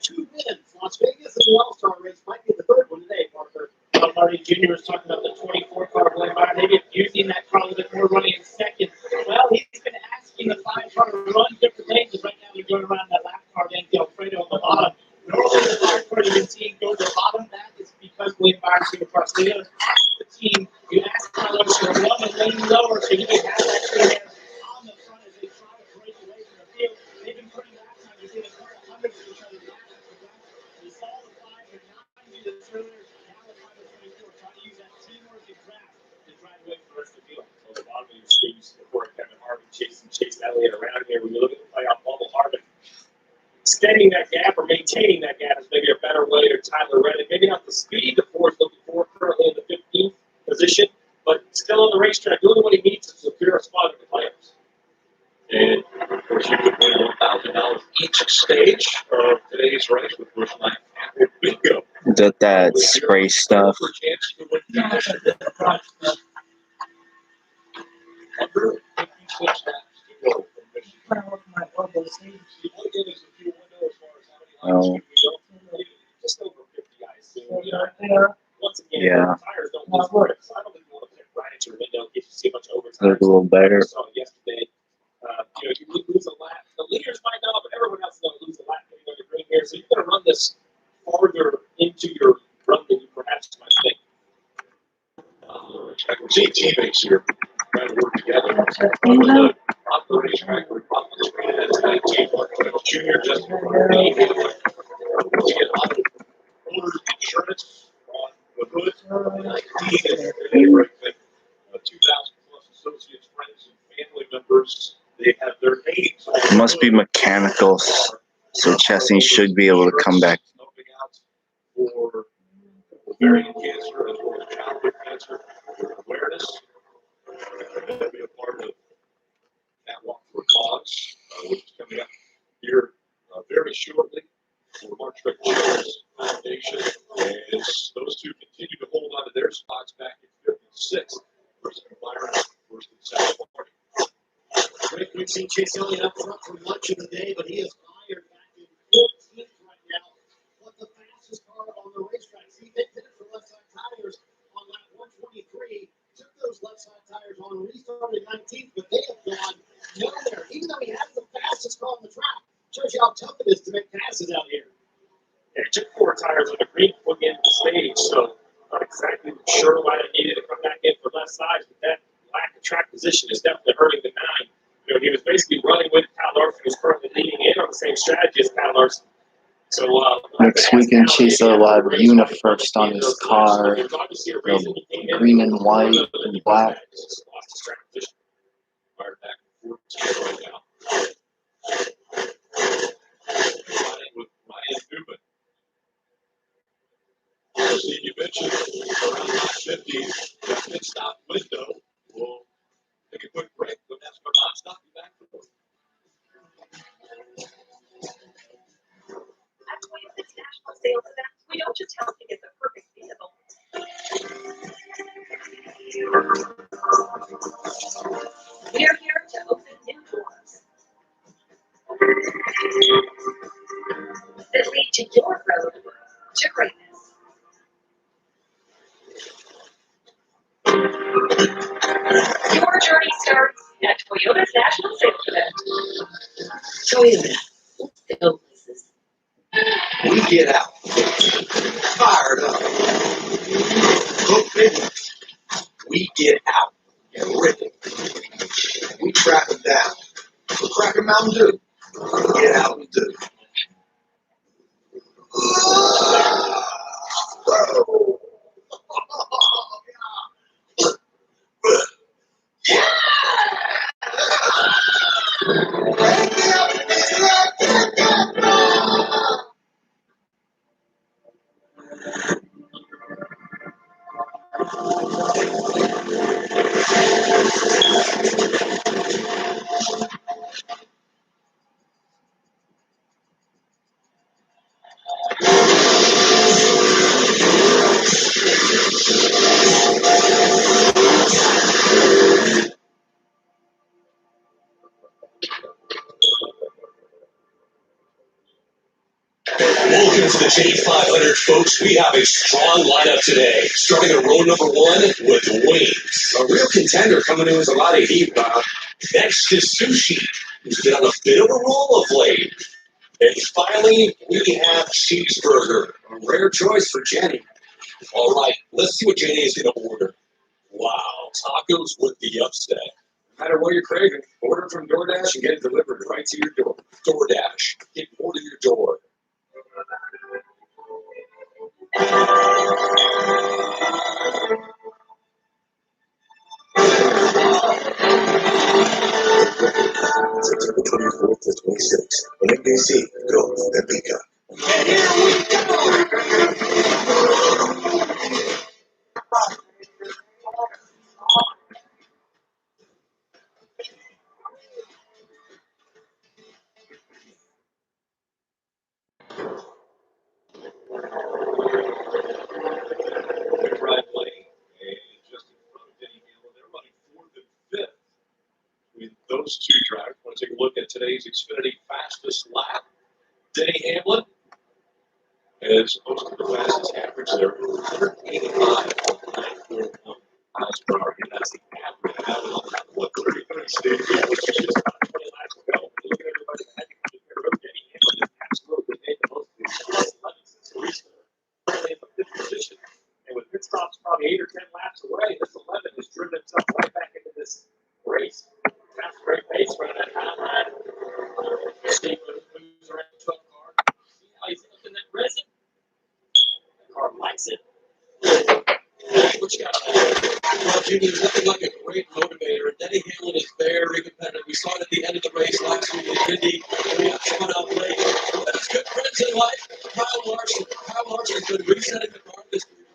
2 wins. Las Vegas and the All-Star race might be the 3rd one today, Parker. Marty Jr. was talking about the 24 car Blaine Byron. Maybe using that car a little bit more, running in second. Well, he's been asking the 5 car to run different lanes. Right now, they're going around that lap car, then Alfredo on the bottom. Normally, the 5 car you've been seeing go to the bottom. That is because Blaine Byron's going to cross the other. The team, you ask Carlos to run a lane lower so he can have that clear air on the front as they try to break away from the field. They've been putting last time. You've seen a couple hundreds of each other. We saw the 5 and 9 do this earlier. Trying to use that teamwork and draft to drive away from the rest of the field. So the bottom of your stage before Kevin Harvick chasing Chase Elliott around here. When you look at the playoff bubble, Harvick extending that gap or maintaining that gap is maybe a better way to Tyler Reddick. Maybe not the speed the Ford's looking for, currently in the 15th position, but still on the racetrack, doing what he needs to secure a spot in the playoffs. And of course, you could win $1,000 each stage of today's race with Bush Light and Bingo. That spray stuff. Oh. Just over 50 guys. Once again, Yeah. tires don't lose grips. I don't think you want to put right at your window and get you see much overtime. Look a little better. Saw yesterday. You lose a lap. The leaders might not, but everyone else is going to lose a lap getting on your green here. So you're going to run this farther into your run than you perhaps might think. I can see teammates here trying to work together. On the operation track, we're off the screen. That's 19. Junior just get owner's insurance on the hood. 19 is they break that 2,000 plus associates, friends, and family members. They have their names. It must be mechanicals, so Chesney should be able to come back. Helping out for ovarian cancer as well as childhood cancer awareness. That'll be a part of that walk for cause, which is coming up here very shortly for March Children's Foundation. As those two continue to hold on to their spots back in 5th and 6th versus Byron, first and second party. We've seen Chase Elliott up front for much of the day, but he is fired back in 14th you how tough it is to make passes out here. Yeah, it took 4 tires on the green putting into the stage, so not exactly sure why they needed to come back in for less size, but that lack of track position is definitely hurting the 9. You know, he was basically running with Kyle Larson, who's currently leading in on the same strategy as Kyle Larson. So next weekend, Chase will have UniFirst on his car, green and white and black. Fired back and forth right now. With Ryan Newman. Steve, you mentioned around 9:50, that pit stop window will take a quick break. When that's going to stop you back for At Toyota's national sales event, we don't just help you get the perfect vehicle. We're here to open new doors that lead to your road to greatness. Your journey starts at Toyota's national sales event. Toyota, let's go places. We get out, fired up, hooked in. We get out and rip it. We track them down. We crack a Mountain Dew. Get out and do. Welcome to the J500, folks. We have a strong lineup today. Starting at row number 1 with Wings. A real contender coming in with a lot of heat, Bob. Next is Sushi, who's been on a bit of a roll of late. And finally, we have Cheeseburger. A rare choice for Jenny. All right, let's see what Jenny is going to order. Wow, tacos with the upset. No matter what you're craving, order from DoorDash and get it delivered right to your door. DoorDash, get more to your door. September 24th to 26th, on NBC, go and Pika. And here we go! driveway, and just in front of Denny Hamlin, they're running 4th and 5th. With those two drivers, I want to take a look at today's Xfinity fastest lap. Denny Hamlin is supposed to be the fastest average there, 185 miles per hour, and that's the average. That was what 33 stage, which is just about 20 laps to go. Look at everybody that had to compare Denny Hamlin is absolutely made the most of these last 11 since the restart. Currently in the 5th position. And with pit stops probably 8 or 10 laps away, this 11 has driven itself right back into this race. That's a great pace running that high line. Steve moves around the 12 car. See how he's looking at resin? The car likes it. What you got? Well, Jimmy, there's nothing like a great motivator. Denny Hamlin is very competitive. We saw it at the end of the race last week in Indy. We got spun out late. But his good friends in life, Kyle Larson. Kyle Larson has been resetting the car this week.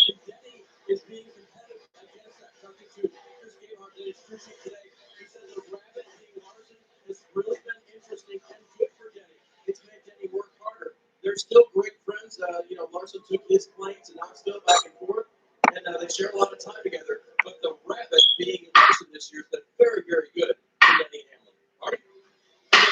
And Denny is being competitive against that. Talking to Chris Gabehart and his crew chief today, he said the rabbit being Larson has really been interesting and good for Denny. It's made Denny work harder. They're still great friends. Larson took his plane to Knoxville back and forth, and they share a lot of time together. But the rabbit being Larson this year has been very, very good for Denny Hamlin. Marty?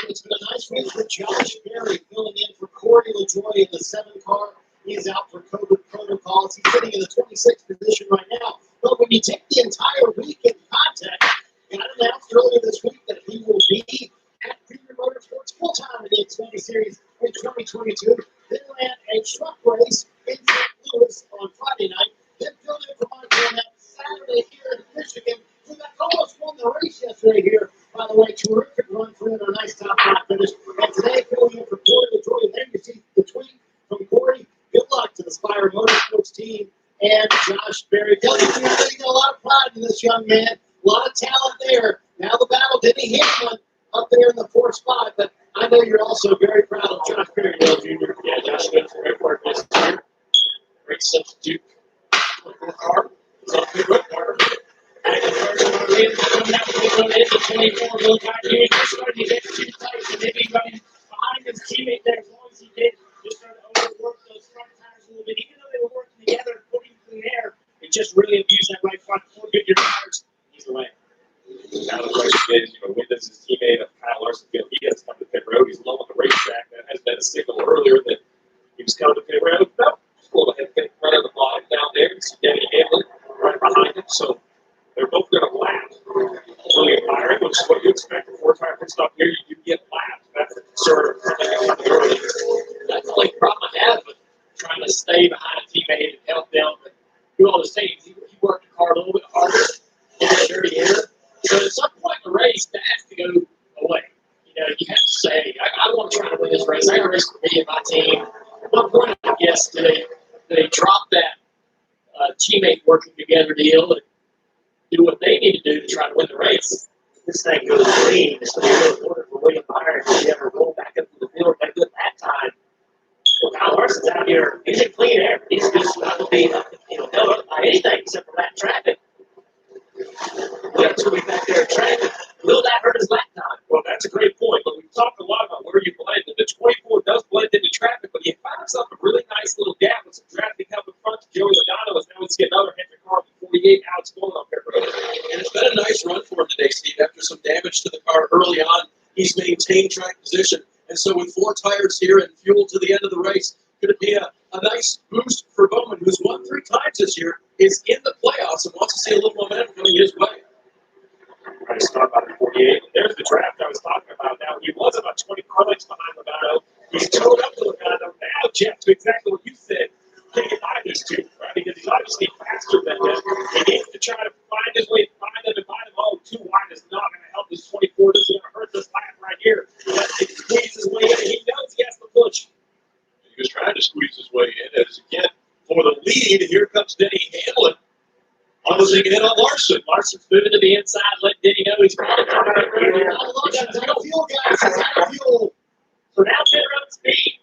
It's been a nice week for Josh Berry filling in for Corey LaJoy in the 7 car. He's out for COVID protocols. He's sitting in the 26th position right now. But when you take the entire week in context, God announced earlier this week that he will be at Premier Motorsports Xfinity Series in 2022. Then ran a truck race in St. Louis on Friday night. Then filled in for Michael on that Saturday here in Michigan. So that almost won the race yesterday here. By the way, terrific run for him and a nice top five finish. And today, filling in for Corey LaJoy. There you see the tweet from Corey. Good luck to the Spire Motorsports team and Josh Berry. I think got a lot of pride in this young man. A lot of talent there. Now the battle, Denny Hamlin up there in the fourth spot. But I know you're also very proud of Josh Berry, Jr. Yeah, Josh did some great work this year. Great substitute for the car. It's a good work car. And the first one in, coming out with the 24, Will Guy just started to get too tight, and maybe running behind his teammate there as long as he did. Just started to overwork those front tires a little bit. Even though they were working together and putting clean air, it just really abused that right front. 4 good year tires, he's away. Now the question is, when does his teammate Kyle Larson feel he has come to pit road? He's low on the racetrack. That has been a signal earlier that he was coming to pit road. No, just a little ahead, right on the line down there. You see Denny Hamlin right behind him. So they're both going to lap. Really admiring, which is what you expect before tire pit stop here. You get lapped. That's the concern. That's the only problem I have with trying to stay behind a teammate and help them do all the same. He worked the car a little bit harder in the dirty air. So at some point in the race, that has to go away. You have to say, I want to try to win this race. I got a race for me and my team. At one point, I guess, do they drop that teammate working together deal and do what they need to do to try to win the race? This thing goes clean. It's going to be really important for William Byron if he ever roll back up to the field like that time. Well, Kyle Larson's out here. He's in clean air. He's just not going to be held up by anything except for that traffic. That's going to be back there in traffic. Will that hurt his lap time? Well, that's a great point, but we've talked a lot about where you blend. And the 24 does blend into traffic, but you found yourself a really nice little gap with some traffic up in front to Joey Logano. As now let's get another Hendrick car with 48 out going up there. And it's been a nice run for him today, Steve. After some damage to the car early on, he's maintained track position. And so with 4 tires here and fuel to the end of the race, could it be a nice boost for Bowman, who's won 3 times this year, is in the playoffs and wants to see a little momentum coming his way. Trying to start by the 48. There's the draft I was talking about. Now, he was about 20 car lengths behind Logano. He's towed up to Logano. Now, Jeff, to exactly what you said, can he find these two, right? Because he's obviously faster than him. He needs to try to find his way, find them, and find them all. Too wide is not going to help this 24. This is going to hurt this lap right here. But he squeezes his way in, and he knows he has to push. He was trying to squeeze his way in. As again, for the lead, here comes Denny Hamlin. Closing in on Larson. Larson's moving to the inside. Let Denny know he's going to come right here. He's out of fuel, guys. He's out of fuel. So now pit road speed.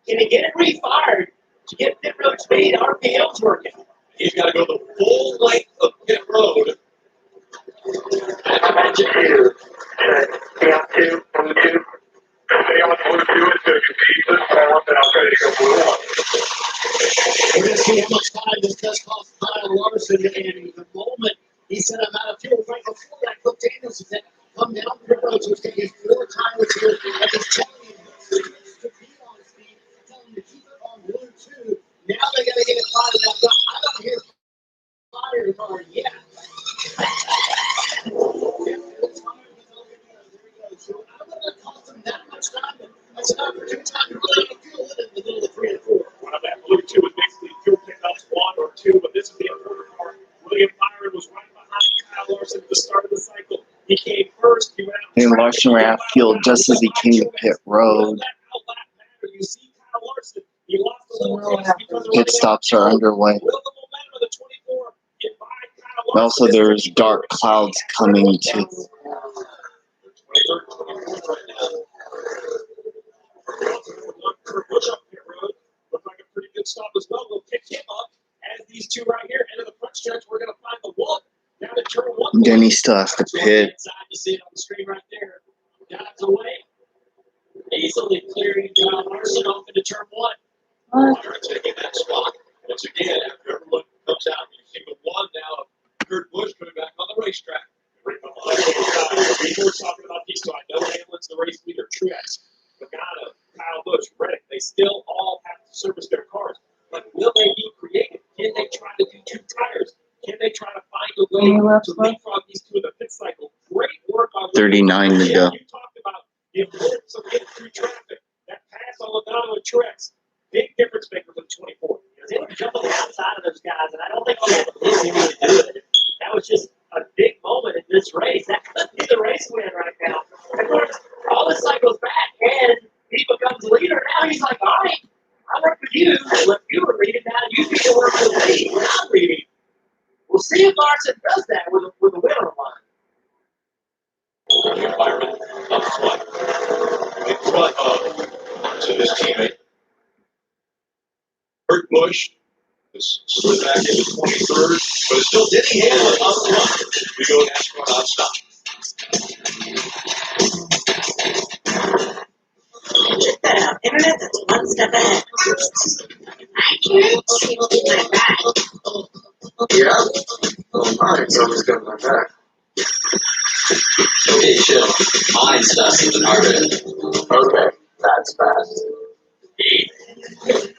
Can he get it refired to get pit road speed? RPM's working. He's got to go the full length of pit road. I imagine here. We're going to see how much time this does cost Kyle Larson. And the moment he said I'm out of fuel, right before that, Cook Daniels said, come down the road. So he's taking 4 tires here. And he's telling him to be on speed, telling him to keep it on 1 2. Now they got to get it fired up. I don't hear fire car yet. So I'm going to cost him that much time. That's an opportunity time to run out of fuel in the middle of 3 and 4. One of that blue 2 was basically fuel pickups 1 or 2, but this is the important car. William Byron was right behind Kyle Larson at the start of the cycle. He came first. He went out. And Larson ran out of fuel just as he came to pit road. You see Kyle Larson. He lost a little pace because of Pit stops are underway. Will the momentum of the 24 get by Kyle And Larson? also, there's dark clouds coming too. Bush up pit road. Looked like a pretty good stop as well. We'll pick him up as these 2 right here. End of the front stretch, we're going to find the 1 down at turn 1. Then he still has to pit. You see it on the screen right there. Dives away. Easily clearing Kyle Larson off into turn 1. They're taking that spot. Once again, after everyone comes out, you see the 1 now of Kurt Busch coming back on the racetrack. We were talking about these 2. I know Hamlin's the race leader. Truex, Logano, Kyle Busch, Reddick. They still all have to service their cars. But will they be creative? Can they try to do 2 tires? Can they try to find a way to leapfrog these 2 in the pit cycle? Great work on 39 to go. You talked about The importance of getting through traffic. That pass on Logano and Truex. Big difference maker with 24. They were jumping outside of those guys, and I don't think they had the ability to do it. That was just a big moment in this race. That could be the race win right now. Of course, all this cycles back, and he becomes leader. Now he's like, all right, I work for you. Look, you were leading now. You need to work for me when I'm leading. We'll see if Larson does that with a win on the line. Byron up front. In front of to his teammate. Kurt Busch is slid back into 23rd, but it's still Denny Hamlin on the run. We go NASCAR nonstop. Check that out. Internet that's one step ahead. I can't see my back. Yeah? Oh, mine. Someone's got my back. Okay, chill. Mine stuff's even harder. Okay, that's fast.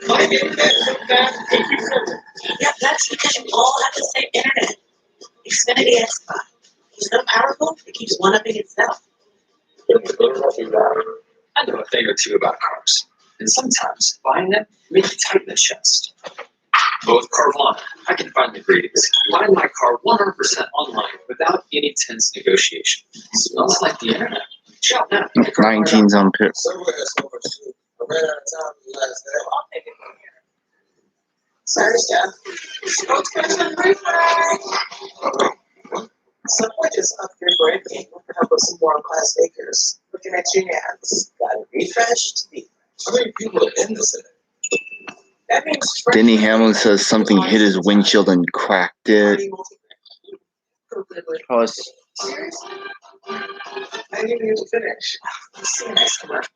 My internet's so fast, it keeps you Yeah, that's because you all have the same internet. Xfinity X5. It's so powerful, it keeps one-upping itself. I know a thing or two about cars, and sometimes buying them makes you tighten the chest. But with Carvana, I can finally breathe. Buy my car 100% online without any tense negotiation. Smells like the internet. Shop now. 19's on pit. Subway has so much food. I ran out of time for the last day. I'll take it from here. Sorry, Steph. Spokesperson briefing. Subway just upped your branding with the help of some world-class bakers. Looking at your hands. Got it refreshed. How many people are in this event? That means Denny Hamlin says something hit his windshield and cracked it. Plus, Seriously? I didn't even finish. See you next commercial.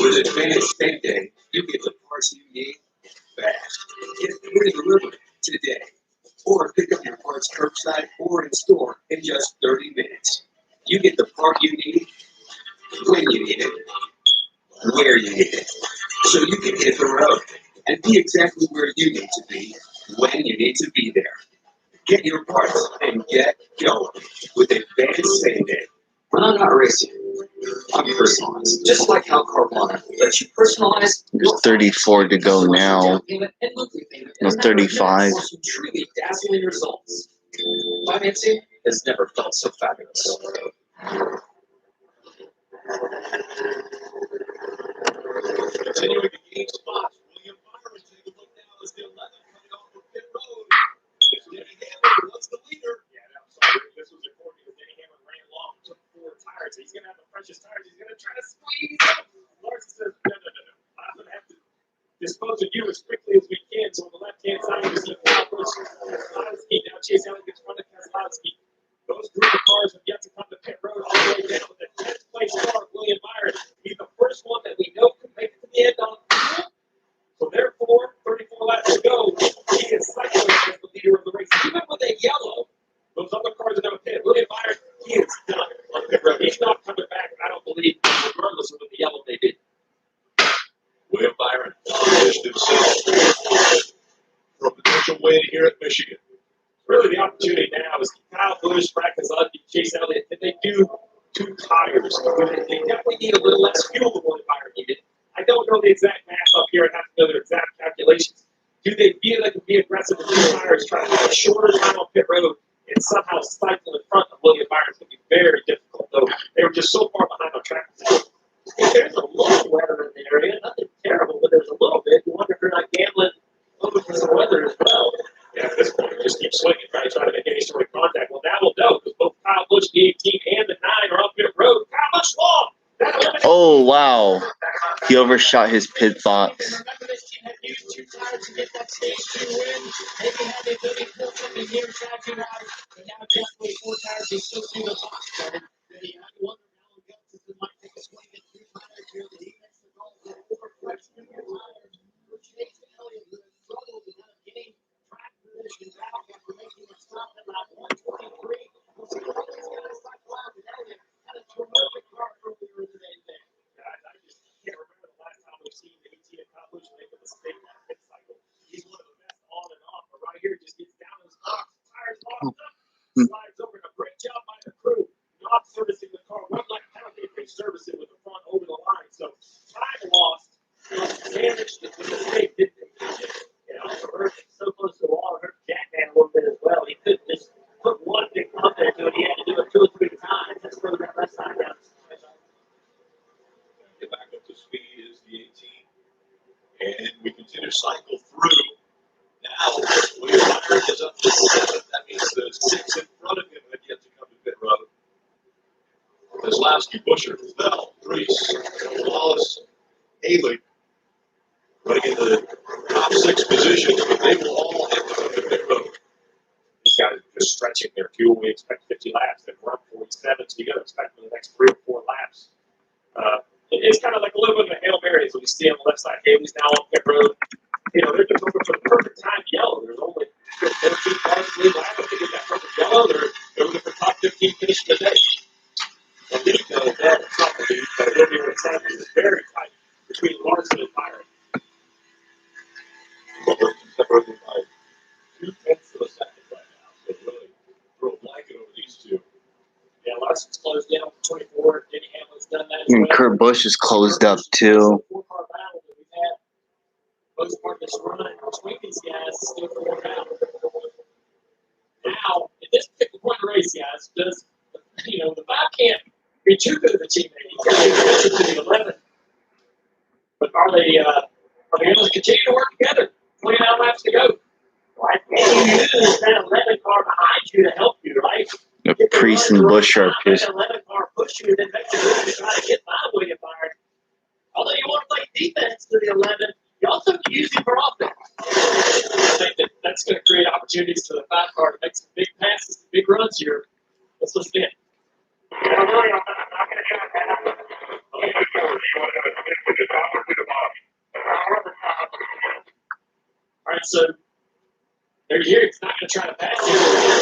With Advanced Same Day, you get the parts you need fast. Get free delivery today. Or pick up your parts curbside or in store in just 30 minutes. You get the part you need when you need it, where you need it. So you can hit the road and be exactly where you need to be when you need to be there. Get your parts and get going with Advanced Same Day. When I'm not racing, I'm personalized. Just like how Carvana lets you personalize. there's 34 to go now. No, 35. Some truly dazzling results. Financing has never felt so fabulous. Continuing to gain spots. William Byron take a look now as the 11 coming off of pit road. It's Denny Hamlin was the leader. Yeah, I'm sorry. This was according to Denny Hamlin ran long, took 4 tires. He's going to have the freshest tires. He's going to try to squeeze them. Larson says, no. I'm going to have to dispose of you as quickly as we can. So on the left-hand side, you see Kyle Busch, Keselowski. Now Chase Elliott gets front of Keselowski. Those group of cars have yet to come to pit road all the way down with the 10th place car, William Byron. He's the first one that we know can make it to the end on the field. So therefore, 34 laps to go. He is cycling as the leader of the race. Even with a yellow, those other cars are going to pit. William Byron, he is done on pit road. He's not coming back, I don't believe, regardless of what the yellow they did. William Byron positioned himself for a potential win here at Michigan. Really, the opportunity now is Kyle Busch, Brad Keselowski, Chase Elliott. If they do 2 tires, they definitely need a little less fuel than William Byron needed. I don't know the exact math up here. I have to know their exact calculations. Do they feel they can be aggressive with 2 tires, try to have a shorter time on pit road, and somehow cycle in front of William Byron? It's going to be very difficult, though. They were just so far behind on track. If there's a little weather in the area, nothing terrible, but there's a little bit. You wonder if they're not gambling over for some weather as well. Yeah, at this point, just keep swinging, try to make any sort of contact. Well, now we'll know, because both Kyle Busch, the 18, and the 9 are up pit road. Kyle Busch long. Oh, wow. He overshot his pit box. Remember, this team had used 2 tires to get that stage 2 win. Maybe had the ability to pull something here, tracking out, but now definitely 4 tires is still through the box. I wonder how Alan Gustafson might take a swing at 2 tires here, but he makes the goal to overflex 2 tires. Chase Elliott, who has struggled to kind of gain track position back after making a stop at lap 123. We'll see what he's going to cycle out with Elliott. Had a terrific car earlier in the day there. I just can't remember the last time we've seen the 18 and Kyle Busch make a mistake in that pit cycle. He's one of the best on and off, but right here just gets down his box, tires locked up, slides over. A great job by the crew. servicing the car, one lap penalty if they service it with the front over the line. So time lost, damaged the mistake, didn't they? You know, hurt so close to the wall, hurt Jackman a little bit as well. He couldn't just put one big pump there to it. He had to do it 2 or 3 times. That's further that left side down. Get back up to speed is the 18. And we continue to cycle through. Now, William Byron is up to 7th. That means the 6 in front of him have yet to come to pit road. Kozlowski, Busher, Bell, Reese, Wallace, Haley running in the top 6 positions, but they will all have to come to pit road. These guys are just stretching their fuel. We expect 50 laps. They've run 47, so you got to expect for the next 3 or 4 laps. It's kind of like a little bit of a Hail Mary as we see on the left side. Haley's now on pit road. You know, they're just looking for the perfect time yellow. There's only 14 cars to lead lap. If they get that perfect yellow, they're looking for top 15 finish of the day. And then you know that it's not going to be, but it'll be what's happening. It's very tight between Larson and Byron. Separated by 2/10 of a second right now. So really throw a blanket over these two. Yeah, Larson's closed down for 24. Denny Hamlin's done that as And well. Kurt Busch is closed up too. 4-car battle that we've had most part of this run between these guys is still 4 down. Now, at this particular point in the race, guys, does the 5 can't be too good of a teammate. He's got to get to the 11. But are they able to continue to work together? 29 laps to go. Right? And you use that 11 car behind you to help you, right? The Priest and Busch are that 11 car push you and then make you try to get by William Byron. Although you want to play defense to the 11, you also can use him for offense. I think that's going to create opportunities for the 5 car to make some big passes, some big runs here. Let's listen in. All right, so they're here. He's not going to try to pass you.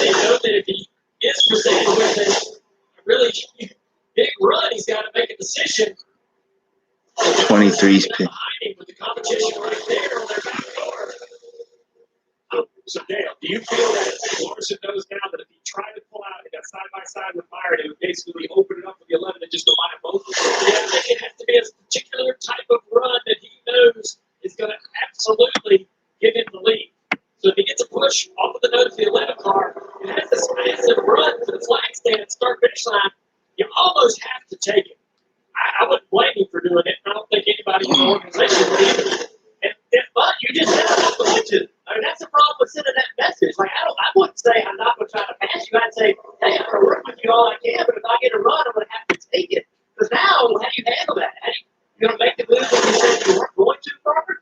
They know that if he is presented with a really big run, he's got to make a decision. 23's pit. With the competition right there on their back door. So, Dale, do you feel that Larson knows now that if he tried to pull out and got side by side with Byron, it would basically open it up for the 11 and just combine both? Yeah, I think it has to be a particular type of run that he knows is going to absolutely give him the lead. So if he gets a push off of the nose of the 11 car and has this massive run to the flag stand and start finish line, you almost have to take it. I wouldn't blame him for doing it. I don't think anybody in the organization would either. But you just have to push it. I mean, that's the problem with sending that message. Like, I wouldn't say I'm not going to try to pass you. I'd say, hey, I'm going to work with you all I can, but if I get a run, I'm going to have to take it. Because now, how do you handle that? You going to make the move when you said you weren't going to, Robert?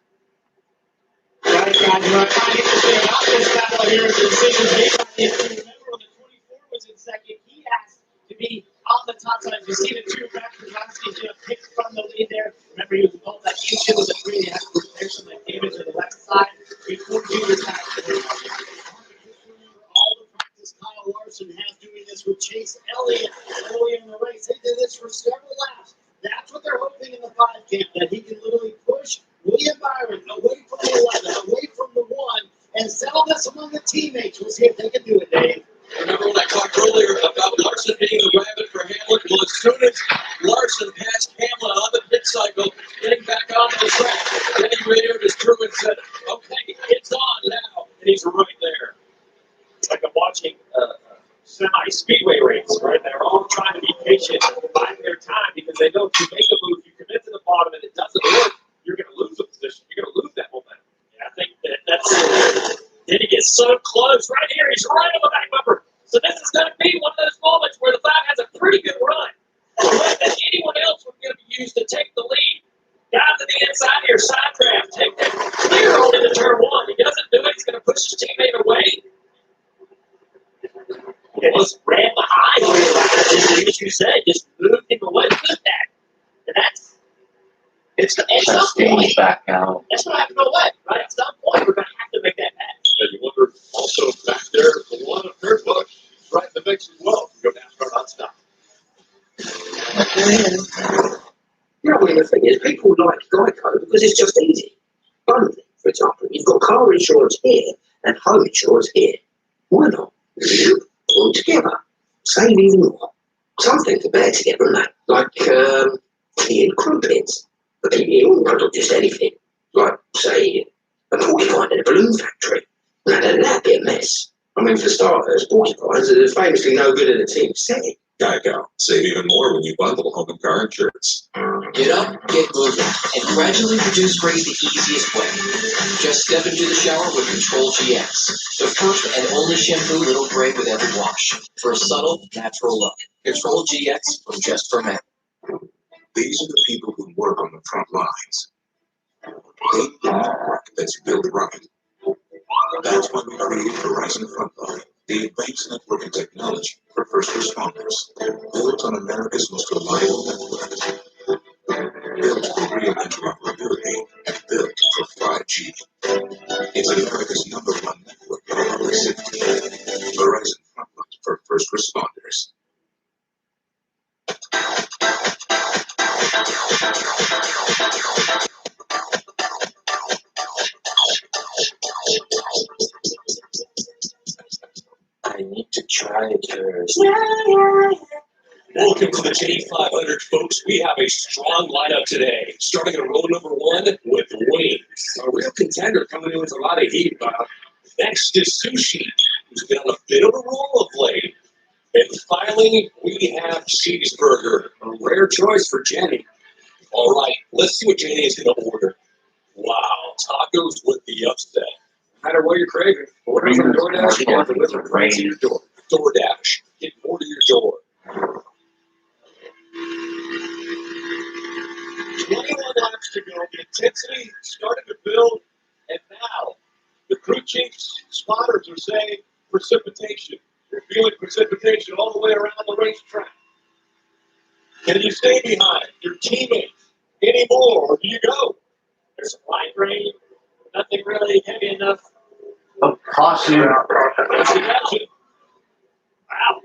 Right, guys. We're trying to get this thing out this battle here. The decision made by the remember when the 24 was in second, he asked to be on the top side. You see the 2 factors. Obviously, he's going to pick from the lead there. Remember, he was involved that U2 with a 3. He had to repair some of the damage to the left side. He couldn't do this back to him. All the practice Kyle Larson has doing this with Chase Elliott early in the race. They did this for several laps. That's what they're hoping in the 5 camp, that he can literally push William Byron away from the 11, away from the 1, and settle this among the teammates. We'll see if they can do it, Dave. Remember when I talked earlier about Larson hitting the rabbit for Hamlin? Well, as soon as Larson passed Hamlin on the pit cycle, getting back onto the track, then he radioed his crew and said, okay, it's on now. And he's right there. It's like I'm watching semi-speedway race, right? They're all trying to be patient and bide their time because they know if you make a move, you commit to the bottom, and it doesn't work, you're going to lose a position. You're going to lose that momentum. And I think that's then he gets so close right here. He's right on the back bumper. So this is going to be one of those moments where the 5 has a pretty good run. The way that anyone else would going to be used to take the lead. Down to the inside here, side draft, take that clear on into turn 1. He doesn't do it. He's going to push his teammate away. It was ran behind where as you said, just moved him away. Look at that. And it's some point back out. that's not going to go away, right? At some point, we're going to have to make that pass. And you wonder also back there, the one of Kurt Busch, he's right in the mix as well. Go NASCAR nonstop. You know, the thing is, people like Geico because it's just easy. Bundling, for example, you've got car insurance here and home insurance here. Why not? Put them together. Save even more. Something for Bear to get from that, like tea and crumpets. But you not just anything, like, say, a porcupine in a balloon factory. Now, that'd be a mess. I mean, for starters, porcupines are famously no good in a team setting. Geico. Save even more when you bundle home and car insurance. Get up, get moving, and gradually reduce gray the easiest way. Just step into the shower with Control GX, the first and only shampoo little gray with every wash, for a subtle, natural look. Control GX from Just for Men. These are the people who work on the front lines. They work that's built right. That's why we created Horizon Frontline, the advanced networking technology for first responders, built on America's most reliable network. Built for real interoperability and built for 5G. It's America's #1 network for public safety. Horizon Frontline for first responders. I need to try it first. Welcome to the J500, folks. We have a strong lineup today. Starting at row number 1 with Wings. A real contender coming in with a lot of heat, Bob. Next is Sushi, who's been on a bit of a roll of late. And finally, we have Cheeseburger, a rare choice for Jenny. All right, let's see what Jenny is going to order. Wow, tacos with the upset. No matter what you're craving, order from DoorDash, you get delivered right to your door. DoorDash, get more to your door. 21 laps to go. The intensity started to build, and now the crew chiefs, spotters are saying precipitation. You're feeling precipitation all the way around the racetrack. Can you stay behind your teammates anymore, or do you go? There's some light rain, nothing really heavy enough. Caution. Yes, you imagine. Wow.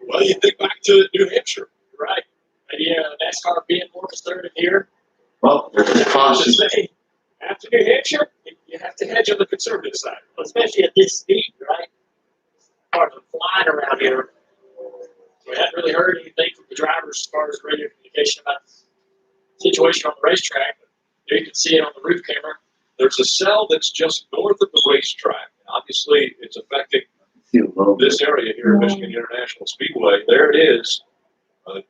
Well, you think back to New Hampshire. Right. Maybe NASCAR being more conservative here. Well, there's a caution. Say, after New Hampshire, you have to hedge on the conservative side, especially at this speed, right? Cars are flying around here. We haven't really heard anything from the drivers as far as radio communication about the situation on the racetrack. But you can see it on the roof camera. There's a cell that's just north of the racetrack. Obviously, it's affecting this area here at Michigan International Speedway. There it is.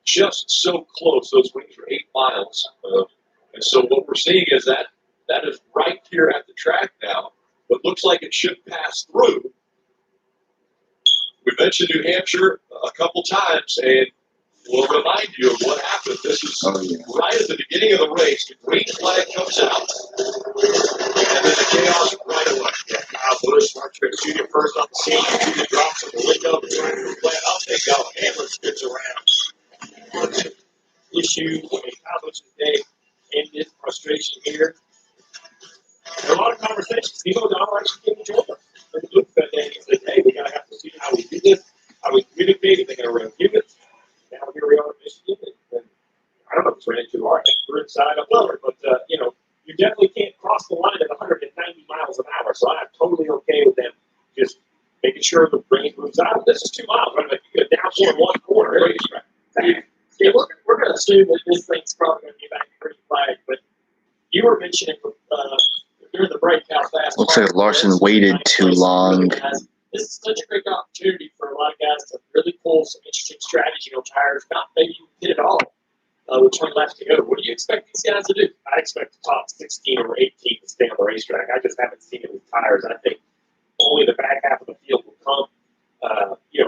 Just so close. Those wings are 8 miles. And so what we're seeing is that is right here at the track now. But looks like it should pass through. We mentioned New Hampshire a couple times, and we'll remind you of what happened. This is right at the beginning of the race. The green flag comes out, and then the chaos right away. Yeah, Kyle Busch, Mark Tripp Jr. first on the scene. Jr. drops in the window. The driver play up. They go. Hammer spins around. Issue. Kyle Busch's day ended. Frustration here. There are a lot of conversations. Steve O'Donnell actually came to join us. And Luke that day and said, hey, we got to have to see how we do this, how we communicate. They're going to review it. Now here we are in Michigan. And I don't know if it's ran too hard. We're inside of lower, but you definitely can't cross the line at 190 miles an hour. So I'm totally okay with them just making sure the brain moves out. This is 2 miles, right? Like you go down in one corner. Yeah, we're going to assume that this thing's probably going to be back to green flag. But you were mentioning during the break how fast. Looks like Larson waited too long. This is such a great opportunity for a lot of guys to really pull some interesting strategy on tires. Not maybe you hit it all with 20 laps to go. What do you expect these guys to do? I expect the top 16 or 18 to stay on the racetrack. I just haven't seen it with tires. I think only the back half of the field will come.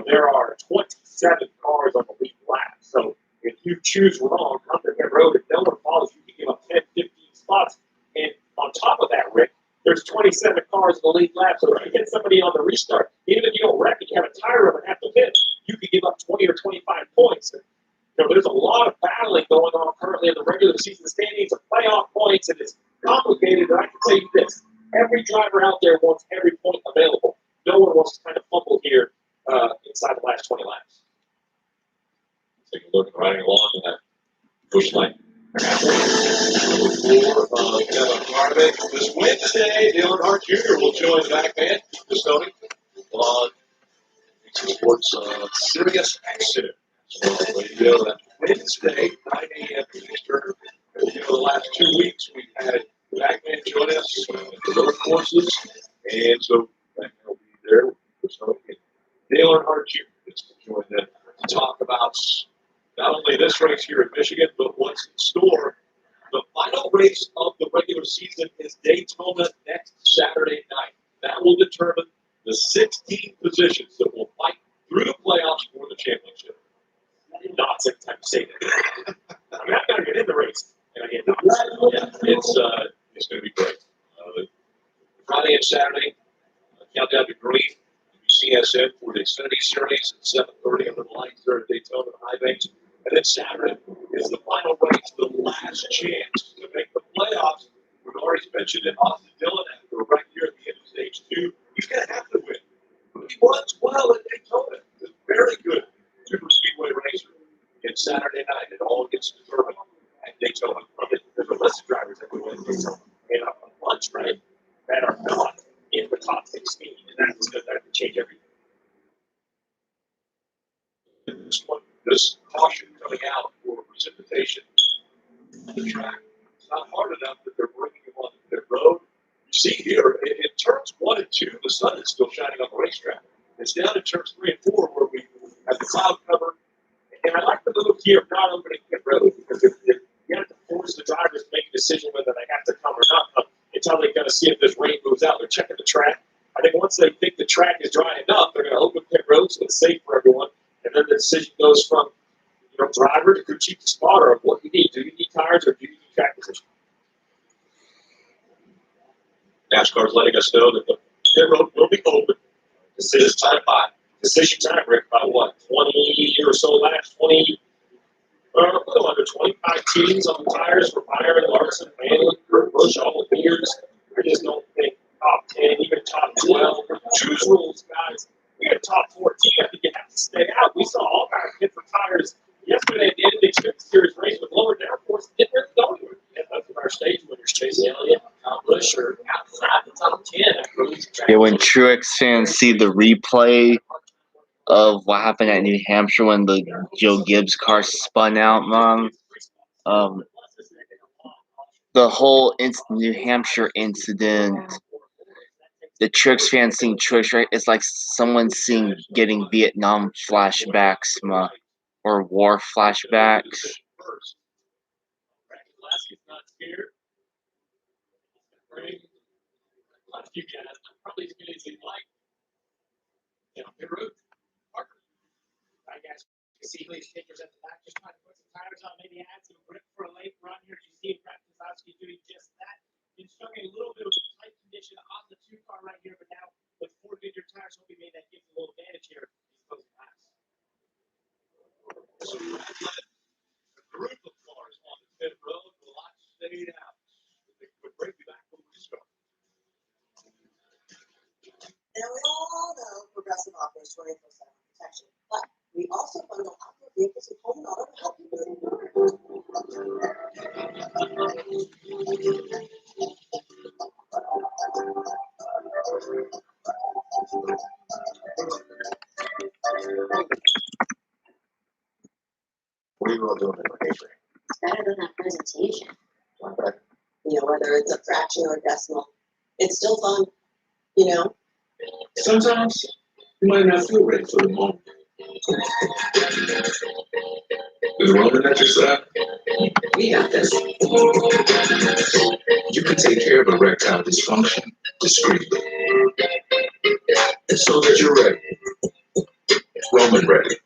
There are 27 cars on the lead lap. So if you choose wrong on the road, if no one follows, you can give up 10, 15 spots. And on top of that, Rick, there's 27 cars in the lead lap. So if you get somebody on the restart, even if you don't wreck and you have a tire rubber half the pit, you can give up 20 or 25 points. And, there's a lot of battling going on currently in the regular season standings of playoff points, and it's complicated. But I can tell you this: every driver out there wants every point available. No one wants to kind of fumble here inside the last 20 laps. Take a look riding along in that push line. Number 4, Kevin Harvick. This Wednesday, Dale Earnhardt Jr. will join the back man, the Stony, on Sports Sirius Action. That Wednesday, 9 a.m. Eastern. The last 2 weeks we've had Bagman join us at the road courses, and so Bagman will be there. So Dale Earnhardt Jr. is to join them to talk about not only this race here in Michigan, but what's in store. The final race of the regular season is Daytona next Saturday night. That will determine the 16 positions that will fight through the playoffs for the championship. Not take time to say that. I mean, I've got to get in the race, and I get not. Yeah, it's going to be great. Friday and Saturday, countdown to green. CSN for the Xfinity Series at 7:30 under the lights there at Daytona and High Banks. And then Saturday is the final race, the last chance to make the playoffs. We've already mentioned it. Austin Dillon, after right here at the end of stage 2, he's going to have to win. He runs well at Daytona. He's a very good super speedway racer. And Saturday night, it all gets determined at Daytona. There's a list of drivers that will win Daytona. And a bunch, right, that are not in the top 16. And that's going to change everything. This caution coming out for precipitation on the track, it's not hard enough that they're bringing him on the pit road. You see here, in turns 1 and 2, the sun is still shining on the racetrack. It's down in turns 3 and 4 where we have the cloud cover. And I like the move here of not opening pit road because if you have to force the drivers to make a decision whether they have to come or not come until they've got to see if this rain moves out. They're checking the track. I think once they think the track is dry enough, they're going to open pit road so it's safe for everyone. And then the decision goes from driver to crew chief to spotter of what you need. Do you need tires or do you need track position? NASCAR's letting us know that the pit road will be open. Decision time by decision time, Rick, by what? 20 or so laps, 20, a little under 25 teams on the tires for Byron, Larson, Manley, Kurt Busch, all the years. I just don't think top 10, even top 12. Choose rules, guys. We have top 14. I think you have to stay out. We saw all kinds of different tires yesterday at the end of the Xfinity Series race with lower downforce. Didn't really go anywhere. And that's when our stage winners, Chase Elliott, Kyle Busch, are outside the top 10. Yeah, when Truex fans see the replay of what happened at New Hampshire when the Joe Gibbs car spun out, Mom, the whole New Hampshire incident, the Truex fans seeing Truex, right? It's like someone getting Vietnam flashbacks, Ma, or war flashbacks. I guess you see these pictures at the back, just trying to put some tires on, maybe add some grip for a late run here. You see Brad Keselowski doing just that. Been struggling a little bit with the tight condition on the 2 car right here, but now with 4 bigger tires, hoping maybe that gives a little advantage here. He's closing laps. So Brad led a group of cars on the pit road. The lot stayed out. They would bring me back when we start. Now, we all know Progressive offers 24/7 protection, but we also bundle outdoor vehicles with home and auto to help you move. What are you all doing in the paper? It's better than that presentation. Whether it's a fraction or a decimal, it's still fun, Sometimes you might not feel ready for the moment. Is Roman at your side? We got this. You can take care of erectile dysfunction discreetly. And so that you're ready. Roman ready.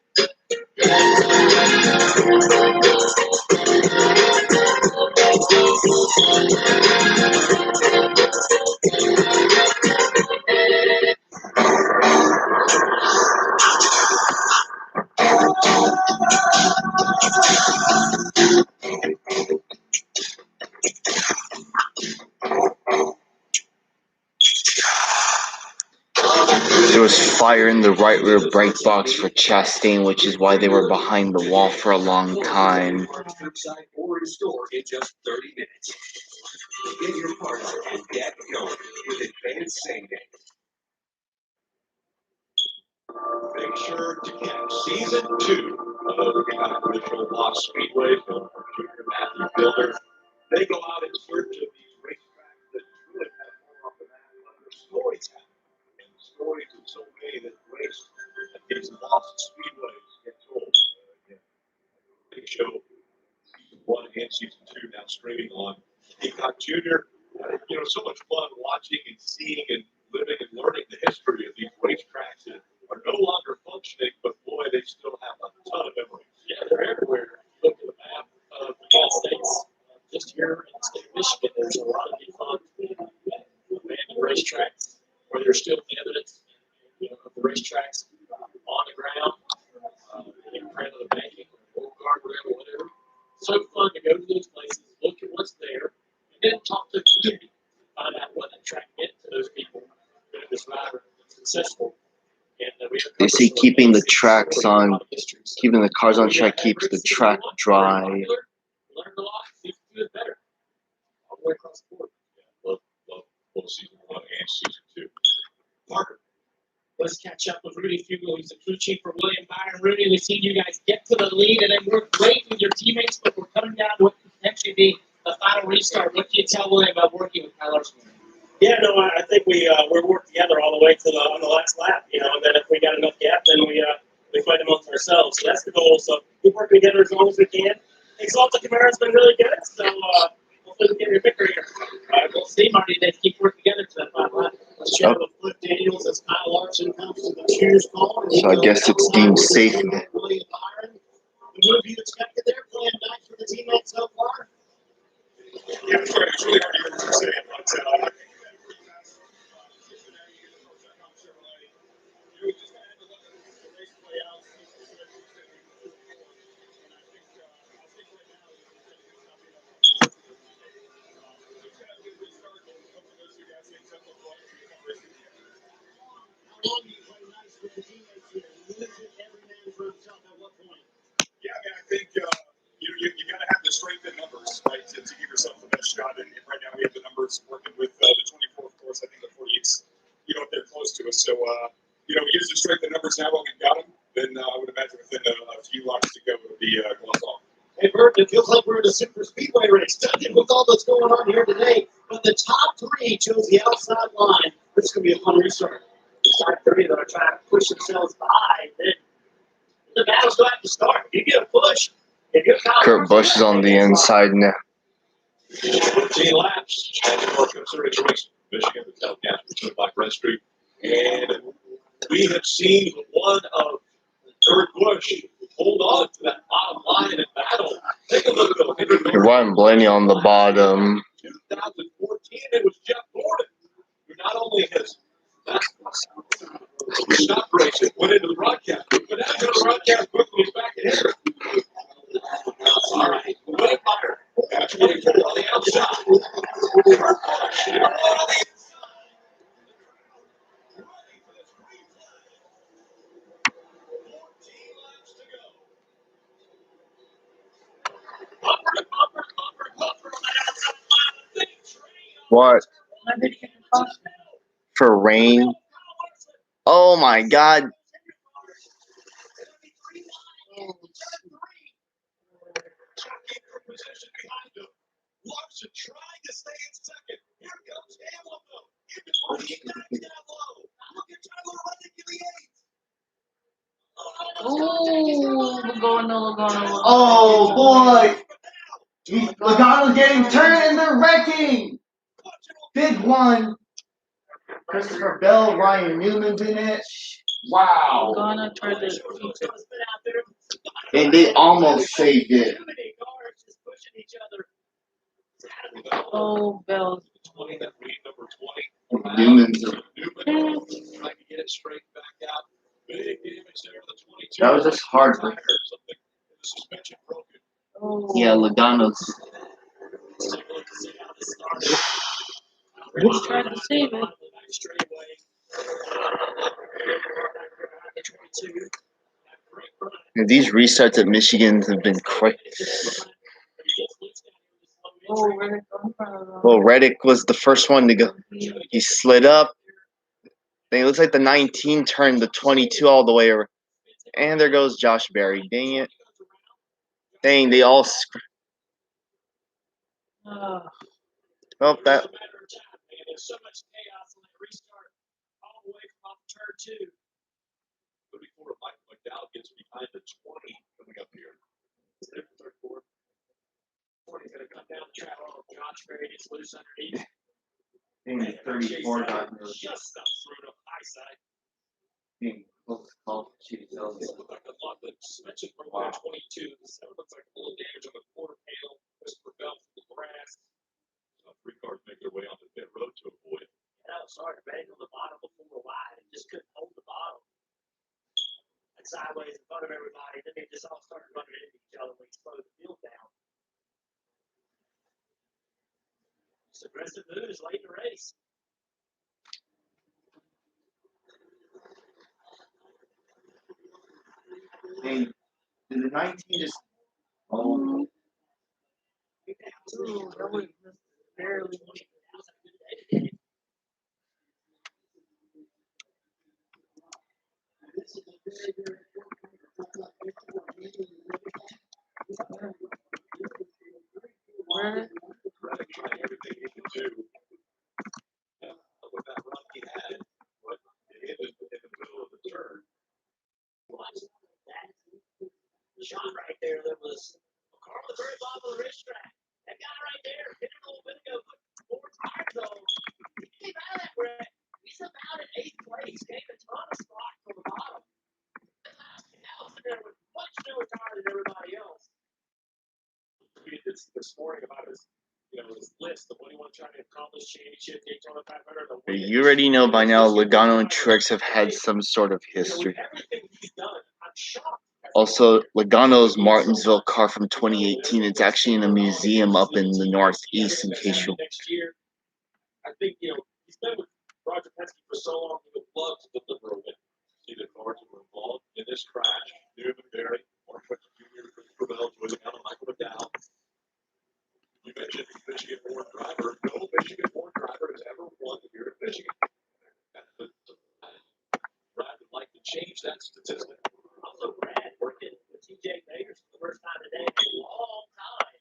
There was fire in the right rear brake box for Chastain, which is why they were behind the wall for a long time. Curbside or in store in just 30 minutes. Get your parts and get going with advanced same day. Make sure to catch season 2 of the Original Lost Speedway from Junior Matthew Builder. They go out in search of these racetracks that really have more off the map, but their stories have. And the stories of so many that race at these lost speedways get told. Again, big show, season 1 and season 2 now streaming on Peacock Junior. So much fun watching and seeing and living and learning the history of these racetracks that are no longer functioning, but boy, they still have a ton of memories. Yeah, they're everywhere. Look at the map of the United States. Just here in the state of Michigan, there's a lot of defunct abandoned racetracks where there's still evidence of the racetracks on the ground, in front of the banking, or guardrail, or whatever. So fun to go to those places, look at what's there, and then talk to the community, find out what that track meant to those people that it was rather successful. And They say keeping the tracks on, keeping the cars on track keeps the track dry. Learned a lot. Season 2 is better. All the way across the board. Love both season 1 and season 2. Parker. Let's catch up with Rudy Fugel. He's the crew chief for William Byron. Rudy, we've seen you guys get to the lead and then work great with your teammates, but we're coming down to what could potentially be the final restart. What can you tell William about working with Kyle Larson? Yeah, no, I think we worked together all the way to on the last lap, and then if we got enough gap, then we fight amongst ourselves. So that's the goal. So keep working together as long as we can. Exalted Camara's been really good, so hopefully we get your victory here. We'll see, Marty. They keep working together to that final lap. Let's chat with Cliff Daniels as Kyle Larson comes to the cheers call. So I guess it's deemed safe. William Byron, the move you expected there, playing nice for the teammates so far? Yeah, it's really hard to hear what you're saying, but I think I think you got to have the strength in numbers, right, to give yourself the best shot. And right now we have the numbers working with the 24, of course. I think the 48's, if they're close to us. So, use the strength in numbers now while we've got them. Then I would imagine within a few laps to go, it'll be going long. Hey, Bert, it feels like we're in a super speedway race. Judging with all that's going on here today, but the top 3 chose the outside line. This is going to be a fun restart. The top 3 that are trying to push themselves by, then the battle's going to have to start. If you get a push, if you're Kurt Busch is on the inside now. 15 laps at the Northern Series race. Michigan, the South Gas, between Black Red Street. And we have seen one of Kurt Busch hold on to that bottom line in battle. Take a look at Ryan Blaney on the bottom. 2014, it was Jeff Gordon, who not only has stopped racing, went into the broadcast, but now he's going to broadcast quickly, he's back in here. All right, William Byron, at 24 on the outside. What? For rain? Oh my God. Larson trying to stay in second. Here comes Hamlin, though. In down low. Look at Tyler running in the 8th. Oh boy! Logano's getting turned and they're wrecking! Big one. Christopher Bell, Ryan Newman's in it. Wow. And they almost saved it. Oh, Bell. Newman's. Trying to get it straight back out. Big damage there. The 22. That was just hard. The suspension broken. Oh. Yeah, Logano's. He's trying to save it. And these restarts at Michigan have been quick. Well, Reddick was the first one to go. He slid up. Then it looks like the 19 turned the 22 all the way over. And there goes Josh Berry. Dang it. Dang, they all. Well, that. There's so much chaos on that restart all the way from off turn 2. But before Mike McDowell gets behind the 20 coming up here. Third quarter. 40's going to come down the track. Oh, Josh Berry gets loose underneath. Dang, 34 got me. Just stuff thrown up high side. Dang, close call. Jeez, that was. It looked like a lot, but suspension from 122. So it looks like a little damage on the quarter panel. Christopher Bell from the grass. 3 cars make their way on the pit road to avoid. Yeah, sorry, bang on the bottom before the wide and just couldn't hold the bottom. And sideways in front of everybody. Then they just all started running into each other when he slowed the field down. Just aggressive moves late in the race. Dang, did the 19 just. Oh. Ooh, that was barely. That was a good day today. Reddick trying everything he can do. With that run he had, but it ended in the middle of the turn. Watch that shot right there. That was a car on the very bottom of the racetrack. That guy right there hit it a little bit ago, put 4 tires on. He came out of that wreck. He's about in 8th place. Gave a ton of spot from the bottom. Now he's there with much newer tires than everybody else. Tweeted this morning about his list of what he wants to try to accomplish: championship, Daytona 500. You already know by now, Logano and Truex have had some sort of history. Everything he's done, I'm shocked. Also, Logano's Martinsville car from 2018, it's actually in a museum up in the Northeast, in case you. Next year, I think he's been with Roger Penske for so long. He would love to deliver a win. See the cars that were involved in this crash. Newman, Berry, Mark Webster Jr., Christopher Bell, Joey Logano, Michael McDowell. You mentioned Michigan-born driver. No Michigan-born driver has ever won here at Michigan. Brad would like to change that statistic. Also, Brad working with TJ Bakers for the first time today in a long time.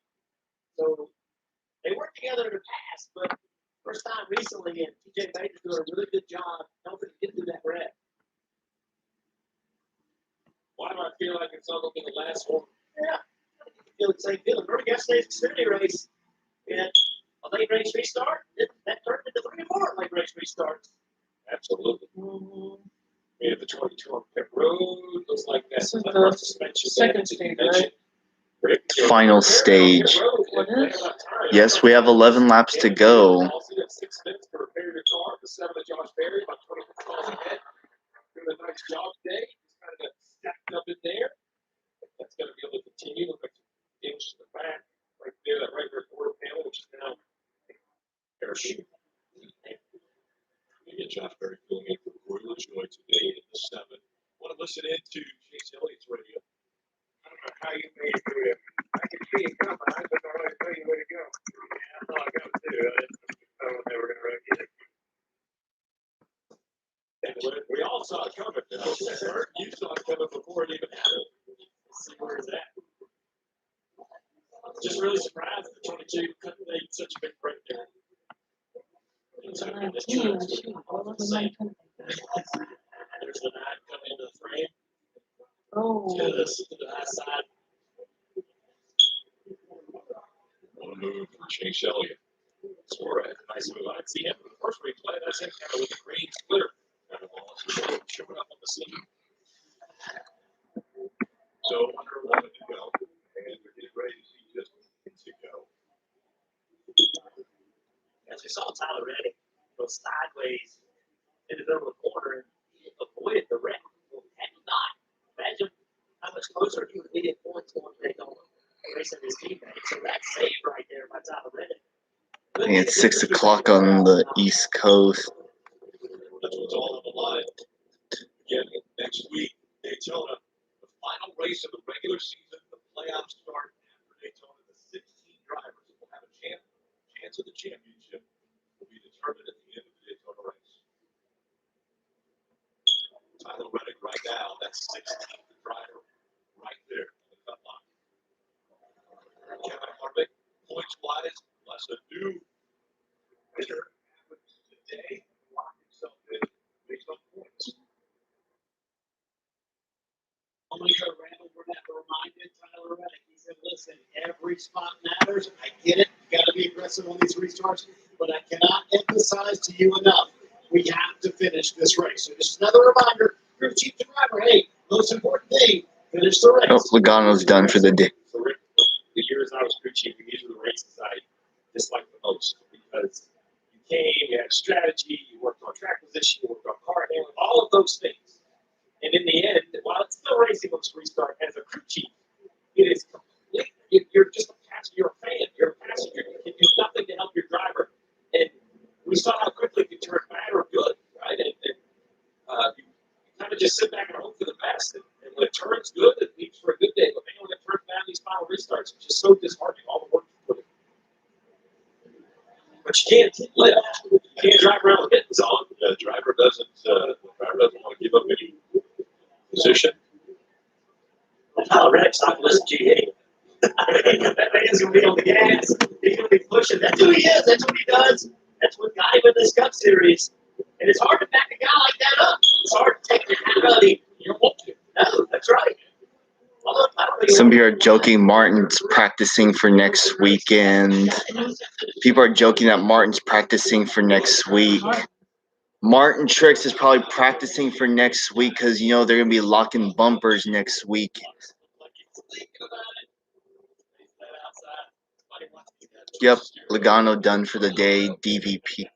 So they worked together in the past, but first time recently, and TJ Bakers doing a really good job helping get through that wreck. Why do I feel like it's not going to be the last one? Yeah, I feel the same feeling. Remember yesterday's Xfinity race? And a late race restart, that turned into 3 more late race restarts. Absolutely. We have the 22 on pit road. Looks like that's the suspension. Second stage, right? Final stage. Yes, we have 11 laps to go. 6 minutes to repair your car. The 7 of Josh Berry, about 20 miles ahead. Doing a nice job today. He's kind of stacked up in there. That's going to be able to continue. Look like damage to the back. Right there, that right rear quarter panel, which is now parachute. We get Josh Berry filling in for Royal Joy today in the 7. Want to listen in to Chase Elliott's radio. I don't know how you made it through it. I could see it coming. I just don't really tell you where to go. Yeah, I thought I got to. I didn't know they were going to wreck it. And we all saw it coming. You saw it coming before it even happened. Let's see where it's at. Just really surprised that the 22 couldn't make such a big break there. There's the 9 coming into the frame. To the high side. One move for Chase Elliott. Suarez, nice move. I didn't see him in the first replay. That's him kind of with the green splitter. Kind of showing up on the scene. So under 11 to go. And we're getting ready to see just to go. As we saw Tyler Reddick go sideways in the middle of the corner and avoided the wreck. Had he not, imagine how much closer he would be at points going to take on racing his teammates. So that's saved right there by Tyler Reddick. It's 6 o'clock on the East Coast. That's what's all on the line. Again, next week, Daytona, the final race of the regular season, the playoffs start after Daytona. The 16 drivers will have a chance of the championship will be determined at the end of the Daytona race. 16th driver right there in the cut line. Kevin Harvick, points-wise, plus a new winner today. Locked himself in based on points. Monica Randall Burnett reminded Tyler Reddick. He said, listen, every spot matters. I get it. You got to be aggressive on these restarts, but I cannot emphasize to you enough. We have to finish this race. So just another reminder, crew chief driver, hey, most important thing, finish the race. Oh, Logano's done for the day. So Rick, the years I was crew chief, these were the races I disliked the most because you came, you had strategy, you worked on track position, you worked on car handling, all of those things. And in the end, while it's still racing on this restart, as a crew chief, it is complete. You're just a passenger. You're a fan. You're a passenger. You can do nothing to help your driver. And we saw how quickly it could turn bad or good, right? And you kind of just sit back and hope for the best. And when it turns good, it leads for a good day. But man, when it turns bad, these final restarts, it's just so disheartening. All the work you put in. But you can't live. You can't drive around with mittens on. The driver doesn't want to give up any position. Tyler Reddick's not going to listen to you anyway. That man's going to be on the gas. He's going to be pushing. That's who he is. That's what he does. That's what got him in this Cup Series. And it's hard to back a guy like that up. It's hard to take the hat out of him. You don't want to. No, that's right. Some people are joking Martin's practicing for next weekend. People are joking that Martin's practicing for next week. Martin Tricks is probably practicing for next week because, you know, they're going to be locking bumpers next week. Yep, Logano done for the day, DVP.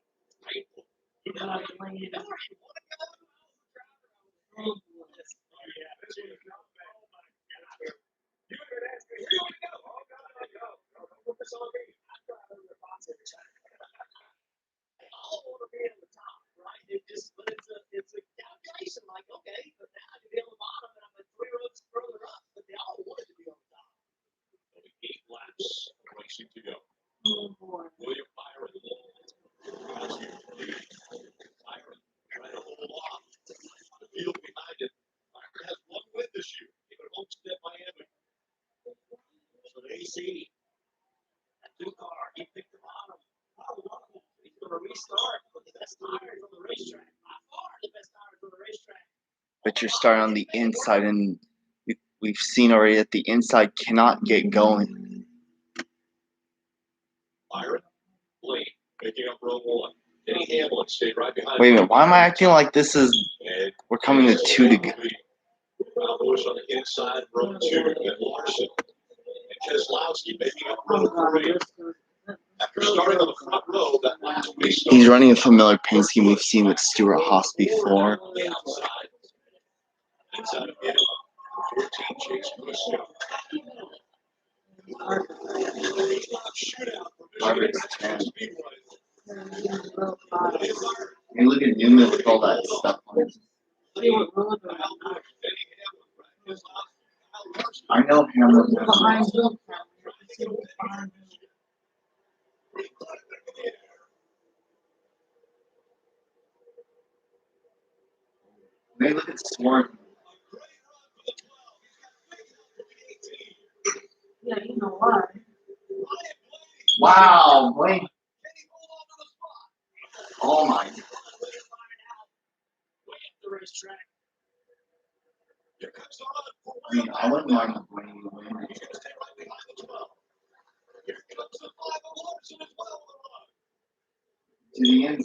It's a calculation, like, okay, but now I can be on the bottom and I'm 3 rows further up, but they all wanted to be on the top. Only 8 laps racing to go. William Byron. Byron trying to hold off the field behind it. Byron has 1 win this year. He would Homestead, Miami. So the AC, That 2 car, he picked the bottom. He's going to restart with the best tires on the racetrack. By far the best tires on the racetrack. But you're starting on the inside, and we've seen already that the inside cannot get going. Byron, Lane, picking up row 1. Denny Hamlin stayed right behind. Wait a minute, why am I acting like this is we're coming to 2 to go? Kyle Busch on the inside, row 2, and Larson. And Keselowski making up row 3. After starting on the front row that last week. He's running a familiar paint scheme we've seen with Stewart Haas before. On the outside. Inside of him, 14 Chase Briscoe. Shootout for Speedway. Hey, look at Newman with all that stuff on him. I know Hamilton. Hey, look at Swarm. Yeah, you know why. Wow, wait. Oh my. I mean, I wouldn't mind winning. To the end.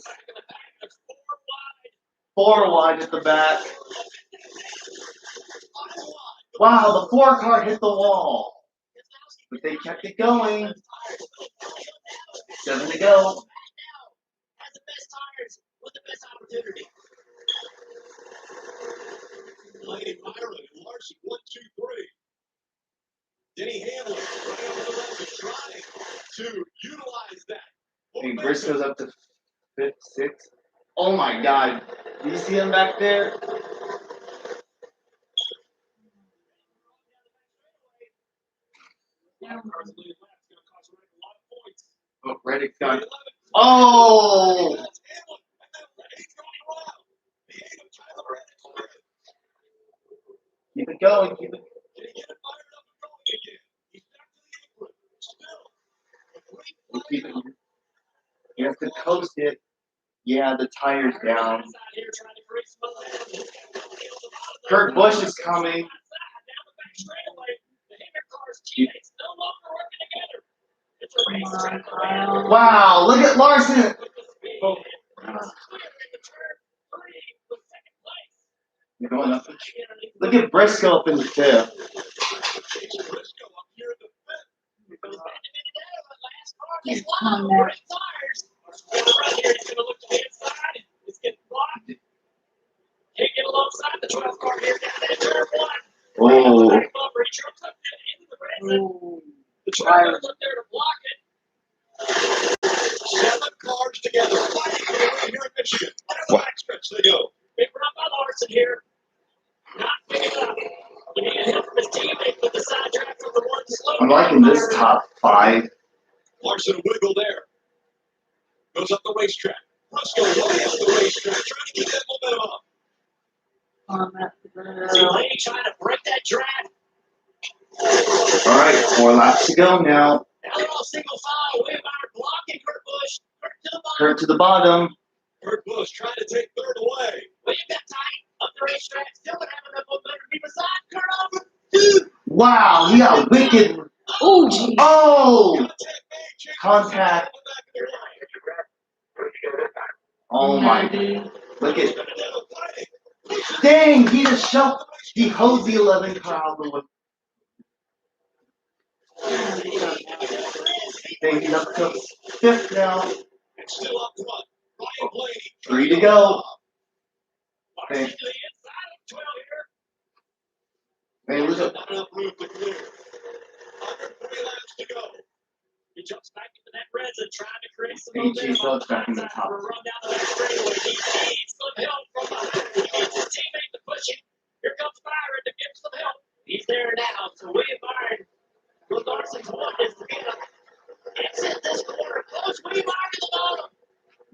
4 wide at the back. Wow, the 4 car hit the wall. But they kept it going. 7 to go. Has the best tires with the best opportunity. Lane Byron and Larson, 1, 2, 3. Denny Hamlin right over the left is trying to utilize that. Hey, Briscoe's up to 5th, 6th. Oh my God. Do you see him back there? Oh, Reddick's got. Oh! it going. Keep it. Keep it. You have to coast it. Yeah, the tire's down. Kurt Busch is coming. Wow, look at Larson. You're going up. Look at Briscoe up in the fifth. Oh. The driver up there to block it. 7 cars together fighting for the win here in Michigan. Under the backstretch they go. Big run by Larson here. Not picking up. We need help from his teammate with the side track from the one slow. I'm liking this top 5. Larson a wiggle there. Goes up the racetrack. Briscoe way up the racetrack, trying to get that momentum up. See Lady trying to break that track. All right, 4 laps to go now. Now they're all single file. Way about blocking Kurt Busch. Kurt to the bottom. Kurt Busch trying to take third away. Well, you got tight up the racetrack. Still gonna have enough momentum to be beside Kurt over. Wow, he got wicked. Oh, geez. Oh! Contact. Oh my. Look at. Dang, he just shoved. He hosed the 11 car out the way. Dang, he's up to 5th now. It's still up front. Ryan Blaney. 3 to go. Okay. Hey, look at. Not enough room to clear. 140 laps to go. He jumps back into that resin, trying to create some AJ Phillips back in the top. run down the back straightaway. He needs some help from behind. He needs his teammate to push him. Here comes Byron to give some help. He's there now. So William Byron, what Larson's want is to get him. Exit this corner. Close William Byron to the bottom.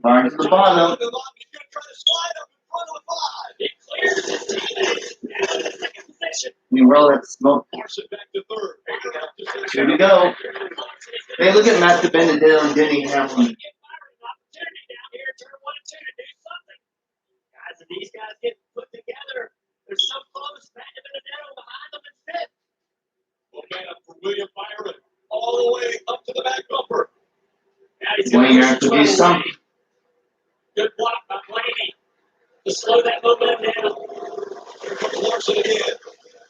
Byron to the bottom. He's going to try to slide up in front of the 5. He clears his teammate. Now in the second position. You roll that smoke. Larson back to 3rd. 2 to go. Hey, look at Matt DiBenedetto and Denny Hamlin. Guys, if these guys get put together, they're so close. Matt DiBenedetto behind them in 5th. Momentum for William Byron all the way up to the back bumper. Now he's going Blaney have to do something. Good block by Blaney to slow that momentum down. Here comes Larson again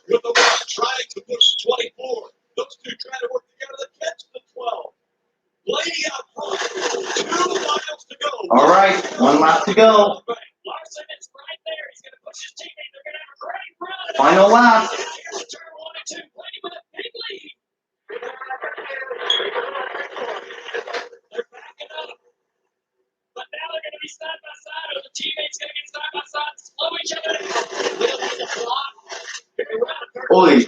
with the run, trying to push 24. Those two trying to work together to catch the 12. Blaney out front. 2 miles to go. All right, 1 lap to go. Larson is right there. He's going to push his teammate. They're going to have a great run. Final lap. Here's turn 1 and 2. Blaney with a big lead. They're backing up. But now they're going to be side by side, or the teammates going to get side by side, slow each other down. Will has a block. Holy,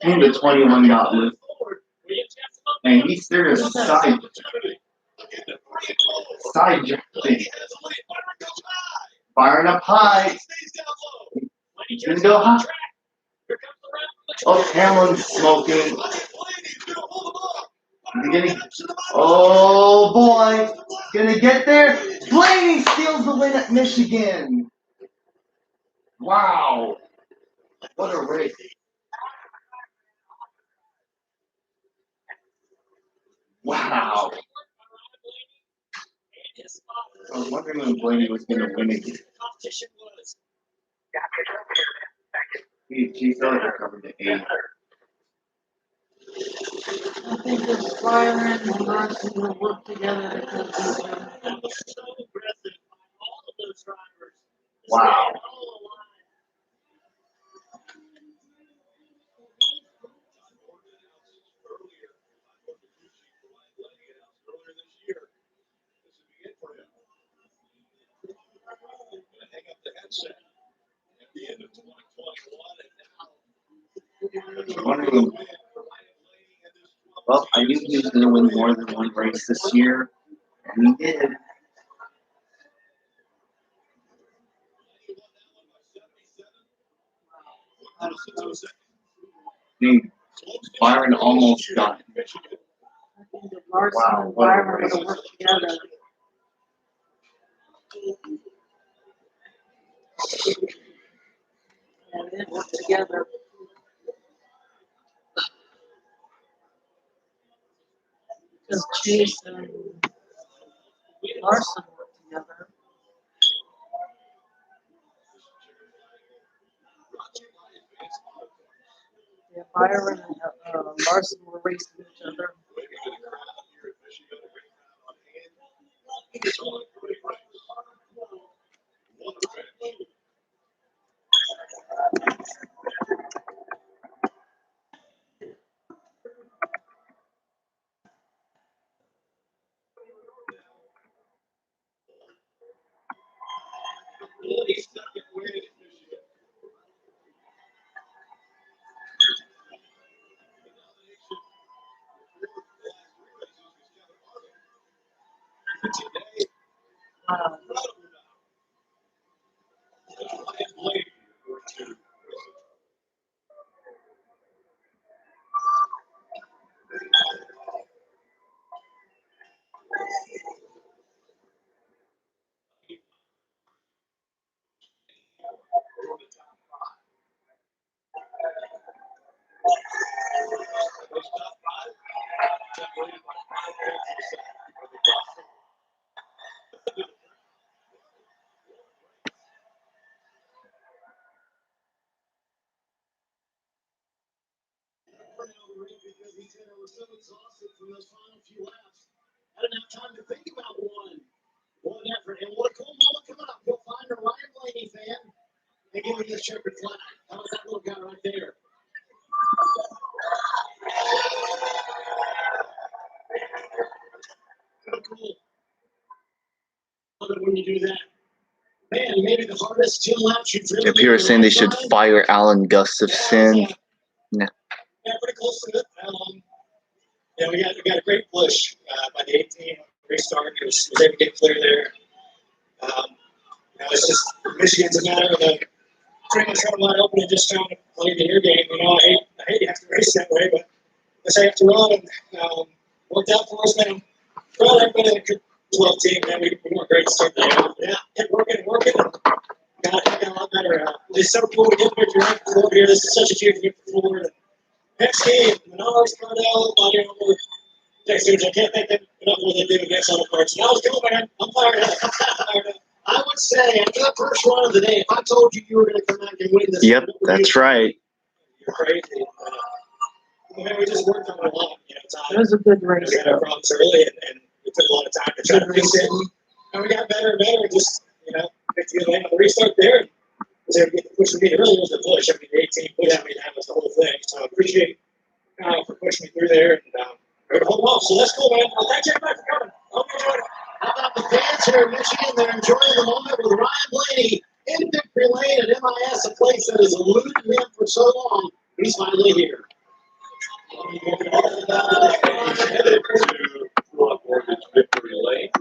into 21 got loose. And he's serious side jumping. Firing up high. He's gonna go high. Oh, Hamlin's smoking. Oh boy, gonna get there. Blaney steals the win at Michigan. Wow, what a race. Wow. I was wondering when Blaney was gonna win again. He felt like he covered the 8. I think if Byron and Larson would work together, they could do Wow. Well, I knew he was going to win more than one race this year, and he did. think Byron almost got it. I think that Larson Wow, and what a Byron race. would have worked together. And they worked together. Because Chase and Larson worked together. Yeah, Byron and Larson were racing each other. Wow. Because he said I was so exhausted from those final few laps. I didn't have time to think about one effort. And what a cool moment coming up. You'll find a Ryan Blaney fan and give him the checkered flag. How about that little guy right there? So cool. Love it when you do that. Man, maybe the hardest 10 laps you've driven. If you were saying they should fire Alan Gustafson, no. Yeah, pretty close to it. Yeah, we got a great push by the 18 restart. Was able to get clear there. It's just Michigan's a matter of pretty much run wide open and just trying to play the air game. I hate to have to race that way, but I have to run and worked out for us, man. Well, everybody in the 12 team, man, we weren't great to start the year. Yeah, kept working. Got a lot better. It's so cool to get the victory right forward here. This is such a huge victory forward. Next game, Menards, Cardell, body armor. Next year, I can't thank them enough for what they did against other parts. That was cool, man. I'm fired up. I would say, after the first run of the day, if I told you you were going to come back and win this, Yep, that's right. You're crazy. Man, we just worked on it a lot. It was a good race. We had our problems early, and it took a lot of time to try to fix it. And we got better and better. Just, get to the restart there. Was able to get the push. It really was the push. I mean, the 18 push. I mean, that was the whole thing. So I appreciate for pushing me through there. And we're going to hold off. So that's cool, man. Well, thank you everybody for coming. Hope you enjoyed it. How about the fans here in Michigan? They're enjoying the moment with Ryan Blaney in victory lane at MIS, a place that has eluded him for so long. He's finally here. Headed to Rock Mortgage Victory Lane.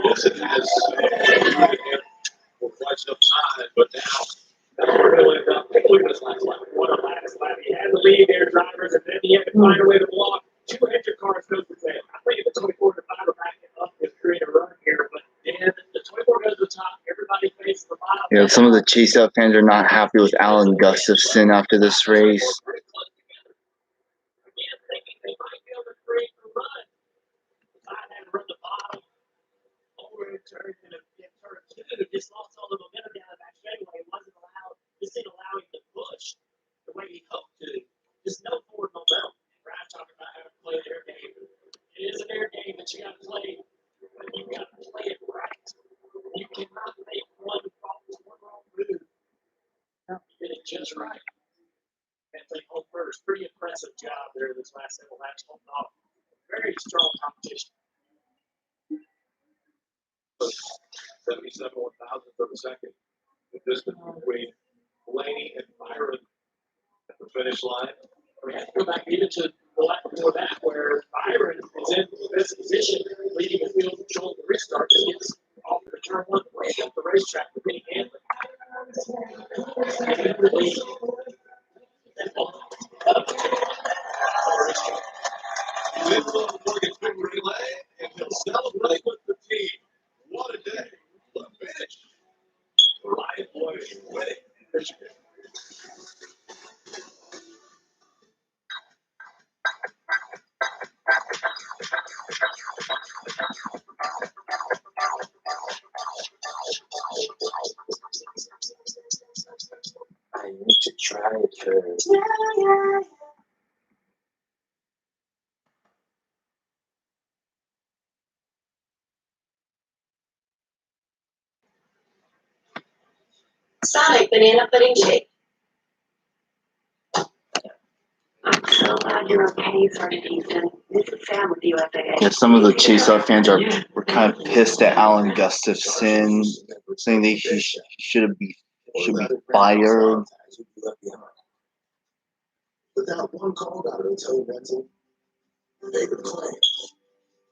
Yes, it has eluded him for quite some time, but now we're really about to look at this last lap. What a last lap. He had the lead there, drivers, and then he had to find a way to block. 2 extra cars goes to fail. I think the 24 to 5 are backing up to create a run here, but then the 24 goes to the top. Everybody faces the bottom. Some of the Chase Out fans are not happy with Alan Gustafson after this race. Again, thinking they might be able to create a run. I had to run the bottom over and turn and get turn 2. Just lost all the momentum down the back straightaway. Just didn't allow him to push the way he hoped to. Just no forward momentum. Brad talking about how to play the air game. It is an air game that you got to play, but you got to play it right. You cannot make one wrong move. You get it just right. And take home first. Pretty impressive job there this last several laps. Holding off. Very strong competition. 77 1,000th of a second. The distance between Blaney and Byron at the finish line. We have to go back even to the lap before that, where Byron is in the best position, leading the field, controlling the restart, just gets off the turn 1, right up the racetrack with Kenny Handler. And he really He's in for Morgan's big relay, and he'll celebrate with the team. What a day. What a finish. Ryan Boyd winning Michigan. I need to try it first. Sonic banana pudding shake. I'm so glad you're okay, Sergeant Easton. This is Sam with the UFAA. Yeah, some of the Chase fans were kind of pissed at Alan Gustafson, saying that he should be fired. Without one call out of the toe rental, they were playing.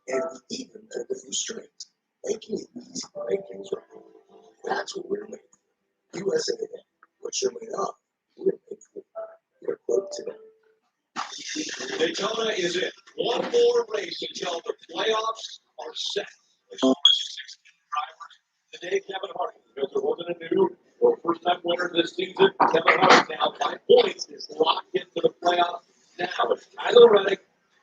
And we even took a few strings, making it easy to make things right. That's what we're made for. USA, what you're made of, we're made for. Your quote today. Daytona is it. One more race until the playoffs are set. There's 16 drivers today. Kevin Harvick, because there wasn't a new or first-time winner this season. Kevin Harvick now by points is locked into the playoffs. Now it's Tyler Reddick,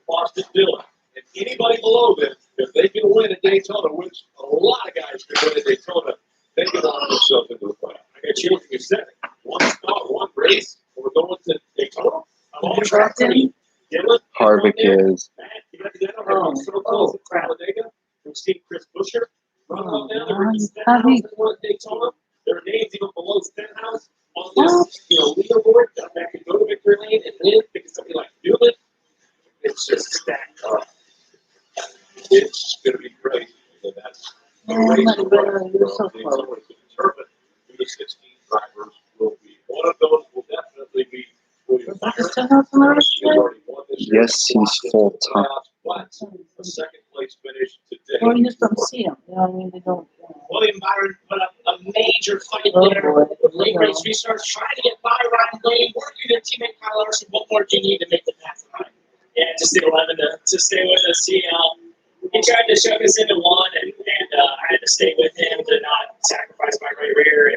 Austin Dillon, and anybody below them. If they can win at Daytona, which a lot of guys can win at Daytona, they can launch themselves into the playoffs. I got you what you said. One spot, one race. We're going to Daytona. I'm all tracked in. Harvick is. Oh, crap. We've seen Chris Buescher run up down there in Daytona. Their names even below Stenhouse on this leaderboard. Got back and go to victory lane and win because somebody like Newman. It's just stacked up. It's going to be great. And that's the race to run. Determine who the 16 drivers will be. One of those will definitely be William Byron. Yes, he's full time. A second place finish today. Well, you just don't see them. You know what I mean? They don't. William Byron put up a major fight Oh, there. boy. Late race restarts, trying to get by Ryan Blaney, working their teammate Kyle Larson. What more do you need to make the path line? Yeah, just did 11 to stay with us. He tried to shove us into one, and I had to stay with him to not sacrifice my right rear.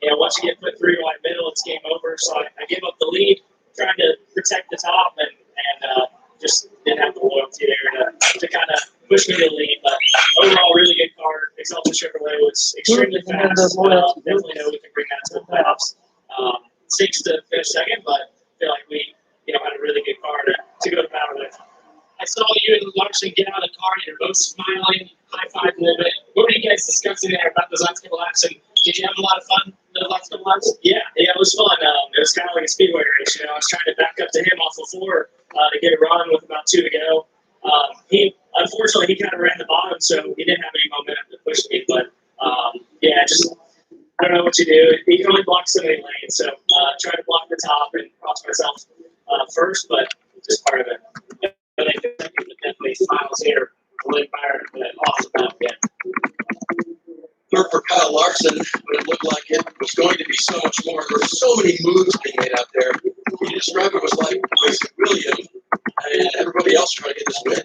And once you get put through wide middle, it's game over. So I gave up the lead, trying to protect the top, and just didn't have the loyalty there to kind of push me to the lead. But overall, really good car. Exalted Chevrolet was extremely fast. Definitely know we can bring that to the playoffs. Stinks to finish second, but I feel like we had a really good car to go to battle with. I saw you and Larson get out of the car. You're both smiling, high-five a little bit. What were you guys discussing there about those last couple laps? And did you have a lot of fun those last couple laps? Yeah, it was fun. It was kind of like a speedway race. I was trying to back up to him off the floor to get a run with about 2 to go. Unfortunately, he kind of ran the bottom, so he didn't have any momentum to push me. But I don't know what you do. You can only block so many lanes, so try to block the top and cross myself first, but just part of it. But I think definitely smiles here. William Byron, but awesome out again. Third for Kyle Larson, but it looked like it was going to be so much more. There were so many moves being made out there. You described it was like racing William and everybody else trying to get this win.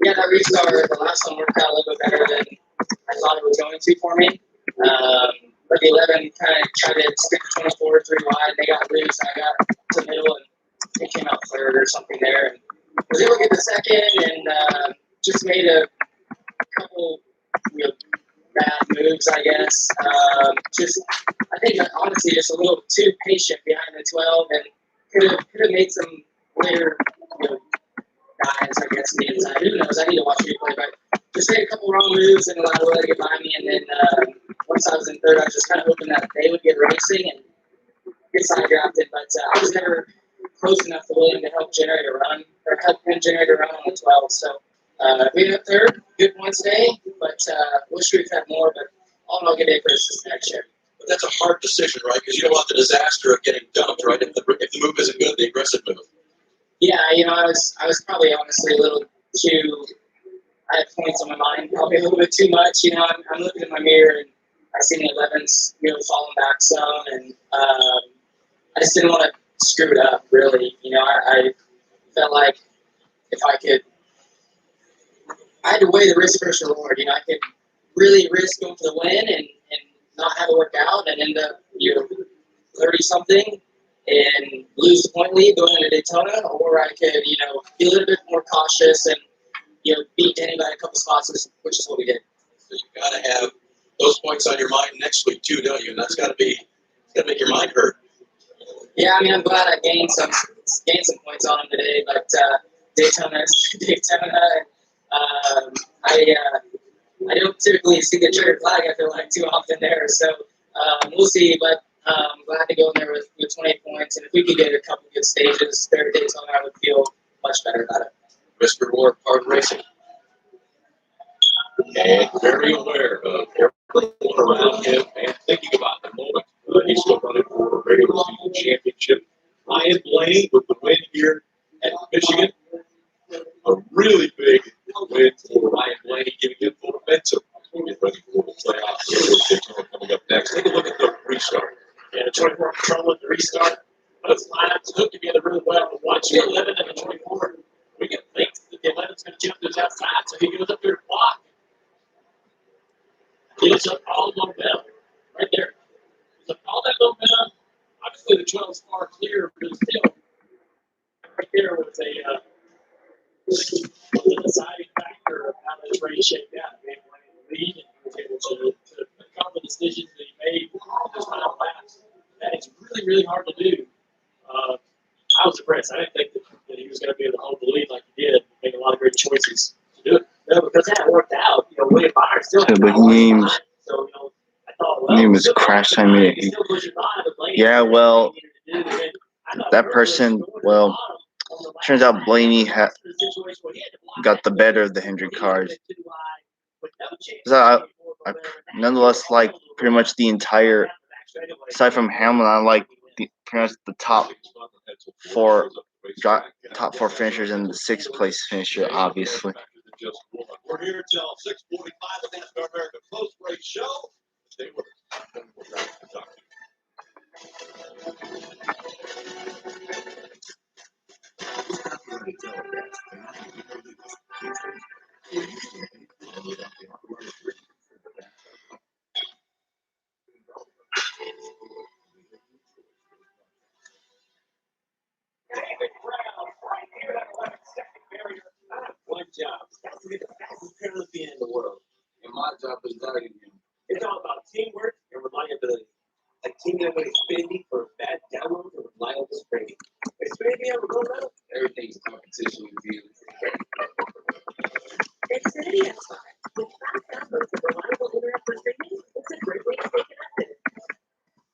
Yeah, that restart, the last one worked out a little bit better than I thought it was going to for me. But the 11 kind of tried to stick to 24, 3 wide. They got loose, and I got to the middle, and they came out third or something there. And was able to get the second, and just made a couple bad moves, I guess. I think honestly, just a little too patient behind the 12, and could have made some later, guys, I guess, the inside. Who knows? I need to watch replay, but just made a couple wrong moves and allowed Willie to get by me. And then once I was in third, I was just kind of hoping that they would get racing and get side drafted. But I was never close enough to William to help generate a run or help him generate a run on the 12. So we ended up third. Good points today, but wish we'd had more. But all in all, good day for us next year. But that's a hard decision, right? Because you don't want the disaster of getting dumped, right? If the move isn't good, the aggressive move. Yeah, I was probably honestly a little too. I had points on my mind, probably a little bit too much. I'm looking in my mirror and I see the 11s, falling back some, and I just didn't want to screw it up. Really, I felt like if I could I had to weigh the risk versus reward. You know, I could really risk going for the win and not have it work out and end up 30-something and lose the point lead going into Daytona, or I could, be a little bit more cautious and, beat Danny by a couple spots, which is what we did. So you got to have those points on your mind next week too, don't you? And that's got to make your mind hurt. Yeah, I mean, I'm glad I gained some points on him today, but Daytona. I don't typically see the trigger flag, I feel like, too often there. So we'll see, but I'm glad to go in there with 20 points. And if we could get a couple good stages there at Daytona, I would feel much better about it. Mr. Ward, Pardon Racing. And very aware of everyone around him and thinking about the moment. He's still running for a regular season championship. Ryan Blaney with the win here at Michigan. A really big win for Ryan Blaney, giving him full momentum. We get ready for the playoffs. Coming up next. Take a look at the restart. Yeah, the 24 control with the restart. Those lines hook together really well. Watch the 11 and the 24. We can think that the 11's going to jump to his outside, so he goes up there to block. He looks up all the momentum right there. He's up all that momentum. Obviously, the 12 is far clear, but still, right there was a deciding factor of how this race shaped out. He went in the lead and he was able to become the decisions that he made in those final laps. That is really, really hard to do. I was impressed. I didn't think that he was going to be able to hold the lead like he did. Make a lot of great choices to do it. No, because that worked out. William Byron still had but so, I thought, well, name is Crash Time Minute. Yeah, well, that person, well, turns out Blaney got the better of the Hendrick cars. So I nonetheless like pretty much the entire, aside from Hamlin, I like pretty much the top four finishers and the sixth place finisher, obviously. We're here till 6:45 at the NASCAR America Close Break Show. Stay with us. One job. That's to get the fastest penalty in the world. And my job is guarding him. It's all about teamwork and reliability. Like teaming up with Xfinity for bad downloads and reliable sprinting. Xfinity ever go well? Everything's competition with you. Xfinity X5. With fast downloads and reliable internet for streaming, it's a great way to stay connected.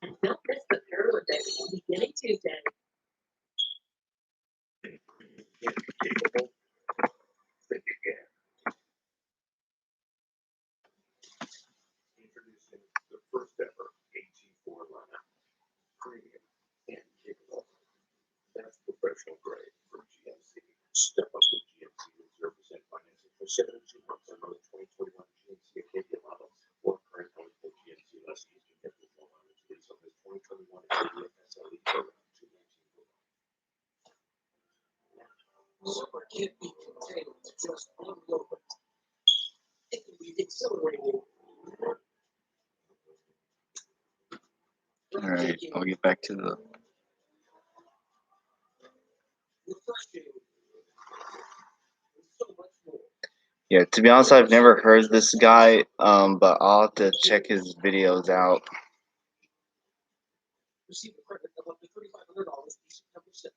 And don't miss the Paralympics beginning Tuesday. Introducing the first ever AG4 lineup. Premium and capable. That's professional grade from GMC. Step up to GMC with 0% financing for 72 months on the 2021 GMC Acadia model. Or current eligible GMC lessees can get the full mileage lease on this 2021 Acadia SLE program. Super can't be contained to just one movement. It can be exhilarating. All right, I'll get back to the. Yeah, to be honest, I've never heard this guy, but I'll have to check his videos out. Receive a credit of up to $3,500 September 6th.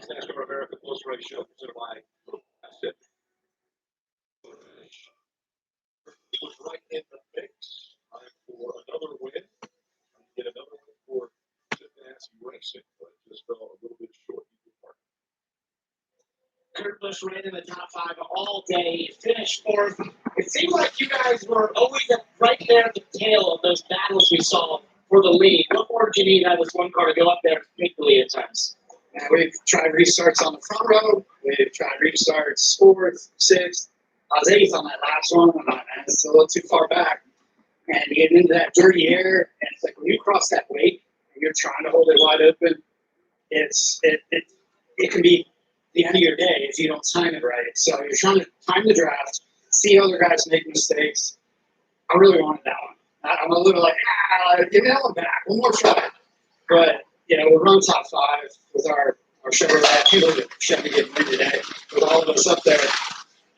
NASCAR America Close Race Show presented by Asset. It was right in the mix. Time for another win. Get another win for Cincinnati Racing, but just fell a little bit short. Kurt Busch ran in the top 5 all day, finished 4th. It seemed like you guys were always right there at the tail of those battles we saw for the lead. What more did you need out of this one car to go up there and make the lead at times? We've tried restarts on the front row. We've tried restarts 4th, 6th. I was 8th on that last one. I'm not, man, it's a little too far back. And you get into that dirty air, and it's like when you cross that wake and you're trying to hold it wide open, it's it can be the end of your day if you don't time it right. So you're trying to time the draft, see other guys make mistakes. I really wanted that one. I'm a little like, give that one back, one more try. But, you know, we're running top 5 with our Chevrolet. You look at Chevy getting win today with all of us up there.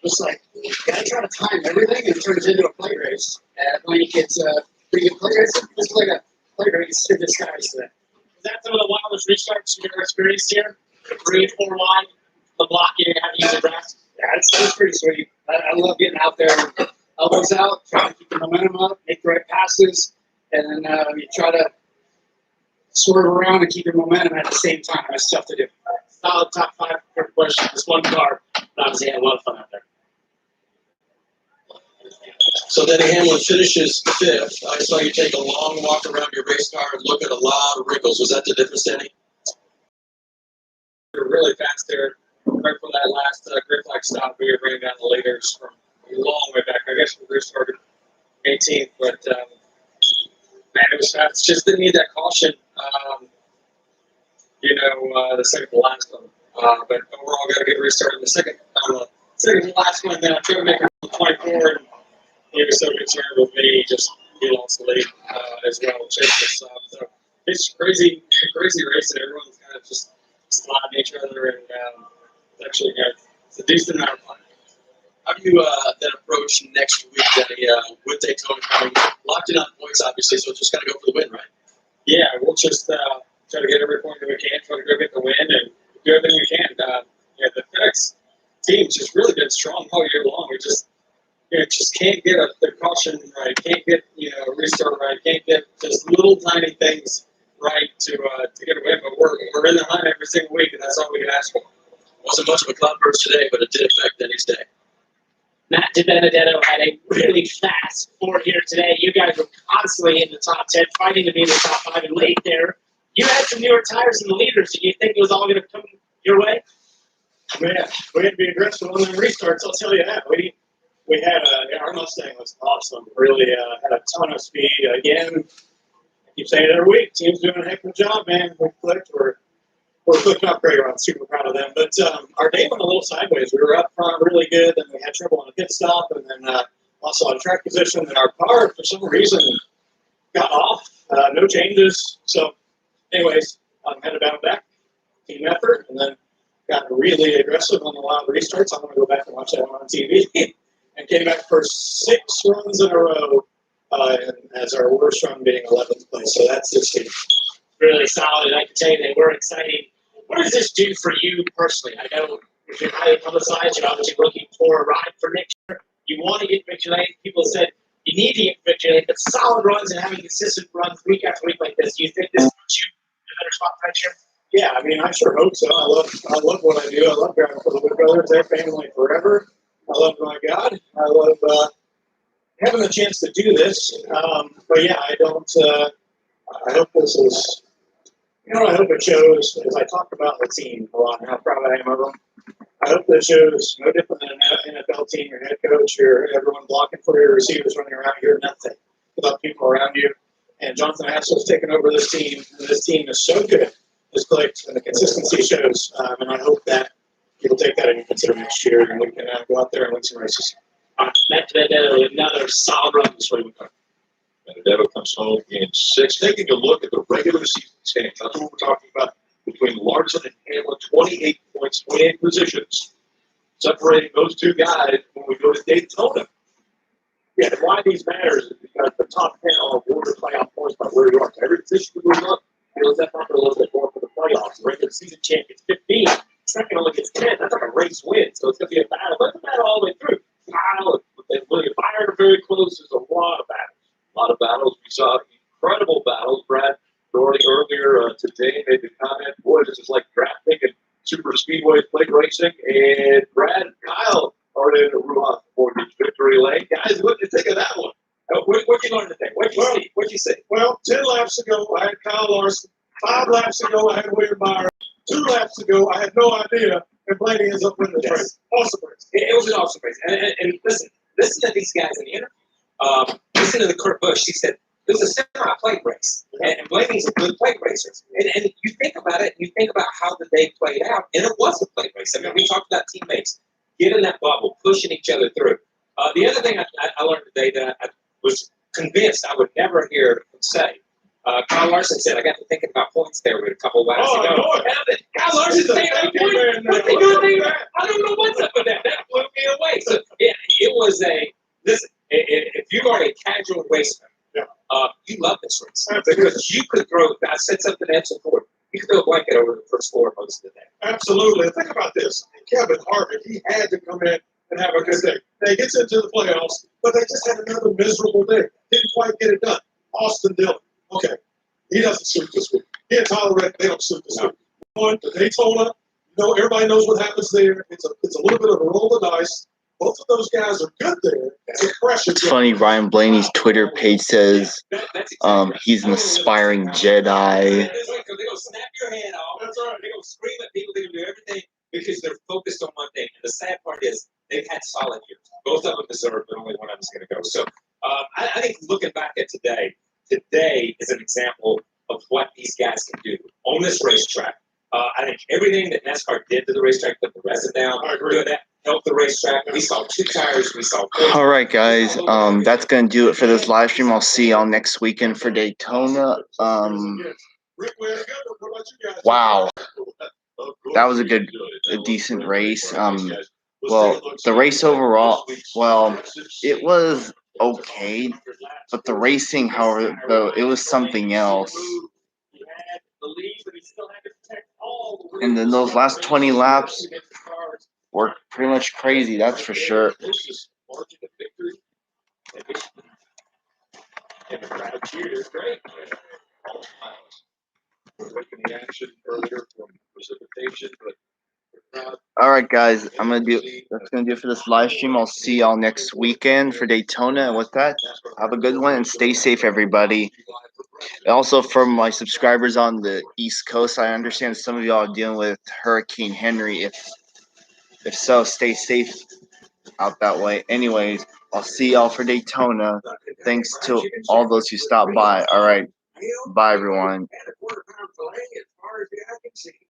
Just like, you gotta try to time everything and it turns into a play race. And when you get pretty good play race, it's like a play race in disguise today. Is that some of the wildest restarts you've ever experienced here? 3, 4 wide, the block you didn't have to use the grass? Yeah, it's pretty sweet. I love getting out there, elbows out, trying to keep the momentum up, make the right passes, and then you try to swerve around and keep your momentum at the same time. It's tough to do. Solid top 5 for question. Just one car, but obviously had a lot of fun out there. So Denny Hamlin finishes 5th. I saw you take a long walk around your race car and look at a lot of wrinkles. Was that the difference, Denny? We were really fast there. Right from that last grid flag stop, we were bringing down the leaders from a long way back. I guess we restarted 18th, but man, it was fast. Just didn't need that caution. The second to last one. But overall, got a good restart in the second to last one. Then I tried to make it 24, and he was so concerned with me. He lost the lead as well, chasing us up. So it's crazy race, and everyone's kind of just sliding each other, and actually, it's a decent amount of fun. How do you then approach next week, Denny, with Daytona coming? Locked in on points, obviously, so just got to go for the win, right? Yeah, we'll just try to get every point that we can, try to go get the win, and do everything we can. The FedEx team's just really been strong all year long. We just can't get the caution right, can't get a restart right, can't get just little tiny things right to get a win. But we're in the hunt every single week, and that's all we can ask for. Wasn't much of a cloudburst today, but it did affect Denny's day. Matt DiBenedetto had a really fast 4 here today. You guys were constantly in the top 10, fighting to be in the top 5, and late there, you had some newer tires in the leaders. Did you think it was all going to come your way? Man, we had to be aggressive on them restarts, I'll tell you that. We had our Mustang was awesome. Really had a ton of speed. Again, I keep saying it every week. Team's doing a heck of a job, man. We clicked. We're clicking up great. I'm super proud of them. But our day went a little sideways. We were up front really good, then we had trouble on the pit stop, and then also on track position. And our car, for some reason, got off. No changes. So, anyways, had to battle back. Team effort, and then got really aggressive on the wild restarts. I'm going to go back and watch that on TV. And came back for 6 runs in a row, and as our worst run being 11th place. So that's 16. Really solid. I can tell you they were exciting. What does this do for you personally? I know if you're highly publicized, you're obviously looking for a ride for next year. You want to get victory lane. People said you need to get victory lane, but solid runs and having consistent runs week after week like this, do you think this puts you in a better spot for next year? Yeah, I mean, I sure hope so. I love what I do. I love driving for the Wood Brothers. Their family forever. I love my God. I love having the chance to do this. But yeah, I don't. I hope this is. I hope it shows, as I talk about the team a lot and how proud I am of them. I hope that shows no different than an NFL team, your head coach, everyone blocking for your receivers running around here, nothing without people around you. And Jonathan Hassel's taken over this team, and this team is so good, has clicked, and the consistency shows. And I hope that people take that into consideration next year, and we can go out there and win some races. Matt DiBenedetto, another solid run this week. Benedetto comes home in 6. Taking a look at the regular season standings, that's what we're talking about. Between Larson and Hamlin, 28 points, 28 positions, separating those two guys when we go to Daytona. Yeah, why these matters is because the top 10 are border playoff points by where you are. So every position you move up, builds that number a little bit more for the playoffs. The regular season champ gets 15, second only gets 10. That's like a race win. So it's going to be a battle. But it's a battle all the way through. William Byron are very close. There's a lot of battles. A lot of battles. We saw incredible battles. Brad Doherty earlier today made the comment, boy, this is like drafting and super speedway plate racing. And Brad and Kyle are in the Ruach for the victory lane. Guys, what did you think of that one? What you learn today? What did you say? Well, 10 laps ago, I had Kyle Larson. 5 laps ago, I had William Byron. 2 laps ago, I had no idea. And Blaney is up in the race. Awesome race. It was an awesome race. And listen to these guys in the interview. Listen to the Kurt Busch. He said, It was a semi-plate race, and Blaney's a good plate racer. And you think about it, you think about how the day played out, and it was a plate race. I mean, we talked about teammates getting that bubble, pushing each other through. The other thing I learned today that I was convinced I would never hear him say. Kyle Larson said, I got to thinking about points there with a couple of laps ago. Kyle Larson saying, what's he doing there? I don't know what's up with that. That blew me away. So it was listen, if you are a casual racer, you love this race because you could throw, I said something else before, you could throw a blanket over the first four most of the day. Absolutely. Think about this. Kevin Harvick, he had to come in and have a good day. Now, he gets into the playoffs, but they just had another miserable day. Didn't quite get it done. Austin Dillon. Okay. He doesn't suit this week. He and Tyler Reddick, they don't suit this week. Going to Daytona, everybody knows what happens there. It's a little bit of a roll of the dice. Both of those guys are good there. It's funny, Ryan Blaney's Twitter page says he's an aspiring Jedi. They're going to snap your head off. They're going to scream at people. They're going to do everything because they're focused on one thing. And the sad part is they've had solid years. Both of them deserve, but only one of them is going to go. So I think looking back at today is an example of what these guys can do on this racetrack. I think everything that NASCAR did to the racetrack, put the resin down, that helped the racetrack. We saw 2 tires. We saw 4. All right, guys. That's going to do it for this live stream. I'll see y'all next weekend for Daytona. Wow. That was a decent race. Well, the race overall, it was okay. But the racing, however, though, it was something else. And then those last 20 laps were pretty much crazy, that's for sure. All right, guys, that's gonna do it for this live stream. I'll see y'all next weekend for Daytona. And with that, have a good one and stay safe, everybody. And also, for my subscribers on the East Coast, I understand some of y'all are dealing with Hurricane Henry. If so, stay safe out that way. Anyways, I'll see y'all for Daytona. Thanks to all those who stopped by. All right, bye, everyone.